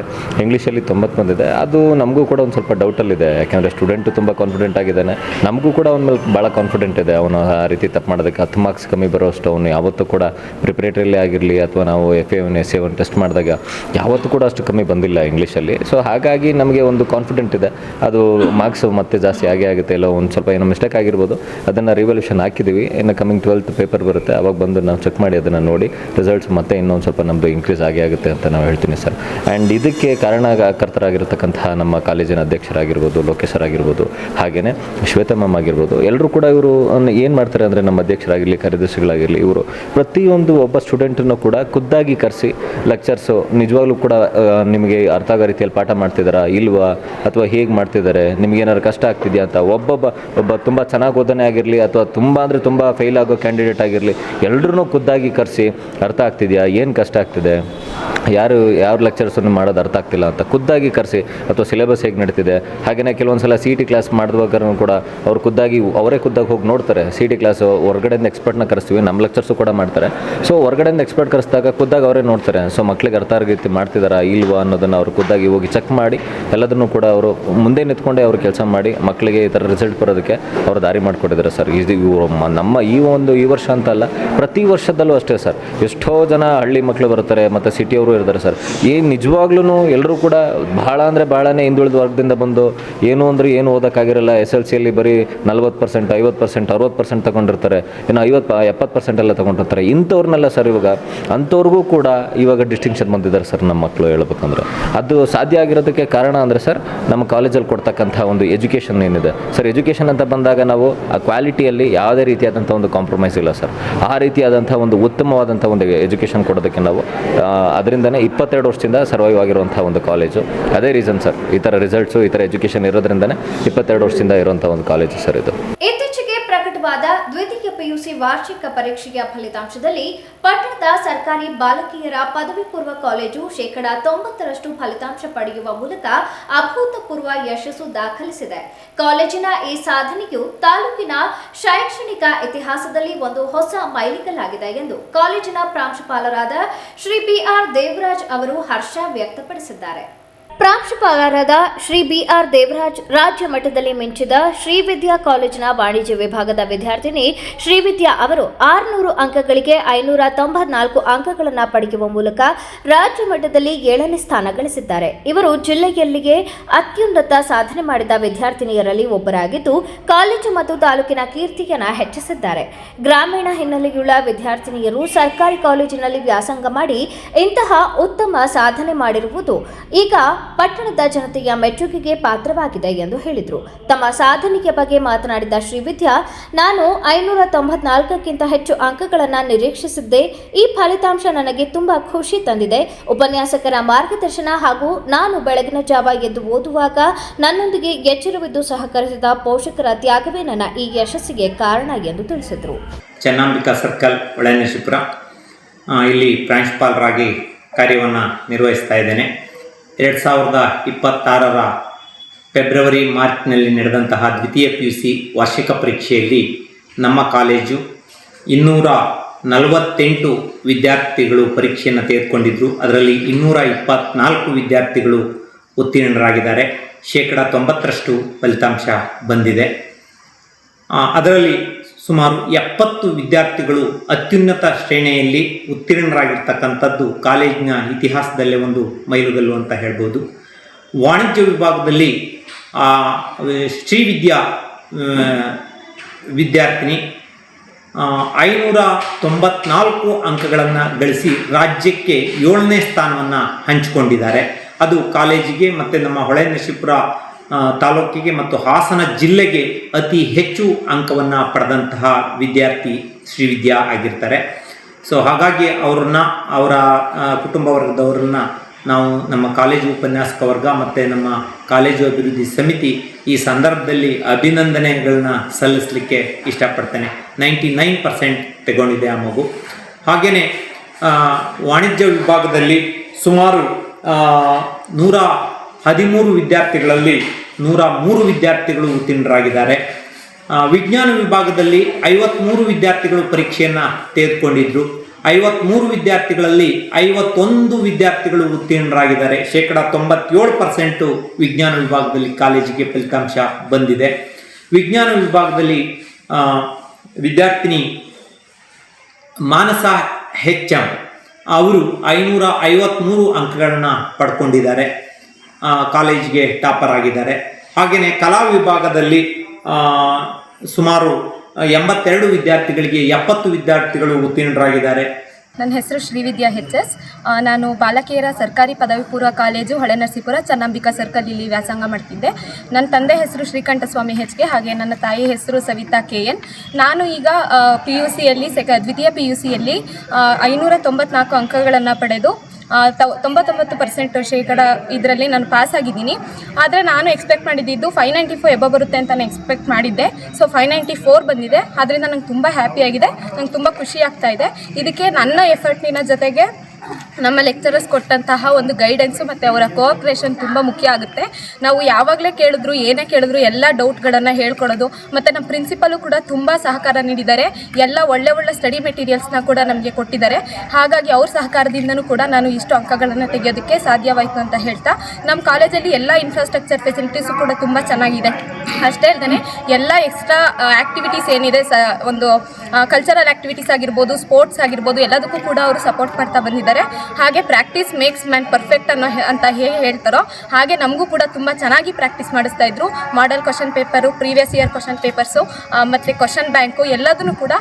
ಇಂಗ್ಲೀಷಲ್ಲಿ 90 ಬಂದಿದೆ. ಅದು ನಮಗೂ ಕೂಡ ಒಂದು ಸ್ವಲ್ಪ ಡೌಟಲ್ಲಿದೆ. ಯಾಕೆಂದರೆ ಸ್ಟೂಡೆಂಟು ತುಂಬ ಕಾನ್ಫಿಡೆಂಟ್ ಆಗಿದ್ದಾನೆ. ನಮಗೂ ಕೂಡ ಅವನ ಮೇಲೆ ಭಾಳ ಕಾನ್ಫಿಡೆಂಟ್ ಇದೆ. ಅವನು ಆ ರೀತಿ ತಪ್ಪು ಮಾಡೋದಕ್ಕೆ 10 ಮಾರ್ಕ್ಸ್ ಕಮ್ಮಿ ಬರೋಷ್ಟು ಅವನು ಯಾವತ್ತೂ ಕೂಡ ಪ್ರಿಪ್ರೇಟರಿಯಲ್ಲಿ ಆಗಿರಲಿ ಅಥವಾ ನಾವು FA1 SA1 ಟೆಸ್ಟ್ ಮಾಡಿದಾಗ ಯಾವತ್ತೂ ಕೂಡ ಅಷ್ಟು ಕಮ್ಮಿ ಬಂದಿಲ್ಲ ಇಂಗ್ಲೀಷಲ್ಲಿ. ಸೊ ಹಾಗಾಗಿ ನಮಗೆ ಒಂದು ಕಾನ್ಫಿಡೆಂಟ್ ಇದೆ ಅದು ಮಾರ್ಕ್ಸು ಮತ್ತೆ ಜಾಸ್ತಿ ಆಗೇ ಆಗುತ್ತೆ. ಇಲ್ಲ ಒಂದು ಸ್ವಲ್ಪ ಏನೋ ಮಿಸ್ಟೇಕ್ ಆಗಿರ್ಬೋದು. ಅದನ್ನು ರಿವಲ್ಯೂಷನ್ ಹಾಕಿದ್ದೀವಿ. ಇನ್ನು ಕಮಿಂಗ್ 12th ಪೇಪರ್ ಬರುತ್ತೆ. ಅವಾಗ ಬಂದು ನಾವು ಚೆಕ್ ಮಾಡಿ ಅದನ್ನು ನೋಡಿ ರಿಸಲ್ಟ್ಸ್ ಮತ್ತೆ ಇನ್ನೊಂದು ಸ್ವಲ್ಪ ನಮ್ಮದು ಇನ್ಕ್ರೀಸ್ ಆಗೇ ಆಗುತ್ತೆ ಅಂತ ನಾವು ಹೇಳ್ತೀನಿ ಸರ್. ಆ್ಯಂಡ್ ಇದಕ್ಕೆ ಕಾರಣಕರ್ತರಾಗಿರತಕ್ಕಂತಹ ನಮ್ಮ ಕಾಲೇಜಿನ ಅಧ್ಯಕ್ಷರಾಗಿರ್ಬೋದು, ಲೋಕೇಶ್ ಸರ್ ಆಗಿರ್ಬೋದು, ಹಾಗೆಯೇ ಶ್ವೇತಾ ಮ್ಯಾಮ್ ಆಗಿರ್ಬೋದು, ಎಲ್ಲರೂ ಕೂಡ ಇವರು ಏನು ಮಾಡ್ತಾರೆ ಅಂದರೆ ನಮ್ಮ ಅಧ್ಯಕ್ಷರಾಗಿರಲಿ ಕಾರ್ಯದರ್ಶಿಗಳಾಗಿರಲಿ ಇವರು ಪ್ರತಿಯೊಂದು ಒಬ್ಬ ಸ್ಟೂಡೆಂಟನ್ನು ಕೂಡ ಖುದ್ದಾಗಿ ಕರೆಸಿ ಲೆಕ್ಚರ್ಸು ನಿಜವಾಗ್ಲೂ ಕೂಡ ನಿಮಗೆ ಅರ್ಥ ಆಗೋ ರೀತಿಯಲ್ಲಿ ಪಾಠ ಮಾಡ್ತಿದ್ದಾರಾ ಇಲ್ವಾ ಅಥವಾ ಹೇಗೆ ಮಾಡ್ತಿದ್ದಾರೆ, ನಿಮಗೇನಾದ್ರು ಕಷ್ಟ ಆಗ್ತಿದೆಯಾ ಅಂತ ಒಬ್ಬ ತುಂಬ ಚೆನ್ನಾಗಿ ಓದನೆ ಆಗಿರಲಿ ಅಥವಾ ತುಂಬ ಅಂದರೆ ತುಂಬ ಫೇಲ್ ಆಗೋ ಕ್ಯಾಂಡಿಡೇಟ್ ಆಗಿರಲಿ ಎಲ್ಲರೂ ಖುದ್ದಾಗಿ ಕರೆಸಿ ಅರ್ಥ ಆಗ್ತಿದೆಯಾ, ಏನು ಕಷ್ಟ ಆಗ್ತಿದೆ, ಯಾವ ಲೆಕ್ಚರ್ಸನ್ನು ಮಾಡೋದು ಅರ್ಥ ಆಗ್ತಿಲ್ಲ ಅಂತ ಖುದ್ದಾಗಿ ಕರೆಸಿ ಅಥವಾ ಸಿಲೆಬಸ್ ಹೇಗೆ ನಡೀತಿದೆ. ಹಾಗೆಯೇ ಕೆಲವೊಂದು ಸಲ CET ಕ್ಲಾಸ್ ಮಾಡಿದವಾಗೂ ಕೂಡ ಅವ್ರು ಅವರೇ ಖುದ್ದಾಗಿ ಹೋಗಿ ನೋಡ್ತಾರೆ. CET ಕ್ಲಾಸು ಹೊರಗಡೆಯಿಂದ ಎಕ್ಸ್ಪರ್ಟ್ನ ಕರೆಸ್ತೀವಿ, ನಮ್ಮ ಲೆಕ್ಚರ್ಸು ಕೂಡ ಮಾಡ್ತಾರೆ. ಸೊ ಹೊರಗಡೆಯಿಂದ ಎಕ್ಸ್ಪರ್ಟ್ ಕರೆಸಿದಾಗ ಖುದ್ದಾಗಿ ಅವರೇ ನೋಡ್ತಾರೆ. ಸೊ ಮಕ್ಕಳಿಗೆ ಅರ್ಥ ಆಗೋ ರೀತಿ ಮಾಡ್ತಿದ್ದಾರಾ ಇಲ್ವಾ ಅನ್ನೋದನ್ನು ಅವರು ಖುದ್ದಾಗಿ ಹೋಗಿ ಚೆಕ್ ಮಾಡಿ ಎಲ್ಲದನ್ನು ಕೂಡ ಅವರು ಮುಂದೆ ನಿಂತ್ಕೊಂಡೇ ಅವರು ಕೆಲಸ ಮಾಡಿ ಮಕ್ಕಳಿಗೆ ಈ ಥರ ರಿಸಲ್ಟ್ ಬರೋದಕ್ಕೆ ಅವರು ದಾರಿ ಮಾಡಿಕೊಟ್ಟಿದ್ದಾರೆ ಸರ್. ನಮ್ಮ ಈ ವರ್ಷ ಅಂತ ಅಲ್ಲ, ಪ್ರತಿ ವರ್ಷದಲ್ಲೂ ಅಷ್ಟೇ ಸರ್. ಎಷ್ಟೋ ಜನ ಹಳ್ಳಿ ಮಕ್ಕಳು ಬರ್ತಾರೆ ಮತ್ತು ಸಿಟಿಯವರು ಇರ್ತಾರೆ ಸರ್. ನಿಜವಾಗ್ಲೂ ಎಲ್ಲರೂ ಕೂಡ ಭಾಳ ಅಂದರೆ ಭಾಳನೇ ಹಿಂದುಳಿದ ವರ್ಗದಿಂದ ಬಂದು ಏನು ಓದೋಕ್ಕಾಗಿರಲ್ಲ. SLCಯಲ್ಲಿ ಬರೀ 40%, 50%, 60% ತಗೊಂಡಿರ್ತಾರೆ. ಇನ್ನು 50-70% ಎಲ್ಲ ತಗೊಂಡಿರ್ತಾರೆ. ಇಂಥವ್ರನ್ನೆಲ್ಲ ಸರ್ ಅಂಥವ್ರಿಗೂ ಕೂಡ ಇವಾಗ ಡಿಸ್ಟಿಂಕ್ಷನ್ ಬಂದಿದ್ದಾರೆ ಸರ್ ನಮ್ಮ ಮಕ್ಕಳು. ಹೇಳ್ಬೇಕಂದ್ರೆ ಅದು ಸಾಧ್ಯ ಆಗಿರೋದಕ್ಕೆ ಕಾರಣ ಅಂದರೆ ಸರ್ ನಮ್ಮ ಕಾಲೇಜಲ್ಲಿ ಕೊಡ್ತಕ್ಕಂಥ ಒಂದು ಎಜುಕೇಷನ್ ಏನಿದೆ ಸರ್. ಎಜುಕೇಷನ್ ಅಂತ ಬಂದಾಗ ನಾವು ಆ ಕ್ವಾಲಿಟಿಯಲ್ಲಿ ಯಾವುದೇ ರೀತಿಯಾದಂಥ ಒಂದು ಕಾಂಪ್ರಮೈಸ್ ಇಲ್ಲ ಸರ್. ಆ ರೀತಿಯಾದಂಥ ಒಂದು ಉತ್ತಮವಾದಂಥ ಒಂದು ಎಜುಕೇಷನ್ ಕೊಡೋದಕ್ಕೆ ನಾವು ಅದರಿಂದನೇ 22 ವರ್ಷದಿಂದ ಸರ್ವೈವ್ ಆಗಿರುವಂಥ ಒಂದು ಕಾಲೇಜು. ಅದೇ ರೀಸನ್ ಸರ್ ಈ ಥರ ರಿಸಲ್ಟ್ಸು ಈ ಥರ ಎಜುಕೇಷನ್ ಇರೋದ್ರಿಂದನೇ 22 ವರ್ಷದಿಂದ ಇರುವಂಥ ಒಂದು ಕಾಲೇಜು ಸರ್ ಇದು. ಇತ್ತೀಚೆಗೆ ಪ್ರಕಟವಾದ ದ್ವಿತೀಯ PUC ವಾರ್ಷಿಕ ಪರೀಕ್ಷೆಯ ಫಲಿತಾಂಶದಲ್ಲಿ ಪಟ್ಟಣದ ಸರ್ಕಾರಿ ಬಾಲಕಿಯರ ಪದವಿ ಪೂರ್ವ ಕಾಲೇಜು 90% ಫಲಿತಾಂಶ ಪಡೆಯುವ ಮೂಲಕ ಅಭೂತಪೂರ್ವ ಯಶಸ್ಸು ದಾಖಲಿಸಿದೆ. ಕಾಲೇಜಿನ ಈ ಸಾಧನೆಯು ತಾಲೂಕಿನ ಶೈಕ್ಷಣಿಕ ಇತಿಹಾಸದಲ್ಲಿ ಒಂದು ಹೊಸ ಮೈಲಿಗಲ್ಲಾಗಿದೆ ಎಂದು ಕಾಲೇಜಿನ ಪ್ರಾಂಶುಪಾಲರಾದ ಶ್ರೀ BR ದೇವರಾಜ್ ಅವರು ಹರ್ಷ ವ್ಯಕ್ತಪಡಿಸಿದ್ದಾರೆ. ಪ್ರಾಂಶುಪಾಲರಾದ ಶ್ರೀ BR ದೇವರಾಜ್ ರಾಜ್ಯ ಮಟ್ಟದಲ್ಲಿ ಮಿಂಚಿದ ಶ್ರೀವಿದ್ಯಾ ಕಾಲೇಜಿನ ವಾಣಿಜ್ಯ ವಿಭಾಗದ ವಿದ್ಯಾರ್ಥಿನಿ ಶ್ರೀವಿದ್ಯಾ ಅವರು 600 ಅಂಕಗಳಿಗೆ 594 ಅಂಕಗಳನ್ನು ಪಡೆಯುವ ಮೂಲಕ ರಾಜ್ಯ ಮಟ್ಟದಲ್ಲಿ 7ನೇ ಸ್ಥಾನ ಗಳಿಸಿದ್ದಾರೆ. ಇವರು ಜಿಲ್ಲೆಯಲ್ಲಿಯೇ ಅತ್ಯುನ್ನತ ಸಾಧನೆ ಮಾಡಿದ ವಿದ್ಯಾರ್ಥಿನಿಯರಲ್ಲಿ ಒಬ್ಬರಾಗಿದ್ದು ಕಾಲೇಜು ಮತ್ತು ತಾಲೂಕಿನ ಕೀರ್ತಿಯನ್ನು ಹೆಚ್ಚಿಸಿದ್ದಾರೆ. ಗ್ರಾಮೀಣ ಹಿನ್ನೆಲೆಯುಳ್ಳ ವಿದ್ಯಾರ್ಥಿನಿಯರು ಸರ್ಕಾರಿ ಕಾಲೇಜಿನಲ್ಲಿ ವ್ಯಾಸಂಗ ಮಾಡಿ ಇಂತಹ ಉತ್ತಮ ಸಾಧನೆ ಮಾಡಿರುವುದು ಈಗ ಪಟ್ಟಣದ ಜನತೆಯ ಮೆಚ್ಚುಗೆಗೆ ಪಾತ್ರವಾಗಿದೆ ಎಂದು ಹೇಳಿದರು. ತಮ್ಮ ಸಾಧನೆಯ ಬಗ್ಗೆ ಮಾತನಾಡಿದ ಶ್ರೀವಿದ್ಯಾ, ನಾನು 594ಕ್ಕಿಂತ ಹೆಚ್ಚು ಅಂಕಗಳನ್ನು ನಿರೀಕ್ಷಿಸಿದ್ದೆ. ಈ ಫಲಿತಾಂಶ ನನಗೆ ತುಂಬಾ ಖುಷಿ ತಂದಿದೆ. ಉಪನ್ಯಾಸಕರ ಮಾರ್ಗದರ್ಶನ ಹಾಗೂ ನಾನು ಬೆಳಗಿನ ಜಾವ ಎದ್ದು ಓದುವಾಗ ನನ್ನೊಂದಿಗೆ ಎಚ್ಚರವಿದ್ದು ಸಹಕರಿಸಿದ ಪೋಷಕರ ತ್ಯಾಗವೇ ನನ್ನ ಈ ಯಶಸ್ಸಿಗೆ ಕಾರಣ ಎಂದು ತಿಳಿಸಿದರು. ಚನ್ನಾಂಬಿಕಾ ಸರ್ಕಲ್, ಹೊಳೆನರಸೀಪುರ, ಇಲ್ಲಿ ಪ್ರಾಂಶುಪಾಲರಾಗಿ ಕಾರ್ಯವನ್ನು ನಿರ್ವಹಿಸ್ತಾ ಇದ್ದೇನೆ. 2026ರ ಫೆಬ್ರವರಿ ಮಾರ್ಚ್ನಲ್ಲಿ ನಡೆದಂತಹ ದ್ವಿತೀಯ PUC ವಾರ್ಷಿಕ ಪರೀಕ್ಷೆಯಲ್ಲಿ ನಮ್ಮ ಕಾಲೇಜು 248 ವಿದ್ಯಾರ್ಥಿಗಳು ಪರೀಕ್ಷೆಯನ್ನು ತೆಗೆದುಕೊಂಡಿದ್ದರು. ಅದರಲ್ಲಿ 224 ವಿದ್ಯಾರ್ಥಿಗಳು ಉತ್ತೀರ್ಣರಾಗಿದ್ದಾರೆ. 90% ಫಲಿತಾಂಶ ಬಂದಿದೆ. ಅದರಲ್ಲಿ ಸುಮಾರು 70 ವಿದ್ಯಾರ್ಥಿಗಳು ಅತ್ಯುನ್ನತ ಶ್ರೇಣಿಯಲ್ಲಿ ಉತ್ತೀರ್ಣರಾಗಿರ್ತಕ್ಕಂಥದ್ದು ಕಾಲೇಜಿನ ಇತಿಹಾಸದಲ್ಲೇ ಒಂದು ಮೈಲುಗಲ್ಲು ಅಂತ ಹೇಳ್ಬೋದು. ವಾಣಿಜ್ಯ ವಿಭಾಗದಲ್ಲಿ ಶ್ರೀವಿದ್ಯಾ ವಿದ್ಯಾರ್ಥಿನಿ 594 ಅಂಕಗಳನ್ನು ಗಳಿಸಿ ರಾಜ್ಯಕ್ಕೆ 7ನೇ ಸ್ಥಾನವನ್ನು ಹಂಚಿಕೊಂಡಿದ್ದಾರೆ. ಅದು ಕಾಲೇಜಿಗೆ ಮತ್ತು ನಮ್ಮ ಹೊಳೆನರಸೀಪುರ ತಾಲೂಕಿಗೆ ಮತ್ತು ಹಾಸನ ಜಿಲ್ಲೆಗೆ ಅತಿ ಹೆಚ್ಚು ಅಂಕವನ್ನು ಪಡೆದಂತಹ ವಿದ್ಯಾರ್ಥಿ ಶ್ರೀವಿದ್ಯಾ ಆಗಿರ್ತಾರೆ. ಸೊ ಹಾಗಾಗಿ ಅವರ ಕುಟುಂಬ ವರ್ಗದವರನ್ನು ನಾವು ನಮ್ಮ ಕಾಲೇಜು ಉಪನ್ಯಾಸಕ ವರ್ಗ ಮತ್ತು ನಮ್ಮ ಕಾಲೇಜು ಅಭಿವೃದ್ಧಿ ಸಮಿತಿ ಈ ಸಂದರ್ಭದಲ್ಲಿ ಅಭಿನಂದನೆಗಳನ್ನ ಸಲ್ಲಿಸಲಿಕ್ಕೆ ಇಷ್ಟಪಡ್ತೇನೆ. 99% ತಗೊಂಡಿದೆ ಆ ಮಗು. ಹಾಗೆಯೇ ವಾಣಿಜ್ಯ ವಿಭಾಗದಲ್ಲಿ ಸುಮಾರು 113 ವಿದ್ಯಾರ್ಥಿಗಳಲ್ಲಿ 103 ವಿದ್ಯಾರ್ಥಿಗಳು ಉತ್ತೀರ್ಣರಾಗಿದ್ದಾರೆ. ವಿಜ್ಞಾನ ವಿಭಾಗದಲ್ಲಿ 53 ವಿದ್ಯಾರ್ಥಿಗಳು ಪರೀಕ್ಷೆಯನ್ನು ತೆಗೆದುಕೊಂಡಿದ್ದರು. 53 ವಿದ್ಯಾರ್ಥಿಗಳಲ್ಲಿ 51 ವಿದ್ಯಾರ್ಥಿಗಳು ಉತ್ತೀರ್ಣರಾಗಿದ್ದಾರೆ. 97% ವಿಜ್ಞಾನ ವಿಭಾಗದಲ್ಲಿ ಕಾಲೇಜಿಗೆ ಫಲಿತಾಂಶ ಬಂದಿದೆ. ವಿಜ್ಞಾನ ವಿಭಾಗದಲ್ಲಿ ವಿದ್ಯಾರ್ಥಿನಿ ಮಾನಸ HM ಅವರು 553 ಅಂಕಗಳನ್ನು ಪಡ್ಕೊಂಡಿದ್ದಾರೆ. ಕಾಲೇಜಿಗೆ ಟಾಪರ್ ಆಗಿದ್ದಾರೆ. ಹಾಗೆಯೇ ಕಲಾ ವಿಭಾಗದಲ್ಲಿ ಸುಮಾರು 82 ವಿದ್ಯಾರ್ಥಿಗಳಿಗೆ 70 ವಿದ್ಯಾರ್ಥಿಗಳು ಉತ್ತೀರ್ಣರಾಗಿದ್ದಾರೆ. ನನ್ನ ಹೆಸರು ಶ್ರೀವಿದ್ಯಾ HS. ನಾನು ಬಾಲಕಿಯರ ಸರ್ಕಾರಿ ಪದವಿ ಪೂರ್ವ ಕಾಲೇಜು ಹೊಳೆನರಸೀಪುರ ಚನ್ನಾಂಬಿಕಾ ಸರ್ಕಲ್ ಇಲ್ಲಿ ವ್ಯಾಸಂಗ ಮಾಡ್ತಿದ್ದೆ. ನನ್ನ ತಂದೆ ಹೆಸರು ಶ್ರೀಕಂಠಸ್ವಾಮಿ HK, ಹಾಗೆ ನನ್ನ ತಾಯಿ ಹೆಸರು ಸವಿತಾ KN. ನಾನು ಈಗ PUCಯಲ್ಲಿ ದ್ವಿತೀಯ PUCಯಲ್ಲಿ 594 ಅಂಕಗಳನ್ನು ಪಡೆದು 99% ಇದರಲ್ಲಿ ನಾನು ಪಾಸ್ ಆಗಿದ್ದೀನಿ. ಆದರೆ ನಾನು ಎಕ್ಸ್ಪೆಕ್ಟ್ ಮಾಡಿದ್ದು 595 ಎಬೋ ಬರುತ್ತೆ ಅಂತ ನಾನು ಎಕ್ಸ್ಪೆಕ್ಟ್ ಮಾಡಿದ್ದೆ. ಸೊ 594 ಬಂದಿದೆ. ಅದರಿಂದ ನಂಗೆ ತುಂಬ ಹ್ಯಾಪಿ ಆಗಿದೆ, ನಂಗೆ ತುಂಬ ಖುಷಿ ಆಗ್ತಾ ಇದೆ. ಇದಕ್ಕೆ ನನ್ನ ಎಫರ್ಟ್ನಿನ ಜೊತೆಗೆ ನಮ್ಮ ಲೆಕ್ಚರರ್ಸ್ ಕೊಟ್ಟಂತಹ ಒಂದು ಗೈಡೆನ್ಸು ಮತ್ತು ಅವರ ಕೋಆಪ್ರೇಷನ್ ತುಂಬ ಮುಖ್ಯ ಆಗುತ್ತೆ. ನಾವು ಯಾವಾಗಲೇ ಕೇಳಿದ್ರು ಏನೇ ಕೇಳಿದ್ರು ಎಲ್ಲ ಡೌಟ್ಗಳನ್ನು ಹೇಳ್ಕೊಡೋದು, ಮತ್ತು ನಮ್ಮ ಪ್ರಿನ್ಸಿಪಲು ಕೂಡ ತುಂಬ ಸಹಕಾರ ನೀಡಿದ್ದಾರೆ. ಎಲ್ಲ ಒಳ್ಳೆ ಸ್ಟಡಿ ಮೆಟೀರಿಯಲ್ಸ್ನ ಕೂಡ ನಮಗೆ ಕೊಟ್ಟಿದ್ದಾರೆ. ಹಾಗಾಗಿ ಅವ್ರ ಸಹಕಾರದಿಂದನೂ ಕೂಡ ನಾನು ಇಷ್ಟು ಅಂಕಗಳನ್ನು ತೆಗೆಯೋದಕ್ಕೆ ಸಾಧ್ಯವಾಯಿತು ಅಂತ ಹೇಳ್ತಾ, ನಮ್ಮ ಕಾಲೇಜಲ್ಲಿ ಎಲ್ಲ ಇನ್ಫ್ರಾಸ್ಟ್ರಕ್ಚರ್ ಫೆಸಿಲಿಟೀಸು ಕೂಡ ತುಂಬ ಚೆನ್ನಾಗಿದೆ. ಅಷ್ಟೇ ಅಲ್ಲದೆ ಎಲ್ಲ ಎಕ್ಸ್ಟ್ರಾ ಆ್ಯಕ್ಟಿವಿಟೀಸ್ ಏನಿದೆ, ಒಂದು ಕಲ್ಚರಲ್ ಆ್ಯಕ್ಟಿವಿಟೀಸ್ ಆಗಿರ್ಬೋದು, ಸ್ಪೋರ್ಟ್ಸ್ ಆಗಿರ್ಬೋದು, ಎಲ್ಲದಕ್ಕೂ ಕೂಡ ಅವರು ಸಪೋರ್ಟ್ ಮಾಡ್ತಾ ಬಂದಿದ್ದಾರೆ. ಹಾಗೆ ಪ್ರಾಕ್ಟೀಸ್ ಮೇಕ್ಸ್ ಮ್ಯಾನ್ ಪರ್ಫೆಕ್ಟ್ ಅಂತ ಹೇಗೆ ಹೇಳ್ತಾರೋ ಹಾಗೆ ನಮಗೂ ಕೂಡ ತುಂಬ ಚೆನ್ನಾಗಿ ಪ್ರಾಕ್ಟೀಸ್ ಮಾಡಿಸ್ತಾ ಇದ್ರು. Model question paper, previous year question papers ಮತ್ತು ಕ್ವಶನ್ ಬ್ಯಾಂಕು ಎಲ್ಲದನ್ನು ಕೂಡ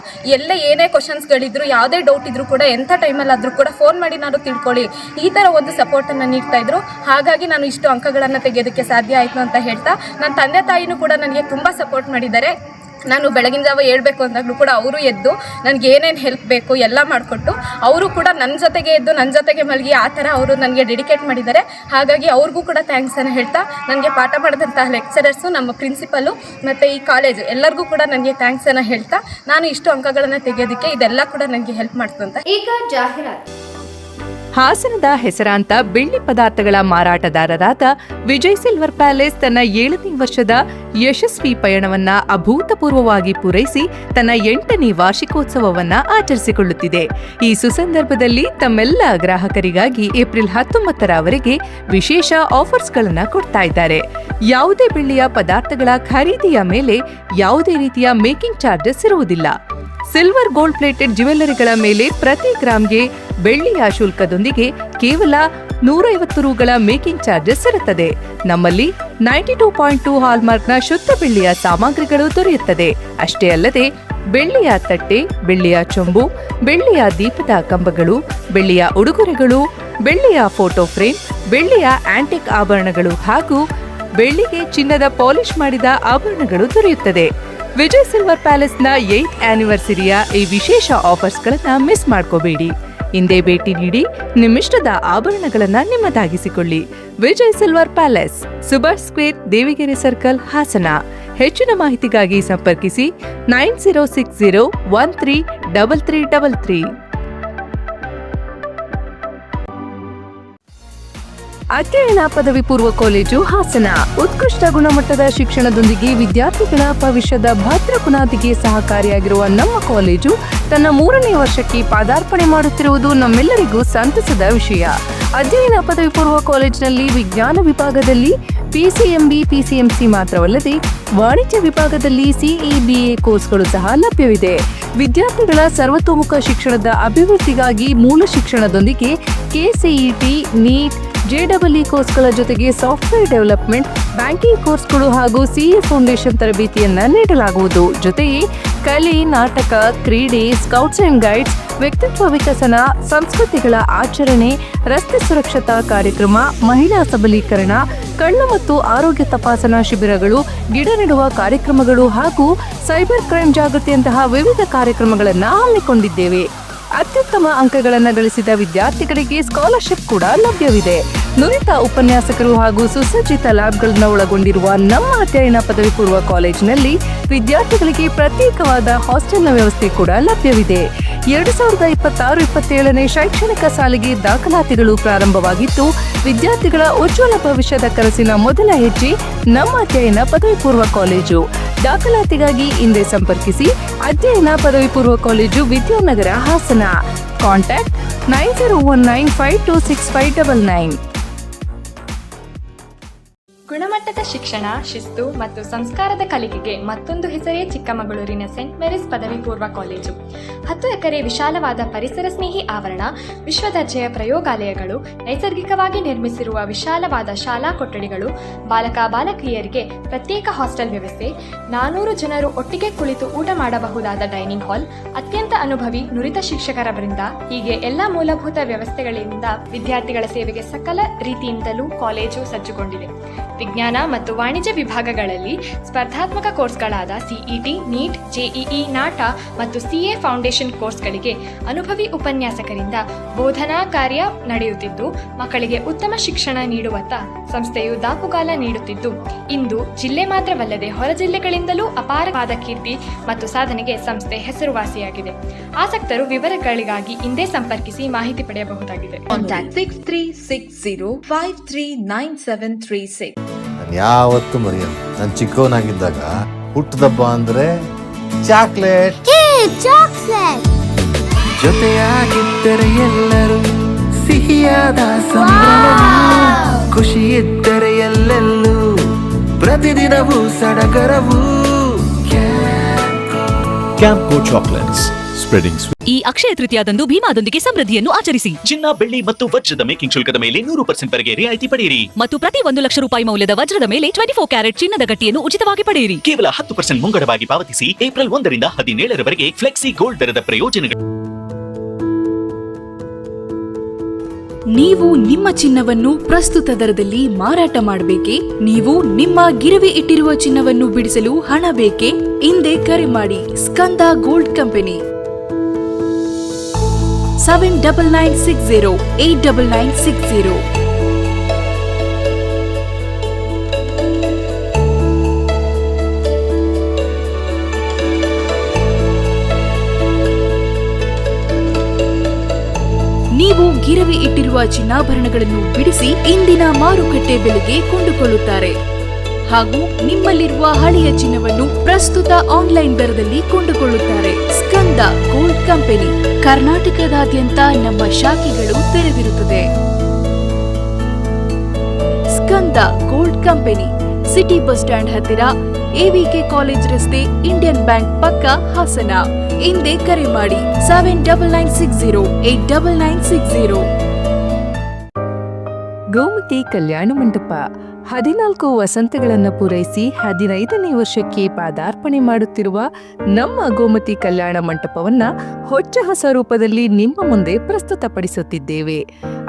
ಏನೇ ಕ್ವಶನ್ಸ್ಗಳಿದ್ರು, ಯಾವುದೇ ಡೌಟ್ ಇದ್ರೂ ಕೂಡ ಎಂಥ ಟೈಮಲ್ಲಾದರೂ ಕೂಡ ಫೋನ್ ಮಾಡಿ ನಾನು ತಿಳ್ಕೊಳ್ಳಿ, ಈ ಥರ ಒಂದು ಸಪೋರ್ಟನ್ನು ನೀಡ್ತಾ ಇದ್ರು. ಹಾಗಾಗಿ ನಾನು ಇಷ್ಟು ಅಂಕಗಳನ್ನು ತೆಗೆಯೋದಕ್ಕೆ ಸಾಧ್ಯ ಆಯಿತು ಅಂತ ಹೇಳ್ತಾ, ನನ್ನ ತಂದೆ ತಾಯಿನೂ ಕೂಡ ನನಗೆ ತುಂಬ ಸಪೋರ್ಟ್ ಮಾಡಿದ್ದಾರೆ. ನಾನು ಬೆಳಗಿನ ಜಾವ ಹೇಳ್ಬೇಕು ಅಂದಾಗಲೂ ಕೂಡ ಅವರು ಎದ್ದು ನನಗೆ ಏನೇನು ಹೆಲ್ಪ್ ಬೇಕು ಎಲ್ಲ ಮಾಡಿಕೊಟ್ಟು, ಅವರು ಕೂಡ ನನ್ನ ಜೊತೆಗೆ ಎದ್ದು ನನ್ನ ಜೊತೆಗೆ ಮಲಗಿ ಆ ಥರ ಅವರು ನನಗೆ ಡೆಡಿಕೇಟ್ ಮಾಡಿದ್ದಾರೆ. ಹಾಗಾಗಿ ಅವ್ರಿಗೂ ಕೂಡ ಥ್ಯಾಂಕ್ಸನ್ನು ಹೇಳ್ತಾ, ನನಗೆ ಪಾಠ ಮಾಡಿದಂತಹ ಲೆಕ್ಚರರ್ಸು, ನಮ್ಮ ಪ್ರಿನ್ಸಿಪಲು ಮತ್ತು ಈ ಕಾಲೇಜು ಎಲ್ಲರಿಗೂ ಕೂಡ ನನಗೆ ಥ್ಯಾಂಕ್ಸನ್ನು ಹೇಳ್ತಾ, ನಾನು ಇಷ್ಟು ಅಂಕಗಳನ್ನು ತೆಗೆಯೋದಕ್ಕೆ ಇದೆಲ್ಲ ಕೂಡ ನನಗೆ ಹೆಲ್ಪ್ ಮಾಡ್ತು ಅಂತ. ಈಗ ಜಾಹೀರಾತು. ಹಾಸನದ ಹೆಸರಾಂತ ಬೆಳ್ಳಿ ಪದಾರ್ಥಗಳ ಮಾರಾಟಗಾರರಾದ ವಿಜಯ್ ಸಿಲ್ವರ್ ಪ್ಯಾಲೇಸ್ ತನ್ನ 7ನೇ ವರ್ಷದ ಯಶಸ್ವಿ ಪಯಣವನ್ನ ಅಭೂತಪೂರ್ವವಾಗಿ ಪೂರೈಸಿ ತನ್ನ 8ನೇ ವಾರ್ಷಿಕೋತ್ಸವವನ್ನ ಆಚರಿಸಿಕೊಳ್ಳುತ್ತಿದೆ. ಈ ಸುಸಂದರ್ಭದಲ್ಲಿ ತಮ್ಮೆಲ್ಲ ಗ್ರಾಹಕರಿಗಾಗಿ ಏಪ್ರಿಲ್ 19ರವರೆಗೆ ವಿಶೇಷ ಆಫರ್ಸ್ಗಳನ್ನು ಕೊಡ್ತಾ ಇದ್ದಾರೆ. ಯಾವುದೇ ಬೆಳ್ಳಿಯ ಪದಾರ್ಥಗಳ ಖರೀದಿಯ ಮೇಲೆ ಯಾವುದೇ ರೀತಿಯ ಮೇಕಿಂಗ್ ಚಾರ್ಜಸ್ ಇರುವುದಿಲ್ಲ. ಸಿಲ್ವರ್ ಗೋಲ್ಡ್ ಪ್ಲೇಟೆಡ್ ಜ್ಯುವೆಲ್ಲರಿಗಳ ಮೇಲೆ ಪ್ರತಿ ಗ್ರಾಮ್ಗೆ ಬೆಳ್ಳಿಯ ಶುಲ್ಕದೊಂದಿಗೆ ಕೇವಲ 150 ರೂಗಳ ಮೇಕಿಂಗ್ ಚಾರ್ಜಸ್ ಇರುತ್ತದೆ. ನಮ್ಮಲ್ಲಿ 92.2 ಹಾಲ್ಮಾರ್ಕ್ನ ಶುದ್ಧ ಬೆಳ್ಳಿಯ ಸಾಮಗ್ರಿಗಳು ದೊರೆಯುತ್ತದೆ. ಅಷ್ಟೇ ಅಲ್ಲದೆ ಬೆಳ್ಳಿಯ ತಟ್ಟೆ, ಬೆಳ್ಳಿಯ ಚೊಂಬು, ಬೆಳ್ಳಿಯ ದೀಪದ ಕಂಬಗಳು, ಬೆಳ್ಳಿಯ ಉಡುಗೊರೆಗಳು, ಬೆಳ್ಳಿಯ ಫೋಟೋ ಫ್ರೇಮ್, ಬೆಳ್ಳಿಯ ಆಂಟಿಕ್ ಆಭರಣಗಳು ಹಾಗೂ ಬೆಳ್ಳಿಗೆ ಚಿನ್ನದ ಪಾಲಿಶ್ ಮಾಡಿದ ಆಭರಣಗಳು ದೊರೆಯುತ್ತದೆ. ವಿಜಯ್ ಸಿಲ್ವರ್ ಪ್ಯಾಲೇಸ್ನ 8th ಆನಿವರ್ಸರಿಯ ಈ ವಿಶೇಷ ಆಫರ್ಸ್ಗಳನ್ನು ಮಿಸ್ ಮಾಡ್ಕೋಬೇಡಿ. ಹಿಂದೆ ಭೇಟಿ ನೀಡಿ ನಿಮ್ಮಿಷ್ಟದ ಆಭರಣಗಳನ್ನು ನಿಮ್ಮದಾಗಿಸಿಕೊಳ್ಳಿ. Vijay silver palace, Subhash square, Devigere circle, Hassan. ಹೆಚ್ಚಿನ ಮಾಹಿತಿಗಾಗಿ ಸಂಪರ್ಕಿಸಿ 9060133333. ಅಧ್ಯಯನ ಪದವಿ ಪೂರ್ವ ಕಾಲೇಜು ಹಾಸನ ಉತ್ಕೃಷ್ಟ ಗುಣಮಟ್ಟದ ಶಿಕ್ಷಣದೊಂದಿಗೆ ವಿದ್ಯಾರ್ಥಿಗಳ ಭವಿಷ್ಯದ ಭದ್ರ ಬುನಾದಿಗೆ ಸಹಕಾರಿಯಾಗಿರುವ ನಮ್ಮ ಕಾಲೇಜು ತನ್ನ 3ನೇ ವರ್ಷಕ್ಕೆ ಪಾದಾರ್ಪಣೆ ಮಾಡುತ್ತಿರುವುದು ನಮ್ಮೆಲ್ಲರಿಗೂ ಸಂತಸದ ವಿಷಯ. ಅಧ್ಯಯನ ಪದವಿ ಪೂರ್ವ ಕಾಲೇಜಿನಲ್ಲಿ ವಿಜ್ಞಾನ ವಿಭಾಗದಲ್ಲಿ ಪಿಸಿಎಂಬಿ, ಪಿಸಿಎಂಸಿ ಮಾತ್ರವಲ್ಲದೆ ವಾಣಿಜ್ಯ ವಿಭಾಗದಲ್ಲಿ ಸಿಇಬಿಎ ಕೋರ್ಸ್ಗಳು ಸಹ ಲಭ್ಯವಿದೆ. ವಿದ್ಯಾರ್ಥಿಗಳ ಸರ್ವತೋಮುಖ ಶಿಕ್ಷಣದ ಅಭಿವೃದ್ಧಿಗಾಗಿ ಮೂಲ ಶಿಕ್ಷಣದೊಂದಿಗೆ ಕೆಸಿಇಟಿ, ನೀಟ್, ಜೆಡಬ್ಲ್ಇ ಕೋರ್ಸ್ಗಳ ಜೊತೆಗೆ ಸಾಫ್ಟ್ವೇರ್ ಡೆವಲಪ್ಮೆಂಟ್, ಬ್ಯಾಂಕಿಂಗ್ ಕೋರ್ಸ್ಗಳು ಹಾಗೂ ಸಿಎ ಫೌಂಡೇಶನ್ ತರಬೇತಿಯನ್ನ ನೀಡಲಾಗುವುದು. ಜೊತೆಗೆ ಕಲೆ, ನಾಟಕ, ಕ್ರೀಡೆ, ಸ್ಕೌಟ್ಸ್ ಅಂಡ್ ಗೈಡ್ಸ್, ವ್ಯಕ್ತಿತ್ವ ವಿಕಸನ, ಸಂಸ್ಕೃತಿಗಳ ಆಚರಣೆ, ರಸ್ತೆ ಸುರಕ್ಷತಾ ಕಾರ್ಯಕ್ರಮ, ಮಹಿಳಾ ಸಬಲೀಕರಣ, ಕಣ್ಣು ಮತ್ತು ಆರೋಗ್ಯ ತಪಾಸಣಾ ಶಿಬಿರಗಳು, ಗಿಡ ನೆಡುವ ಕಾರ್ಯಕ್ರಮಗಳು ಹಾಗೂ ಸೈಬರ್ ಕ್ರೈಮ್ ಜಾಗೃತಿಯಂತಹ ವಿವಿಧ ಕಾರ್ಯಕ್ರಮಗಳನ್ನು ಹಮ್ಮಿಕೊಂಡಿದ್ದೇವೆ. ಅತ್ಯುತ್ತಮ ಅಂಕಗಳನ್ನು ಗಳಿಸಿದ ವಿದ್ಯಾರ್ಥಿಗಳಿಗೆ ಸ್ಕಾಲರ್ಶಿಪ್ ಕೂಡ ಲಭ್ಯವಿದೆ. ನುರಿತ ಉಪನ್ಯಾಸಕರು ಹಾಗೂ ಸುಸಜ್ಜಿತ ಲ್ಯಾಬ್ಗಳನ್ನು ಒಳಗೊಂಡಿರುವ ನಮ್ಮ ಅಧ್ಯಯನ ಪದವಿ ಪೂರ್ವ ಕಾಲೇಜಿನಲ್ಲಿ ವಿದ್ಯಾರ್ಥಿಗಳಿಗೆ ಪ್ರತ್ಯೇಕವಾದ ಹಾಸ್ಟೆಲ್ನ ವ್ಯವಸ್ಥೆ ಕೂಡ ಲಭ್ಯವಿದೆ. 2026-27ನೇ ಶೈಕ್ಷಣಿಕ ಸಾಲಿಗೆ ದಾಖಲಾತಿಗಳು ಪ್ರಾರಂಭವಾಗಿದ್ದು, ವಿದ್ಯಾರ್ಥಿಗಳ ಉಜ್ವಲ ಭವಿಷ್ಯದ ಕನಸಿನ ಮೊದಲ ಹೆಜ್ಜೆ ನಮ್ಮ ಅಧ್ಯಯನ ಪದವಿ ಪೂರ್ವ ಕಾಲೇಜು. ದಾಖಲಾತಿಗಾಗಿ ಹಿಂದೆ ಸಂಪರ್ಕಿಸಿ. ಅಧ್ಯಯನ ಪದವಿ ಪೂರ್ವ ಕಾಲೇಜು, ವಿದ್ಯಾನಗರ, ಹಾಸನ. ಕಾಂಟ್ಯಾಕ್ಟ್ 9019526599. ಗುಣಮಟ್ಟದ ಶಿಕ್ಷಣ, ಶಿಸ್ತು ಮತ್ತು ಸಂಸ್ಕಾರದ ಕಲಿಕೆಗೆ ಮತ್ತೊಂದು ಹೆಸರೇ ಚಿಕ್ಕಮಗಳೂರಿನ ಸೆಂಟ್ ಮೇರಿಸ್ ಪದವಿ ಪೂರ್ವ ಕಾಲೇಜು. 10 ಎಕರೆ ವಿಶಾಲವಾದ ಪರಿಸರ ಸ್ನೇಹಿ ಆವರಣ, ವಿಶ್ವದರ್ಜೆಯ ಪ್ರಯೋಗಾಲಯಗಳು, ನೈಸರ್ಗಿಕವಾಗಿ ನಿರ್ಮಿಸಿರುವ ವಿಶಾಲವಾದ ಶಾಲಾ ಕೊಠಡಿಗಳು, ಬಾಲಕ ಬಾಲಕಿಯರಿಗೆ ಪ್ರತ್ಯೇಕ ಹಾಸ್ಟೆಲ್ ವ್ಯವಸ್ಥೆ, 400 ಜನರು ಒಟ್ಟಿಗೆ ಕುಳಿತು ಊಟ ಮಾಡಬಹುದಾದ ಡೈನಿಂಗ್ ಹಾಲ್, ಅತ್ಯಂತ ಅನುಭವಿ ನುರಿತ ಶಿಕ್ಷಕರ ವೃಂದ, ಹೀಗೆ ಎಲ್ಲ ಮೂಲಭೂತ ವ್ಯವಸ್ಥೆಗಳಿಂದ ವಿದ್ಯಾರ್ಥಿಗಳ ಸೇವೆಗೆ ಸಕಲ ರೀತಿಯಿಂದಲೂ ಕಾಲೇಜು ಸಜ್ಜುಗೊಂಡಿದೆ. ವಿಜ್ಞಾನ ಮತ್ತು ವಾಣಿಜ್ಯ ವಿಭಾಗಗಳಲ್ಲಿ ಸ್ಪರ್ಧಾತ್ಮಕ ಕೋರ್ಸ್ಗಳಾದ ಸಿಇಟಿ, ನೀಟ್, ಜೆಇಇ, ನಾಟ ಮತ್ತು ಸಿಎ ಫೌಂಡೇಶನ್ ಕೋರ್ಸ್ಗಳಿಗೆ ಅನುಭವಿ ಉಪನ್ಯಾಸಕರಿಂದ ಬೋಧನಾ ಕಾರ್ಯ ನಡೆಯುತ್ತಿದ್ದು, ಮಕ್ಕಳಿಗೆ ಉತ್ತಮ ಶಿಕ್ಷಣ ನೀಡುವತ್ತ ಸಂಸ್ಥೆಯು ದಾಪುಗಾಲ ನೀಡುತ್ತಿದ್ದು, ಇಂದು ಜಿಲ್ಲೆ ಮಾತ್ರವಲ್ಲದೆ ಹೊರ ಜಿಲ್ಲೆಗಳಿಂದಲೂ ಅಪಾರವಾದ ಕೀರ್ತಿ ಮತ್ತು ಸಾಧನೆಗೆ ಸಂಸ್ಥೆ ಹೆಸರುವಾಸಿಯಾಗಿದೆ. ಆಸಕ್ತರು ವಿವರಗಳಿಗಾಗಿ ಹಿಂದೆ ಸಂಪರ್ಕಿಸಿ ಮಾಹಿತಿ ಪಡೆಯಬಹುದಾಗಿದೆ. ಕಾಂಟ್ಯಾಕ್ಟ್ 6360539736. ನಾನು ಯಾವತ್ತೂ ಮರೆಯಲ್ಲ. ನಾನು ಚಿಕ್ಕವನಾಗಿದ್ದಾಗ ಹುಟ್ಟದಬ್ಬ ಅಂದ್ರೆ ಚಾಕ್ಲೇಟ್. ಜೊತೆಯಾಗಿದ್ದರೆ ಎಲ್ಲರೂ ಸಿಹಿಯಾದ ಸಂಭ್ರಮವು, ಖುಷಿ ಇದ್ದರೆ ಎಲ್ಲೆಲ್ಲೂ ಪ್ರತಿದಿನವೂ ಸಡಗರವು. Campco chocolates, spreading sweet. ಈ ಅಕ್ಷಯ ತೃತೀಯದಂದು ಭೀಮಾದೊಂದಿಗೆ ಸಮೃದ್ಧಿಯನ್ನು ಆಚರಿಸಿ. ಚಿನ್ನ, ಬೆಳ್ಳಿ ಮತ್ತು ವಜ್ರದ ಮೇಕಿಂಗ್ ಶುಲ್ಕದ ಮೇಲೆ 100% ವರೆಗೆ ರಿಯಾಯಿತಿ ಪಡೆಯಿರಿ. ಮತ್ತು ಪ್ರತಿ 1 ಲಕ್ಷ ರೂಪಾಯಿ ಮೌಲ್ಯದ ವಜ್ರದ ಮೇಲೆ 24 ಕ್ಯಾರೆಟ್ ಚಿನ್ನದ ಗಟ್ಟಿಯನ್ನು ಉಚಿತವಾಗಿ ಪಡೆಯಿರಿ. ಕೇವಲ 10% ಮುಂಗಡವಾಗಿ ಪಾವತಿಸಿ ಏಪ್ರಿಲ್ 1ರಿಂದ 17ರವರೆಗೆ ಫ್ಲೆಕ್ಸಿ ಗೋಲ್ಡ್ ದರದ ಪ್ರಯೋಜನಗಳು. ನೀವು ನಿಮ್ಮ ಚಿನ್ನವನ್ನು ಪ್ರಸ್ತುತ ದರದಲ್ಲಿ ಮಾರಾಟ ಮಾಡಬೇಕೇ? ನೀವು ನಿಮ್ಮ ಗಿರವಿ ಇಟ್ಟಿರುವ ಚಿನ್ನವನ್ನು ಬಿಡಿಸಲು ಹಣ ಬೇಕೇ? ಹಿಂದೆ ಕರೆ ಮಾಡಿ. ಸ್ಕಂದ ಗೋಲ್ಡ್ ಕಂಪನಿ 7996089960. ನೀವು ಗಿರವಿ ಇಟ್ಟಿರುವ ಚಿನ್ನಾಭರಣಗಳನ್ನು ಬಿಡಿಸಿ ಇಂದಿನ ಮಾರುಕಟ್ಟೆ ಬೆಲೆಗೆ ಕೊಂಡುಕೊಳ್ಳುತ್ತಾರೆ ಹಾಗೂ ನಿಮ್ಮಲ್ಲಿರುವ ಹಳೆಯ ಚಿನ್ನವನ್ನು ಪ್ರಸ್ತುತ ಆನ್ಲೈನ್ ದರದಲ್ಲಿ ಕೊಂಡುಕೊಳ್ಳುತ್ತಾರೆ. ಸ್ಕಂದ ಗೋಲ್ಡ್ ಕಂಪನಿ ಕರ್ನಾಟಕದಾದ್ಯಂತ ನಮ್ಮ ಶಾಖೆಗಳು ತೆರೆದಿರುತ್ತದೆ. Skanda gold company, city bus stand ಹತ್ತಿರ, ಎವಿಕೆ ಕಾಲೇಜ್ ರಸ್ತೆ, ಇಂಡಿಯನ್ ಬ್ಯಾಂಕ್ ಪಕ್ಕ, ಹಾಸನ. ಹಿಂದೆ ಕರೆ ಮಾಡಿ 7996089960. ಗೋಮತಿ ಕಲ್ಯಾಣ ಮಂಟಪ 14 ವಸಂತಗಳನ್ನು ಪೂರೈಸಿ 15ನೇ ವರ್ಷಕ್ಕೆ ಪಾದಾರ್ಪಣೆ ಮಾಡುತ್ತಿರುವ ನಮ್ಮ ಗೋಮತಿ ಕಲ್ಯಾಣ ಮಂಟಪವನ್ನ ಹೊಚ್ಚ ಹೊಸ ರೂಪದಲ್ಲಿ ನಿಮ್ಮ ಮುಂದೆ ಪ್ರಸ್ತುತಪಡಿಸುತ್ತಿದ್ದೇವೆ.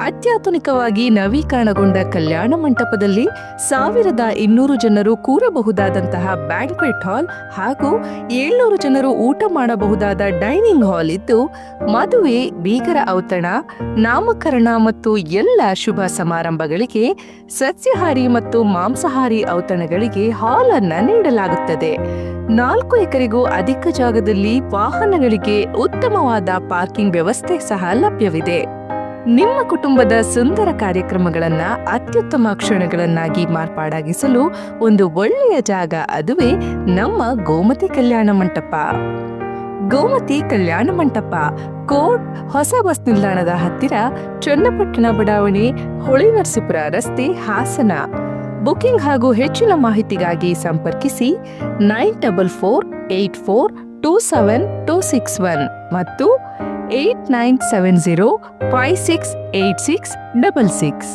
ಅತ್ಯಾಧುನಿಕವಾಗಿ ನವೀಕರಣಗೊಂಡ ಕಲ್ಯಾಣ ಮಂಟಪದಲ್ಲಿ 1200 ಜನರು ಕೂರಬಹುದಾದಂತಹ ಬ್ಯಾಂಕ್ವೆಟ್ ಹಾಲ್ ಹಾಗೂ 700 ಜನರು ಊಟ ಮಾಡಬಹುದಾದ ಡೈನಿಂಗ್ ಹಾಲ್ ಇದ್ದು, ಮದುವೆ, ಬೀಗರ ಔತಣ, ನಾಮಕರಣ ಮತ್ತು ಎಲ್ಲ ಶುಭ ಸಮಾರಂಭಗಳಿಗೆ ಸಸ್ಯಾಹಾರಿ ಮತ್ತು ಮಾಂಸಾಹಾರಿ ಔತಣಗಳಿಗೆ ಹಾಲ್ ಅನ್ನು ನೀಡಲಾಗುತ್ತದೆ. 4 ಎಕರೆಗೂ ಅಧಿಕ ಜಾಗದಲ್ಲಿ ವಾಹನಗಳಿಗೆ ಉತ್ತಮವಾದ ಪಾರ್ಕಿಂಗ್ ವ್ಯವಸ್ಥೆ ಸಹ ಲಭ್ಯವಿದೆ. ನಿಮ್ಮ ಕುಟುಂಬದ ಸುಂದರ ಕಾರ್ಯಕ್ರಮಗಳನ್ನ ಅತ್ಯುತ್ತಮ ಕ್ಷಣಗಳನ್ನಾಗಿ ಮಾರ್ಪಾಡಾಗಿಸಲು ಒಂದು ಒಳ್ಳೆಯ ಜಾಗ, ಅದುವೇ ನಮ್ಮ ಗೋಮತಿ ಕಲ್ಯಾಣ ಮಂಟಪ. ಗೋಮತಿ ಕಲ್ಯಾಣ ಮಂಟಪ, ಕೋಟ್, ಹೊಸ ಬಸ್ ನಿಲ್ದಾಣದ ಹತ್ತಿರ, ಚನ್ನಪಟ್ಟಣ ಬಡಾವಣೆ, ಹೊಳೆನರಸೀಪುರ ರಸ್ತೆ, ಹಾಸನ. ಬುಕಿಂಗ್ ಹಾಗೂ ಹೆಚ್ಚಿನ ಮಾಹಿತಿಗಾಗಿ ಸಂಪರ್ಕಿಸಿ 9484827261 ಮತ್ತು 8970568666.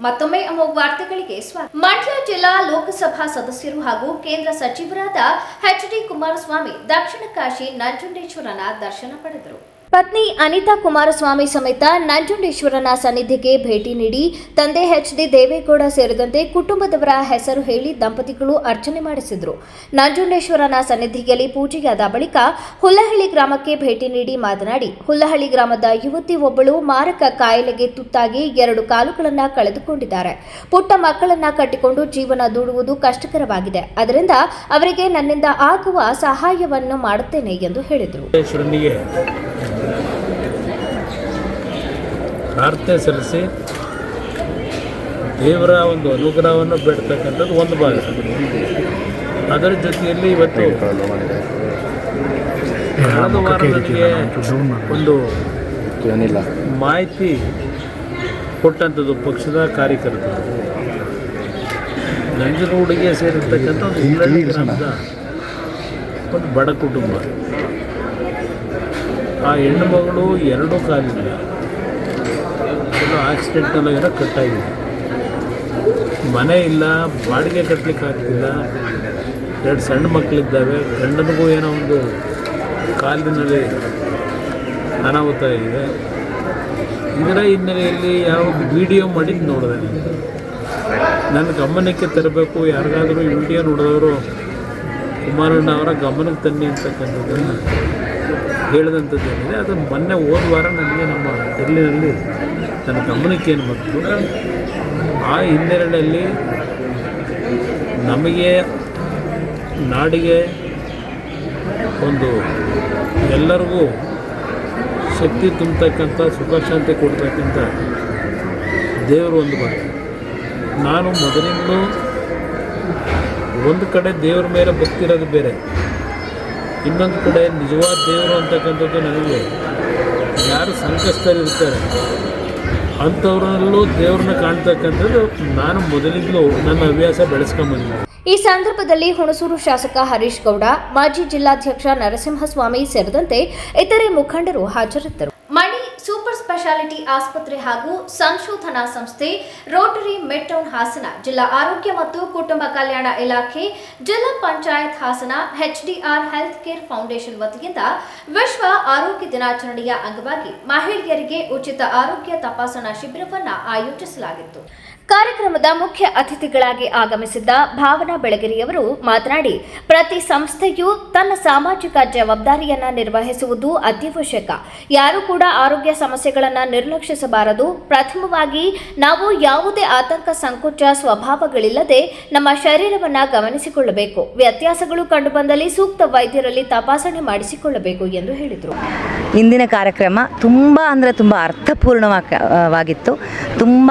ಮತ್ತೊಮ್ಮೆ ಅಮೋಘ ವಾರ್ತೆಗಳಿಗೆ ಸ್ವಾಗತ. ಮಂಡ್ಯ ಜಿಲ್ಲಾ ಲೋಕಸಭಾ ಸದಸ್ಯರು ಹಾಗೂ ಕೇಂದ್ರ ಸಚಿವರಾದ ಎಚ್.ಡಿ. ಕುಮಾರಸ್ವಾಮಿ ದಕ್ಷಿಣ ಕಾಶಿ ನಂಜುಂಡೇಶ್ವರನ ದರ್ಶನ ಪಡೆದರು. ಪತ್ನಿ ಅನಿತಾ ಕುಮಾರಸ್ವಾಮಿ ಸಮೇತ ನಂಜುಂಡೇಶ್ವರನ ಸನ್ನಿಧಿಗೆ ಭೇಟಿ ನೀಡಿ ತಂದೆ ಎಚ್.ಡಿ. ದೇವೇಗೌಡ ಸೇರಿದಂತೆ ಕುಟುಂಬದವರ ಹೆಸರು ಹೇಳಿ ದಂಪತಿಗಳು ಅರ್ಚನೆ ಮಾಡಿಸಿದರು. ನಂಜುಂಡೇಶ್ವರನ ಸನ್ನಿಧಿಯಲ್ಲಿ ಪೂಜೆಯಾದ ಬಳಿಕ ಹುಲ್ಲಹಳ್ಳಿ ಗ್ರಾಮಕ್ಕೆ ಭೇಟಿ ನೀಡಿ ಮಾತನಾಡಿ, ಹುಲ್ಲಹಳ್ಳಿ ಗ್ರಾಮದ ಯುವತಿ ಒಬ್ಬಳು ಮಾರಕ ಕಾಯಿಲೆಗೆ ತುತ್ತಾಗಿ 2 ಕಾಲುಗಳನ್ನು ಕಳೆದುಕೊಂಡಿದ್ದಾರೆ. ಪುಟ್ಟ ಮಕ್ಕಳನ್ನ ಕಟ್ಟಿಕೊಂಡು ಜೀವನ ದೂಡುವುದು ಕಷ್ಟಕರವಾಗಿದೆ. ಅದರಿಂದ ಅವರಿಗೆ ನನ್ನಿಂದ ಆಗುವ ಸಹಾಯವನ್ನು ಮಾಡುತ್ತೇನೆ ಎಂದು ಹೇಳಿದರು. ಪ್ರಾರ್ಥನೆ ಸಲ್ಲಿಸಿ ದೇವರ ಒಂದು ಅನುಗ್ರಹವನ್ನು ಬೇಡ್ತಕ್ಕಂಥದ್ದು ಒಂದು ಭಾಗ. ಅದರ ಜೊತೆಯಲ್ಲಿ ಇವತ್ತು ಕಳೆದ ವಾರ ನನಗೆ ಒಂದು ಮಾಹಿತಿ ಕೊಟ್ಟಂಥದ್ದು ಪಕ್ಷದ ಕಾರ್ಯಕರ್ತರು, ನಂಜನಗೂಡಿಗೆ ಸೇರಿರ್ತಕ್ಕಂಥ ಒಂದು ಹುಲ್ಲಹಳ್ಳಿ ಗ್ರಾಮದ ಒಂದು ಬಡ ಕುಟುಂಬ. ಆ ಹೆಣ್ಣು ಮಗಳು 2 ಕಾಲಿಲ್ಲ, ಆಕ್ಸಿಡೆಂಟಲ್ಲಿ ಏನೋ ಕಟ್ಟಾಗಿದೆ. ಮನೆ ಇಲ್ಲ, ಬಾಡಿಗೆ ಕಟ್ಟಲಿಕ್ಕೆ ಆಗ್ತಿಲ್ಲ, 2 ಸಣ್ಣ ಮಕ್ಕಳಿದ್ದಾವೆ, ಗಂಡನಿಗೂ ಏನೋ ಒಂದು ಕಾಲಿನಲ್ಲಿ ಅನಾಹುತ ಇದೆ. ಇದರ ಹಿನ್ನೆಲೆಯಲ್ಲಿ ಯಾವ ವಿಡಿಯೋ ಮಾಡಿದ್ದು ನೋಡಿದೆ. ನನ್ನ ಗಮನಕ್ಕೆ ತರಬೇಕು, ಯಾರಿಗಾದರೂ ಈ ವಿಡಿಯೋ ನೋಡಿದವರು ಕುಮಾರಣ್ಣ ಅವರ ಗಮನಕ್ಕೆ ತನ್ನಿ ಅಂತಕ್ಕಂಥದ್ದನ್ನು ಹೇಳಿದಂಥದ್ದೇನಿದೆ. ಅದು ಮೊನ್ನೆ ಹೋದ ವಾರ ನನಗೆ ನಮ್ಮ ಡೆಲ್ಲಿನಲ್ಲಿ ನನ್ನ ಗಮನಕ್ಕೆ ಏನು ಬಂತು. ಆ ಹಿನ್ನೆಲೆಯಲ್ಲಿ ನಮಗೆ, ನಾಡಿಗೆ, ಒಂದು ಎಲ್ಲರಿಗೂ ಶಕ್ತಿ ತುಂಬತಕ್ಕಂಥ, ಸುಖ ಶಾಂತಿ ಕೊಡ್ತಕ್ಕಂಥ ದೇವರು ಒಂದು ಬರ್ತದೆ. ನಾನು ಮೊದಲಿಂದಲೂ ಒಂದು ಕಡೆ ದೇವ್ರ ಮೇಲೆ ಭಕ್ತಿ ಇರೋದು ಬೇರೆ, ಇನ್ನೊಂದು ಕಡೆ ನಿಜವಾದ ದೇವರು ಅಂತಕ್ಕಂಥದ್ದು ನನಗೆ ಯಾರು ಸಂಕಷ್ಟದಲ್ಲಿರ್ತಾರೆ ಅಂಥವ್ರಲ್ಲೂ ದೇವ್ರನ್ನ ಕಾಣ್ತಕ್ಕಂಥದ್ದು ನಾನು ಮೊದಲಿಂದಲೂ ನನ್ನ ಹವ್ಯಾಸ ಬೆಳೆಸ್ಕೊಂಬಂದಿದ್ದೆ. ಈ ಸಂದರ್ಭದಲ್ಲಿ ಹುಣಸೂರು ಶಾಸಕ ಹರೀಶ್ ಗೌಡ, ಮಾಜಿ ಜಿಲ್ಲಾಧ್ಯಕ್ಷ ನರಸಿಂಹಸ್ವಾಮಿ ಸೇರಿದಂತೆ ಇತರೆ ಮುಖಂಡರು ಹಾಜರಿದ್ದರು. ಮಣಿ ಸೂಪರ್ ಸ್ಪೆಷಾಲಿಟಿ ಆಸ್ಪತ್ರೆ ಹಾಗೂ ಸಂಶೋಧನಾ ಸಂಸ್ಥೆ, ರೋಟರಿ ಮಿಡ್ ಟೌನ್ ಹಾಸನ, ಜಿಲ್ಲಾ ಆರೋಗ್ಯ ಮತ್ತು ಕುಟುಂಬ ಕಲ್ಯಾಣ ಇಲಾಖೆ, ಜಿಲ್ಲಾ panchayat Hassan, HDR health care foundation ವತಿಯಿಂದ ವಿಶ್ವ ಆರೋಗ್ಯ ದಿನಾಚರಣೆಯ ಅಂಗವಾಗಿ ಮಹಿಳೆಯರಿಗೆ ಉಚಿತ ಆರೋಗ್ಯ ತಪಾಸಣಾ ಶಿಬಿರವನ್ನು ಆಯೋಜಿಸಲಾಗಿತ್ತು. ಕಾರ್ಯಕ್ರಮದ ಮುಖ್ಯ ಅತಿಥಿಗಳಾಗಿ ಆಗಮಿಸಿದ್ದ ಭಾವನಾ ಬೆಳಗೆರೆಯವರು ಮಾತನಾಡಿ, ಪ್ರತಿ ಸಂಸ್ಥೆಯು ತನ್ನ ಸಾಮಾಜಿಕ ಜವಾಬ್ದಾರಿಯನ್ನ ನಿರ್ವಹಿಸುವುದು ಅತ್ಯವಶ್ಯಕ. ಯಾರು ಕೂಡ ಆರೋಗ್ಯ ಸಮಸ್ಯೆಗಳನ್ನು ನಿರ್ಲಕ್ಷಿಸಬಾರದು. ಪ್ರಥಮವಾಗಿ ನಾವು ಯಾವುದೇ ಆತಂಕ, ಸಂಕೋಚ ಸ್ವಭಾವಗಳಿಲ್ಲದೆ ನಮ್ಮ ಶರೀರವನ್ನು ಗಮನಿಸಿಕೊಳ್ಳಬೇಕು. ವ್ಯತ್ಯಾಸಗಳು ಕಂಡುಬಂದಲ್ಲಿ ಸೂಕ್ತ ವೈದ್ಯರಲ್ಲಿ ತಪಾಸಣೆ ಮಾಡಿಸಿಕೊಳ್ಳಬೇಕು ಎಂದು ಹೇಳಿದರು. ಇಂದಿನ ಕಾರ್ಯಕ್ರಮ ತುಂಬ ಅರ್ಥಪೂರ್ಣವಾಗಿತ್ತು. ತುಂಬ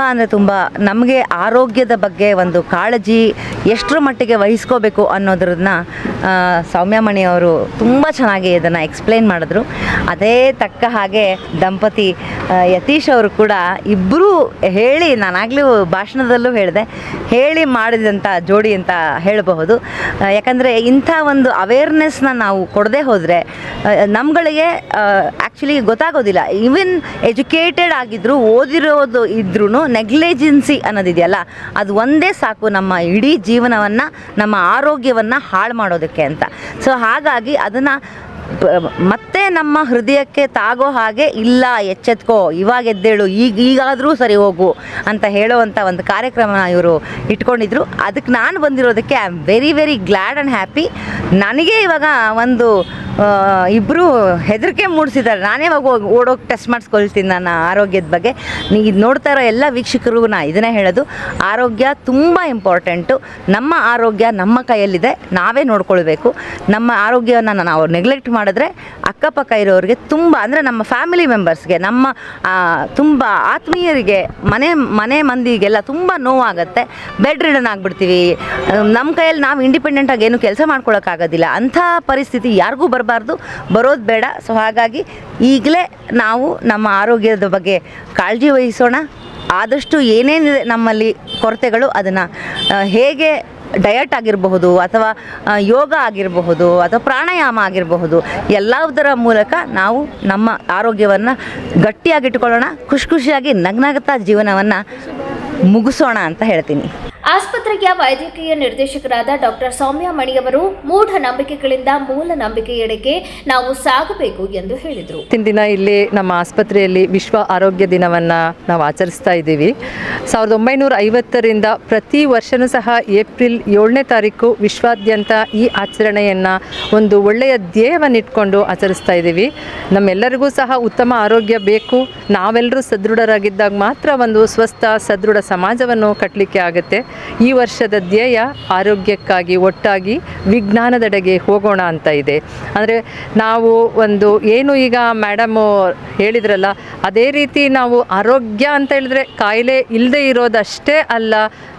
ನಮಗೆ ಆರೋಗ್ಯದ ಬಗ್ಗೆ ಒಂದು ಕಾಳಜಿ ಎಷ್ಟರ ಮಟ್ಟಿಗೆ ವಹಿಸ್ಕೋಬೇಕು ಅನ್ನೋದ್ರನ್ನ ಸೌಮ್ಯಮಣಿ ಅವರು ತುಂಬ ಚೆನ್ನಾಗಿ ಇದನ್ನು ಎಕ್ಸ್ಪ್ಲೇನ್ ಮಾಡಿದ್ರು. ಅದೇ ತಕ್ಕ ಹಾಗೆ ದಂಪತಿ ಯತೀಶ್ ಅವರು ಕೂಡ ಇಬ್ಬರೂ ಹೇಳಿ, ನಾನಾಗಲೂ ಭಾಷಣದಲ್ಲೂ ಹೇಳಿ ಮಾಡಿದಂಥ ಜೋಡಿ ಅಂತ ಹೇಳಬಹುದು. ಯಾಕಂದರೆ ಇಂಥ ಒಂದು ಅವೇರ್ನೆಸ್ನ ನಾವು ಕೊಡದೆ ಹೋದರೆ ನಮ್ಗಳಿಗೆ ಆ್ಯಕ್ಚುಲಿ ಗೊತ್ತಾಗೋದಿಲ್ಲ. ಈವನ್ ಎಜುಕೇಟೆಡ್ ಆಗಿದ್ದರೂ, ಓದಿರೋದು ಇದ್ರೂ ನೆಗ್ಲಿಜೆನ್ಸಿ ಅನ್ನೋದಿದೆಯಲ್ಲ, ಅದು ಒಂದೇ ಸಾಕು ನಮ್ಮ ಇಡೀ ಜೀವನವನ್ನು, ನಮ್ಮ ಆರೋಗ್ಯವನ್ನು ಹಾಳು ಮಾಡೋದಕ್ಕೆ ಅಂತ. ಸೊ ಹಾಗಾಗಿ ಅದನ್ನು ಮತ್ತೆ ನಮ್ಮ ಹೃದಯಕ್ಕೆ ತಾಗೋ ಹಾಗೆ ಇಲ್ಲ ಎಚ್ಚೆತ್ಕೋ, ಇವಾಗ ಎದ್ದೇಳು, ಈಗಾದರೂ ಸರಿ ಹೋಗು ಅಂತ ಹೇಳುವಂಥ ಒಂದು ಕಾರ್ಯಕ್ರಮನ ಇವರು ಇಟ್ಕೊಂಡಿದ್ರು. ಅದಕ್ಕೆ ನಾನು ಬಂದಿರೋದಕ್ಕೆ I am very very glad and happy. ನನಗೆ ಇವಾಗ ಒಂದು ಇಬ್ಬರು ಹೆದರಿಕೆ ಮೂಡಿಸಿದ್ದಾರೆ. ನಾನೇ ಇವಾಗ ಓಡೋಗಿ ಟೆಸ್ಟ್ ಮಾಡಿಸ್ಕೊಳ್ತೀನಿ ನನ್ನ ಆರೋಗ್ಯದ ಬಗ್ಗೆ. ನೀವು ನೋಡ್ತಾ ಇರೋ ಎಲ್ಲ ವೀಕ್ಷಕರಿಗೂ ನಾ ಇದನ್ನೇ ಹೇಳೋದು, ಆರೋಗ್ಯ ತುಂಬ ಇಂಪಾರ್ಟೆಂಟು. ನಮ್ಮ ಆರೋಗ್ಯ ನಮ್ಮ ಕೈಯಲ್ಲಿದೆ, ನಾವೇ ನೋಡ್ಕೊಳ್ಬೇಕು. ನಮ್ಮ ಆರೋಗ್ಯವನ್ನು ನಾವು ನೆಗ್ಲೆಕ್ಟ್ ಮಾಡಿದ್ರೆ ಅಕ್ಕಪಕ್ಕ ಇರೋರಿಗೆ ತುಂಬ, ಅಂದರೆ ನಮ್ಮ ಫ್ಯಾಮಿಲಿ ಮೆಂಬರ್ಸ್ಗೆ, ನಮ್ಮ ತುಂಬ ಆತ್ಮೀಯರಿಗೆ, ಮನೆ ಮಂದಿಗೆಲ್ಲ ತುಂಬ ನೋವಾಗುತ್ತೆ. ಬೆಡ್ ರಿಡನ್ ಆಗಿಬಿಡ್ತೀವಿ. ನಮ್ಮ ಕೈಯಲ್ಲಿ ನಾವು ಇಂಡಿಪೆಂಡೆಂಟಾಗಿ ಏನು ಕೆಲಸ ಮಾಡ್ಕೊಳ್ಳೋಕ್ಕಾಗೋದಿಲ್ಲ. ಅಂಥ ಪರಿಸ್ಥಿತಿ ಯಾರಿಗೂ ಬರೋದು ಬೇಡ. ಸೊ ಹಾಗಾಗಿ ಈಗಲೇ ನಾವು ನಮ್ಮ ಆರೋಗ್ಯದ ಬಗ್ಗೆ ಕಾಳಜಿ ವಹಿಸೋಣ. ಆದಷ್ಟು ಏನೇನಿದೆ ನಮ್ಮಲ್ಲಿ ಕೊರತೆಗಳು ಅದನ್ನು ಹೇಗೆ ಡಯಟ್ ಆಗಿರಬಹುದು, ಅಥವಾ ಯೋಗ ಆಗಿರಬಹುದು, ಅಥವಾ ಪ್ರಾಣಾಯಾಮ ಆಗಿರಬಹುದು, ಎಲ್ಲದರ ಮೂಲಕ ನಾವು ನಮ್ಮ ಆರೋಗ್ಯವನ್ನು ಗಟ್ಟಿಯಾಗಿಟ್ಕೊಳ್ಳೋಣ. ಖುಷಿಯಾಗಿ ನಗ್ನಗ್ತಾ ಜೀವನವನ್ನು ಮುಗಿಸೋಣ ಅಂತ ಹೇಳ್ತೀನಿ. ಆಸ್ಪತ್ರೆಯ ವೈದ್ಯಕೀಯ ನಿರ್ದೇಶಕರಾದ ಡಾಕ್ಟರ್ ಸೌಮ್ಯ ಮಣಿಯವರು ಮೂಢನಂಬಿಕೆಗಳಿಂದ ಮೂಲ ನಂಬಿಕೆಯೆಡೆಗೆ ನಾವು ಸಾಗಬೇಕು ಎಂದು ಹೇಳಿದರು. ದಿನ ಇಲ್ಲಿ ನಮ್ಮ ಆಸ್ಪತ್ರೆಯಲ್ಲಿ ವಿಶ್ವ ಆರೋಗ್ಯ ದಿನವನ್ನು ನಾವು ಆಚರಿಸ್ತಾ ಇದ್ದೀವಿ. 1950ರಿಂದ ಪ್ರತಿ ವರ್ಷವೂ ಸಹ ಏಪ್ರಿಲ್ 7ನೇ ತಾರೀಕು ವಿಶ್ವಾದ್ಯಂತ ಈ ಆಚರಣೆಯನ್ನು ಒಂದು ಒಳ್ಳೆಯ ಧ್ಯೇಯವನ್ನಿಟ್ಕೊಂಡು ಆಚರಿಸ್ತಾ ಇದ್ದೀವಿ. ನಮ್ಮೆಲ್ಲರಿಗೂ ಸಹ ಉತ್ತಮ ಆರೋಗ್ಯ ಬೇಕು. ನಾವೆಲ್ಲರೂ ಸದೃಢರಾಗಿದ್ದಾಗ ಮಾತ್ರ ಒಂದು ಸ್ವಸ್ಥ ಸದೃಢ ಸಮಾಜವನ್ನು ಕಟ್ಟಲಿಕ್ಕೆ ಆಗುತ್ತೆ. ಈ ವರ್ಷದ ಧ್ಯೇಯ ಆರೋಗ್ಯಕ್ಕಾಗಿ ಒಟ್ಟಾಗಿ ವಿಜ್ಞಾನದೆಡೆಗೆ ಹೋಗೋಣ ಅಂತ ಇದೆ. ಅಂದರೆ ನಾವು ಒಂದು ಏನು ಈಗ ಮೇಡಮು ಹೇಳಿದ್ರಲ್ಲ, ಅದೇ ರೀತಿ ನಾವು ಆರೋಗ್ಯ ಅಂತ ಹೇಳಿದ್ರೆ ಕಾಯಿಲೆ ಇಲ್ಲದೆ ಇರೋದಷ್ಟೇ ಅಲ್ಲ,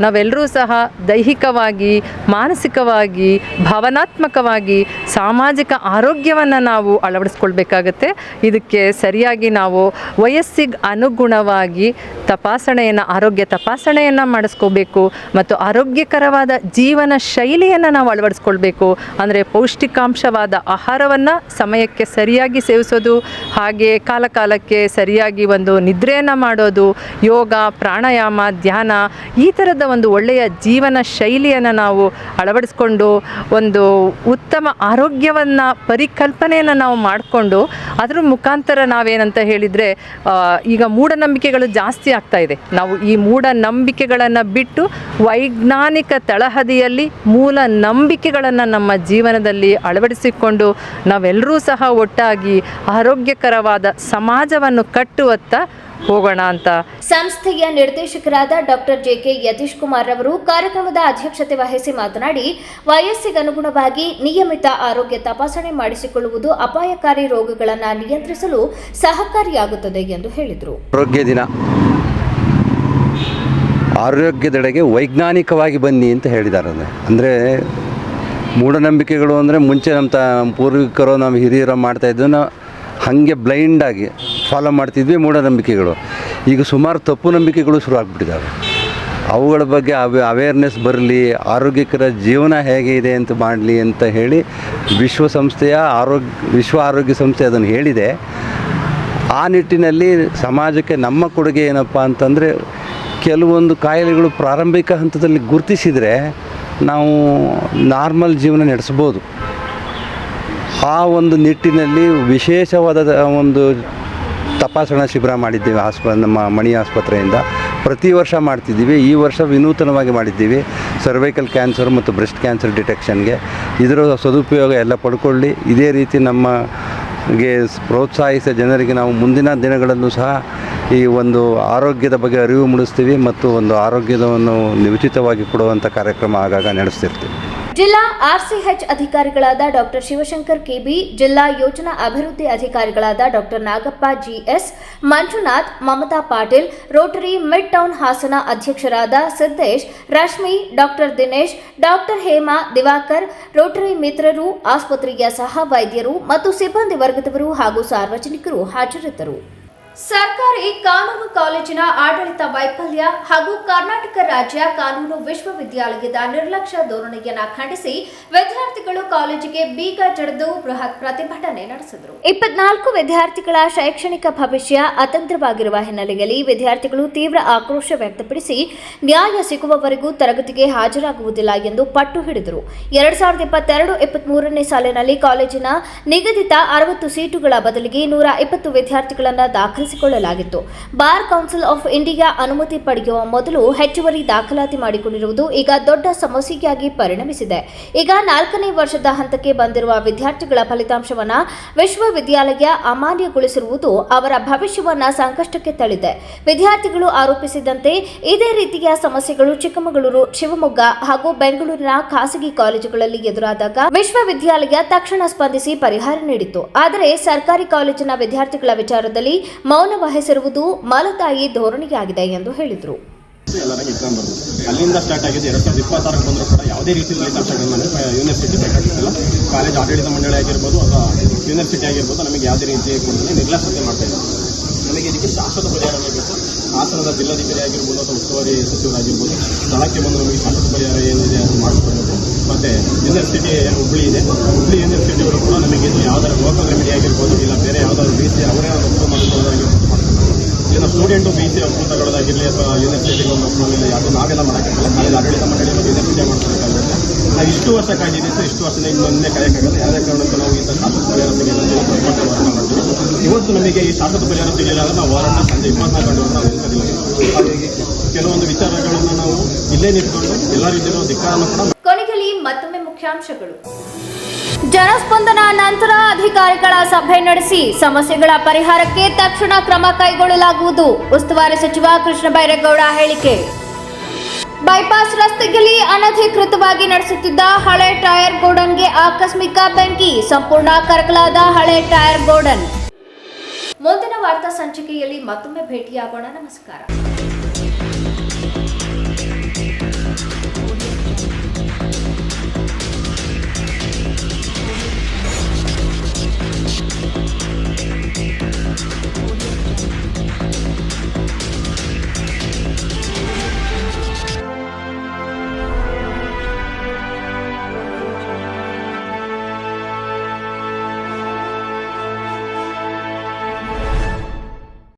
ನಾವೆಲ್ಲರೂ ಸಹ ದೈಹಿಕವಾಗಿ, ಮಾನಸಿಕವಾಗಿ, ಭಾವನಾತ್ಮಕವಾಗಿ, ಸಾಮಾಜಿಕ ಆರೋಗ್ಯವನ್ನು ನಾವು ಅಳವಡಿಸ್ಕೊಳ್ಬೇಕಾಗತ್ತೆ. ಇದಕ್ಕೆ ಸರಿಯಾಗಿ ನಾವು ವಯಸ್ಸಿಗೆ ಅನುಗುಣವಾಗಿ ಆರೋಗ್ಯ ತಪಾಸಣೆಯನ್ನು ಮಾಡಿಸ್ಕೋಬೇಕು ಮತ್ತು ಆರೋಗ್ಯಕರವಾದ ಜೀವನ ಶೈಲಿಯನ್ನು ನಾವು ಅಳವಡಿಸ್ಕೊಳ್ಬೇಕು. ಅಂದರೆ ಪೌಷ್ಟಿಕಾಂಶವಾದ ಆಹಾರವನ್ನು ಸಮಯಕ್ಕೆ ಸರಿಯಾಗಿ ಸೇವಿಸೋದು, ಹಾಗೆ ಕಾಲಕ್ಕೆ ಸರಿಯಾಗಿ ಒಂದು ನಿದ್ರೆಯನ್ನು ಮಾಡೋದು, ಯೋಗ, ಪ್ರಾಣಾಯಾಮ, ಧ್ಯಾನ, ಈ ಥರದ ಒಂದು ಒಳ್ಳೆಯ ಜೀವನ ಶೈಲಿಯನ್ನು ನಾವು ಅಳವಡಿಸ್ಕೊಂಡು ಒಂದು ಉತ್ತಮ ಆರೋಗ್ಯವನ್ನು ಪರಿಕಲ್ಪನೆಯನ್ನು ನಾವು ಮಾಡಿಕೊಂಡು ಅದರ ಮುಖಾಂತರ ನಾವೇನಂತ ಹೇಳಿದರೆ ಈಗ ಮೂಢನಂಬಿಕೆಗಳು ಜಾಸ್ತಿ ಆಗ್ತಾ ಇದೆ. ನಾವು ಈ ಮೂಢನಂಬಿಕೆಗಳನ್ನು ಬಿಟ್ಟು ವೈಜ್ಞಾನಿಕ ತಳಹದಿಯಲ್ಲಿ ಮೂಲ ನಂಬಿಕೆಗಳನ್ನು ನಮ್ಮ ಜೀವನದಲ್ಲಿ ಅಳವಡಿಸಿಕೊಂಡು ನಾವೆಲ್ಲರೂ ಸಹ ಒಟ್ಟಾಗಿ ಆರೋಗ್ಯಕರವಾದ ಸಮಾಜವನ್ನು ಕಟ್ಟುವತ್ತ ಹೋಗೋಣ ಅಂತ. ಸಂಸ್ಥೆಯ ನಿರ್ದೇಶಕರಾದ ಡಾಕ್ಟರ್ ಜೆಕೆ ಯತೀಶ್ ಕುಮಾರ್ ಅವರು ಕಾರ್ಯಕ್ರಮದ ಅಧ್ಯಕ್ಷತೆ ವಹಿಸಿ ಮಾತನಾಡಿ, ವಯಸ್ಸಿಗನುಗುಣವಾಗಿ ನಿಯಮಿತ ಆರೋಗ್ಯ ತಪಾಸಣೆ ಮಾಡಿಸಿಕೊಳ್ಳುವುದು ಅಪಾಯಕಾರಿ ರೋಗಗಳನ್ನು ನಿಯಂತ್ರಿಸಲು ಸಹಕಾರಿಯಾಗುತ್ತದೆ ಎಂದು ಹೇಳಿದರು. ಆರೋಗ್ಯ ದಿನ, ಆರೋಗ್ಯದೆಡೆಗೆ ವೈಜ್ಞಾನಿಕವಾಗಿ ಬನ್ನಿ ಅಂತ ಹೇಳಿದ್ದಾರೆ. ಅಂದರೆ ಮೂಢನಂಬಿಕೆಗಳು ಅಂದರೆ ಮುಂಚೆ ನಮ್ಮ ಪೂರ್ವಿಕರು, ನಮ್ಮ ಹಿರಿಯರು ಮಾಡ್ತಾಯಿದ್ದು ಹಾಗೆ ಬ್ಲೈಂಡಾಗಿ ಫಾಲೋ ಮಾಡ್ತಿದ್ವಿ ಮೂಢನಂಬಿಕೆಗಳು. ಈಗ ಸುಮಾರು ತಪ್ಪು ನಂಬಿಕೆಗಳು ಶುರು ಆಗಿಬಿಟ್ಟಿದ್ದಾವೆ. ಅವುಗಳ ಬಗ್ಗೆ ಅವೇರ್ನೆಸ್ ಬರಲಿ, ಆರೋಗ್ಯಕರ ಜೀವನ ಹೇಗೆ ಇದೆ ಅಂತ ಮಾಡಲಿ ಅಂತ ಹೇಳಿ ವಿಶ್ವ ಆರೋಗ್ಯ ಸಂಸ್ಥೆ ಅದನ್ನು ಹೇಳಿದೆ. ಆ ನಿಟ್ಟಿನಲ್ಲಿ ಸಮಾಜಕ್ಕೆ ನಮ್ಮ ಕೊಡುಗೆ ಏನಪ್ಪ ಅಂತಂದರೆ, ಕೆಲವೊಂದು ಕಾಯಿಲೆಗಳು ಪ್ರಾರಂಭಿಕ ಹಂತದಲ್ಲಿ ಗುರುತಿಸಿದರೆ ನಾವು ನಾರ್ಮಲ್ ಜೀವನ ನಡೆಸ್ಬೋದು. ಆ ಒಂದು ನಿಟ್ಟಿನಲ್ಲಿ ವಿಶೇಷವಾದ ಒಂದು ತಪಾಸಣಾ ಶಿಬಿರ ಮಾಡಿದ್ದೀವಿ ನಮ್ಮ ಮಣಿ ಆಸ್ಪತ್ರೆಯಿಂದ. ಪ್ರತಿ ವರ್ಷ ಮಾಡ್ತಿದ್ದೀವಿ. ಈ ವರ್ಷ ವಿನೂತನವಾಗಿ ಮಾಡಿದ್ದೀವಿ ಸರ್ವೈಕಲ್ ಕ್ಯಾನ್ಸರ್ ಮತ್ತು ಬ್ರೆಸ್ಟ್ ಕ್ಯಾನ್ಸರ್ ಡಿಟೆಕ್ಷನ್ಗೆ. ಇದರ ಸದುಪಯೋಗ ಎಲ್ಲ ಪಡ್ಕೊಳ್ಳಿ. ಇದೇ ರೀತಿ ನಮಗೆ ಪ್ರೋತ್ಸಾಹಿಸಿದ ಜನರಿಗೆ ನಾವು ಮುಂದಿನ ದಿನಗಳಲ್ಲೂ ಸಹ ಈ ಒಂದು ಆರೋಗ್ಯದ ಬಗ್ಗೆ ಅರಿವು ಮೂಡಿಸ್ತೀವಿ ಮತ್ತು ಒಂದು ಆರೋಗ್ಯವನ್ನು ಉಚಿತವಾಗಿ ಕೊಡುವಂಥ ಕಾರ್ಯಕ್ರಮ ಆಗಾಗ ನಡೆಸ್ತಿರ್ತೀವಿ. ಜಿಲ್ಲಾ ಆರ್ಸಿಎಚ್ ಅಧಿಕಾರಿಗಳಾದ ಡಾಕ್ಟರ್ ಶಿವಶಂಕರ್ ಕೆಬಿ, ಜಿಲ್ಲಾ ಯೋಜನಾ ಅಭಿವೃದ್ಧಿ ಅಧಿಕಾರಿಗಳಾದ doctor Nagappa GS, Manjunath, Mamata Patil, rotary mid town Hassan ಅಧ್ಯಕ್ಷರಾದ Siddesh, Rashmi, doctor Dinesh, doctor Hema, Diwakar, rotary ಮಿತ್ರರು, ಆಸ್ಪತ್ರೆಯ ಸಹ ವೈದ್ಯರು ಮತ್ತು ಸಿಬ್ಬಂದಿ ವರ್ಗದವರು ಹಾಗೂ ಸಾರ್ವಜನಿಕರು ಹಾಜರಿದ್ದರು. ಸರ್ಕಾರಿ ಕಾನೂನು ಕಾಲೇಜಿನ ಆಡಳಿತ ವೈಫಲ್ಯ ಹಾಗೂ ಕರ್ನಾಟಕ ರಾಜ್ಯ ಕಾನೂನು ವಿಶ್ವವಿದ್ಯಾಲಯದ ನಿರ್ಲಕ್ಷ್ಯ ಧೋರಣೆಯನ್ನು ಖಂಡಿಸಿ ವಿದ್ಯಾರ್ಥಿಗಳು ಕಾಲೇಜಿಗೆ ಬೀಗ ಜಡಿದು ಬೃಹತ್ ಪ್ರತಿಭಟನೆ ನಡೆಸಿದರು. 24 ವಿದ್ಯಾರ್ಥಿಗಳ ಶೈಕ್ಷಣಿಕ ಭವಿಷ್ಯ ಅತಂತ್ರವಾಗಿರುವ ಹಿನ್ನೆಲೆಯಲ್ಲಿ ವಿದ್ಯಾರ್ಥಿಗಳು ತೀವ್ರ ಆಕ್ರೋಶ ವ್ಯಕ್ತಪಡಿಸಿ ನ್ಯಾಯ ಸಿಗುವವರೆಗೂ ತರಗತಿಗೆ ಹಾಜರಾಗುವುದಿಲ್ಲ ಎಂದು ಪಟ್ಟು ಹಿಡಿದರು. 2022-23ನೇ ಸಾಲಿನಲ್ಲಿ ಕಾಲೇಜಿನ ನಿಗದಿತ 60 ಸೀಟುಗಳ ಬದಲಿಗೆ 120 ವಿದ್ಯಾರ್ಥಿಗಳನ್ನು ದಾಖಲಿಸಿಕೊಳ್ಳಲಾಗಿತ್ತು. ಬಾರ್ ಕೌನ್ಸಿಲ್ ಆಫ್ ಇಂಡಿಯಾ ಅನುಮತಿ ಪಡೆಯುವ ಮೊದಲು ಹೆಚ್ಚುವರಿ ದಾಖಲಾತಿ ಮಾಡಿಕೊಂಡಿರುವುದು ಈಗ ದೊಡ್ಡ ಸಮಸ್ಯೆಯಾಗಿ ಪರಿಣಮಿಸಿದೆ. ಈಗ 4ನೇ ವರ್ಷದ ಹಂತಕ್ಕೆ ಬಂದಿರುವ ವಿದ್ಯಾರ್ಥಿಗಳ ಫಲಿತಾಂಶವನ್ನು ವಿಶ್ವವಿದ್ಯಾಲಯ ಅಮಾನ್ಯಗೊಳಿಸಿರುವುದು ಅವರ ಭವಿಷ್ಯವನ್ನ ಸಂಕಷ್ಟಕ್ಕೆ ತಳ್ಳಿದೆ. ವಿದ್ಯಾರ್ಥಿಗಳು ಆರೋಪಿಸಿದಂತೆ ಇದೇ ರೀತಿಯ ಸಮಸ್ಯೆಗಳು ಚಿಕ್ಕಮಗಳೂರು, ಶಿವಮೊಗ್ಗ ಹಾಗೂ ಬೆಂಗಳೂರಿನ ಖಾಸಗಿ ಕಾಲೇಜುಗಳಲ್ಲಿ ಎದುರಾದಾಗ ವಿಶ್ವವಿದ್ಯಾಲಯ ತಕ್ಷಣ ಸ್ಪಂದಿಸಿ ಪರಿಹಾರ ನೀಡಿತ್ತು. ಆದರೆ ಸರ್ಕಾರಿ ಕಾಲೇಜಿನ ವಿದ್ಯಾರ್ಥಿಗಳ ವಿಚಾರದಲ್ಲಿ ಮೌನ ವಹಿಸಿರುವುದು ಮಲತಾಯಿ ಧೋರಣೆಯಾಗಿದೆ ಎಂದು ಹೇಳಿದರು. ಎಕ್ಸಾಮ್ ಬರೋದು ಅಲ್ಲಿಂದ ಸ್ಟಾರ್ಟ್ ಆಗಿದೆ. 2026 ಬಂದರೂ ಕೂಡ ಯಾವುದೇ ರೀತಿ ಫಲಿತಾಂಶಗಳನ್ನು ಯೂನಿವರ್ಸಿಟಿ ಪ್ರಕಟಿಸಿಲ್ಲ. ಕಾಲೇಜ್ ಆಡಳಿತ ಮಂಡಳಿ ಆಗಿರ್ಬೋದು ಅಥವಾ ಯೂನಿವರ್ಸಿಟಿ ಆಗಿರ್ಬೋದು ನಮಗೆ ಯಾವುದೇ ರೀತಿ ನಿರ್ಲಕ್ಷ್ಯತೆ ಮಾಡ್ತಾ ಇದೆ. ನಮಗೆ ಇದಕ್ಕೆ ಶಾಶ್ವತ ಪರಿಹಾರ ಬೇಕು. ಹಾಸನದ ಜಿಲ್ಲಾಧಿಕಾರಿ ಆಗಿರ್ಬೋದು ಅಥವಾ ಉಸ್ತುವಾರಿ ಸಚಿವರಾಗಿರ್ಬೋದು ಸ್ಥಳಕ್ಕೆ ಬಂದು ನಮಗೆ ಶಾಶ್ವತ ಪರಿಹಾರ ಏನಿದೆ ಅದು ಮಾಡಿಸ್ಕೊಳ್ಬೇಕು. ಮತ್ತು ಯೂನಿವರ್ಸಿಟಿ ಹುಬ್ಳಿ ಇದೆ, ಹುಬ್ಳಿ ಯೂನಿವರ್ಸಿಟಿಗಳು ಕೂಡ ನಮಗೆ ಇದು ಯಾವುದಾದ್ರು ಲೋಕಲ್ ರೆಮಿಡಿ ಆಗಿರ್ಬೋದು ಇಲ್ಲ ಬೇರೆ ಯಾವುದಾದ್ರು BC ಅವರೇ ಅಪ್ರೂವ್ ಮಾಡಿಕೊಳ್ಳೋದಾಗಿರ್ಬೋದು ಮಾಡ್ಕೊಳ್ಬೋದು. ಇಲ್ಲ ಸ್ಟೂಡೆಂಟು BC ಅಪ್ರೂವ್ ತಗೊಳ್ಳೋದಾಗಿರಲಿ ಅಥವಾ ಯೂನಿವರ್ಸಿಟಿಗೆ ಒಂದು ಅಪ್ರೂವ್ ಇಲ್ಲ ಯಾವುದು ನಾವೆಲ್ಲ ಮಾಡೋಕ್ಕಾಗಲ್ಲ. ಕಾಲೇಜ್ ಆಡಳಿತ ಮಂಡಳಿ ಮತ್ತು ಯೂನಿವರ್ಸಿಟಿ ಮಾಡ್ಕೊಳ್ಬೇಕಾಗುತ್ತೆ. ನಾವು ಇಷ್ಟು ವರ್ಷ ಕಾಯ್ದಿದ್ದೀವಿ ಸರ್, ಇಷ್ಟು ವರ್ಷದಿಂದ ಇನ್ನು ಮುಂದೆ ಕಾಯೋಕ್ಕಾಗಲ್ಲ. ಯಾವುದೇ ಕಾರಣಕ್ಕೂ ನಾವು ಈ ಶಾಶ್ವತ ಪರಿಹಾರ ಸಿಗಲ್ಲ ಮಾಡ್ತೀವಿ. ಇವತ್ತು ನಮಗೆ ಈ ಶಾಶ್ವತ ಪರಿಹಾರ ಸಿಗಲಿಲ್ಲ ಅಂದರೆ ನಾವು ವಾರಂಟ್ ಸಂಜೆ 24 ಗಂಟೆ ನಾವು ನಿಲ್ಸೋದಿಲ್ಲ. ಹಾಗಾಗಿ ಕೆಲವೊಂದು ವಿಚಾರಗಳನ್ನು ನಾವು ಇಲ್ಲೇ ನಿಂತ್ಕೊಂಡು ಎಲ್ಲ ರೀತಿಯ ಧಿಕ್ಕಾರನ್ನು ಕೂಡ. ಕೊನೆಯಲ್ಲಿ ಮತ್ತೊಮ್ಮೆ ಮುಖ್ಯಾಂಶಗಳು. ಜನಸ್ಪಂದನ ನಂತರ ಅಧಿಕಾರಿಗಳ ಸಭೆ ನಡೆಸಿ ಸಮಸ್ಯೆಗಳ ಪರಿಹಾರಕ್ಕೆ ತಕ್ಷಣ ಕ್ರಮ ಕೈಗೊಳ್ಳಲಾಗುವುದು. ಉಸ್ತುವಾರಿ ಸಚಿವ ಕೃಷ್ಣ ಬೈರೇಗೌಡ ಹೇಳಿಕೆ. ಬೈಪಾಸ್ ರಸ್ತೆಯಲ್ಲಿ ಅನಧಿಕೃತವಾಗಿ ನಡೆಸುತ್ತಿದ್ದ ಹಳೆ ಟೈರ್ ಗೋಡನ್ಗೆ ಆಕಸ್ಮಿಕ ಬೆಂಕಿ, ಸಂಪೂರ್ಣ ಕರಕಲಾದ ಹಳೆ ಟೈರ್ ಗೋಡನ್. ಮುಂದಿನ ವಾರ್ತಾ ಸಂಚಿಕೆಯಲ್ಲಿ ಮತ್ತೊಮ್ಮೆ ಭೇಟಿಯಾಗೋಣ. ನಮಸ್ಕಾರ.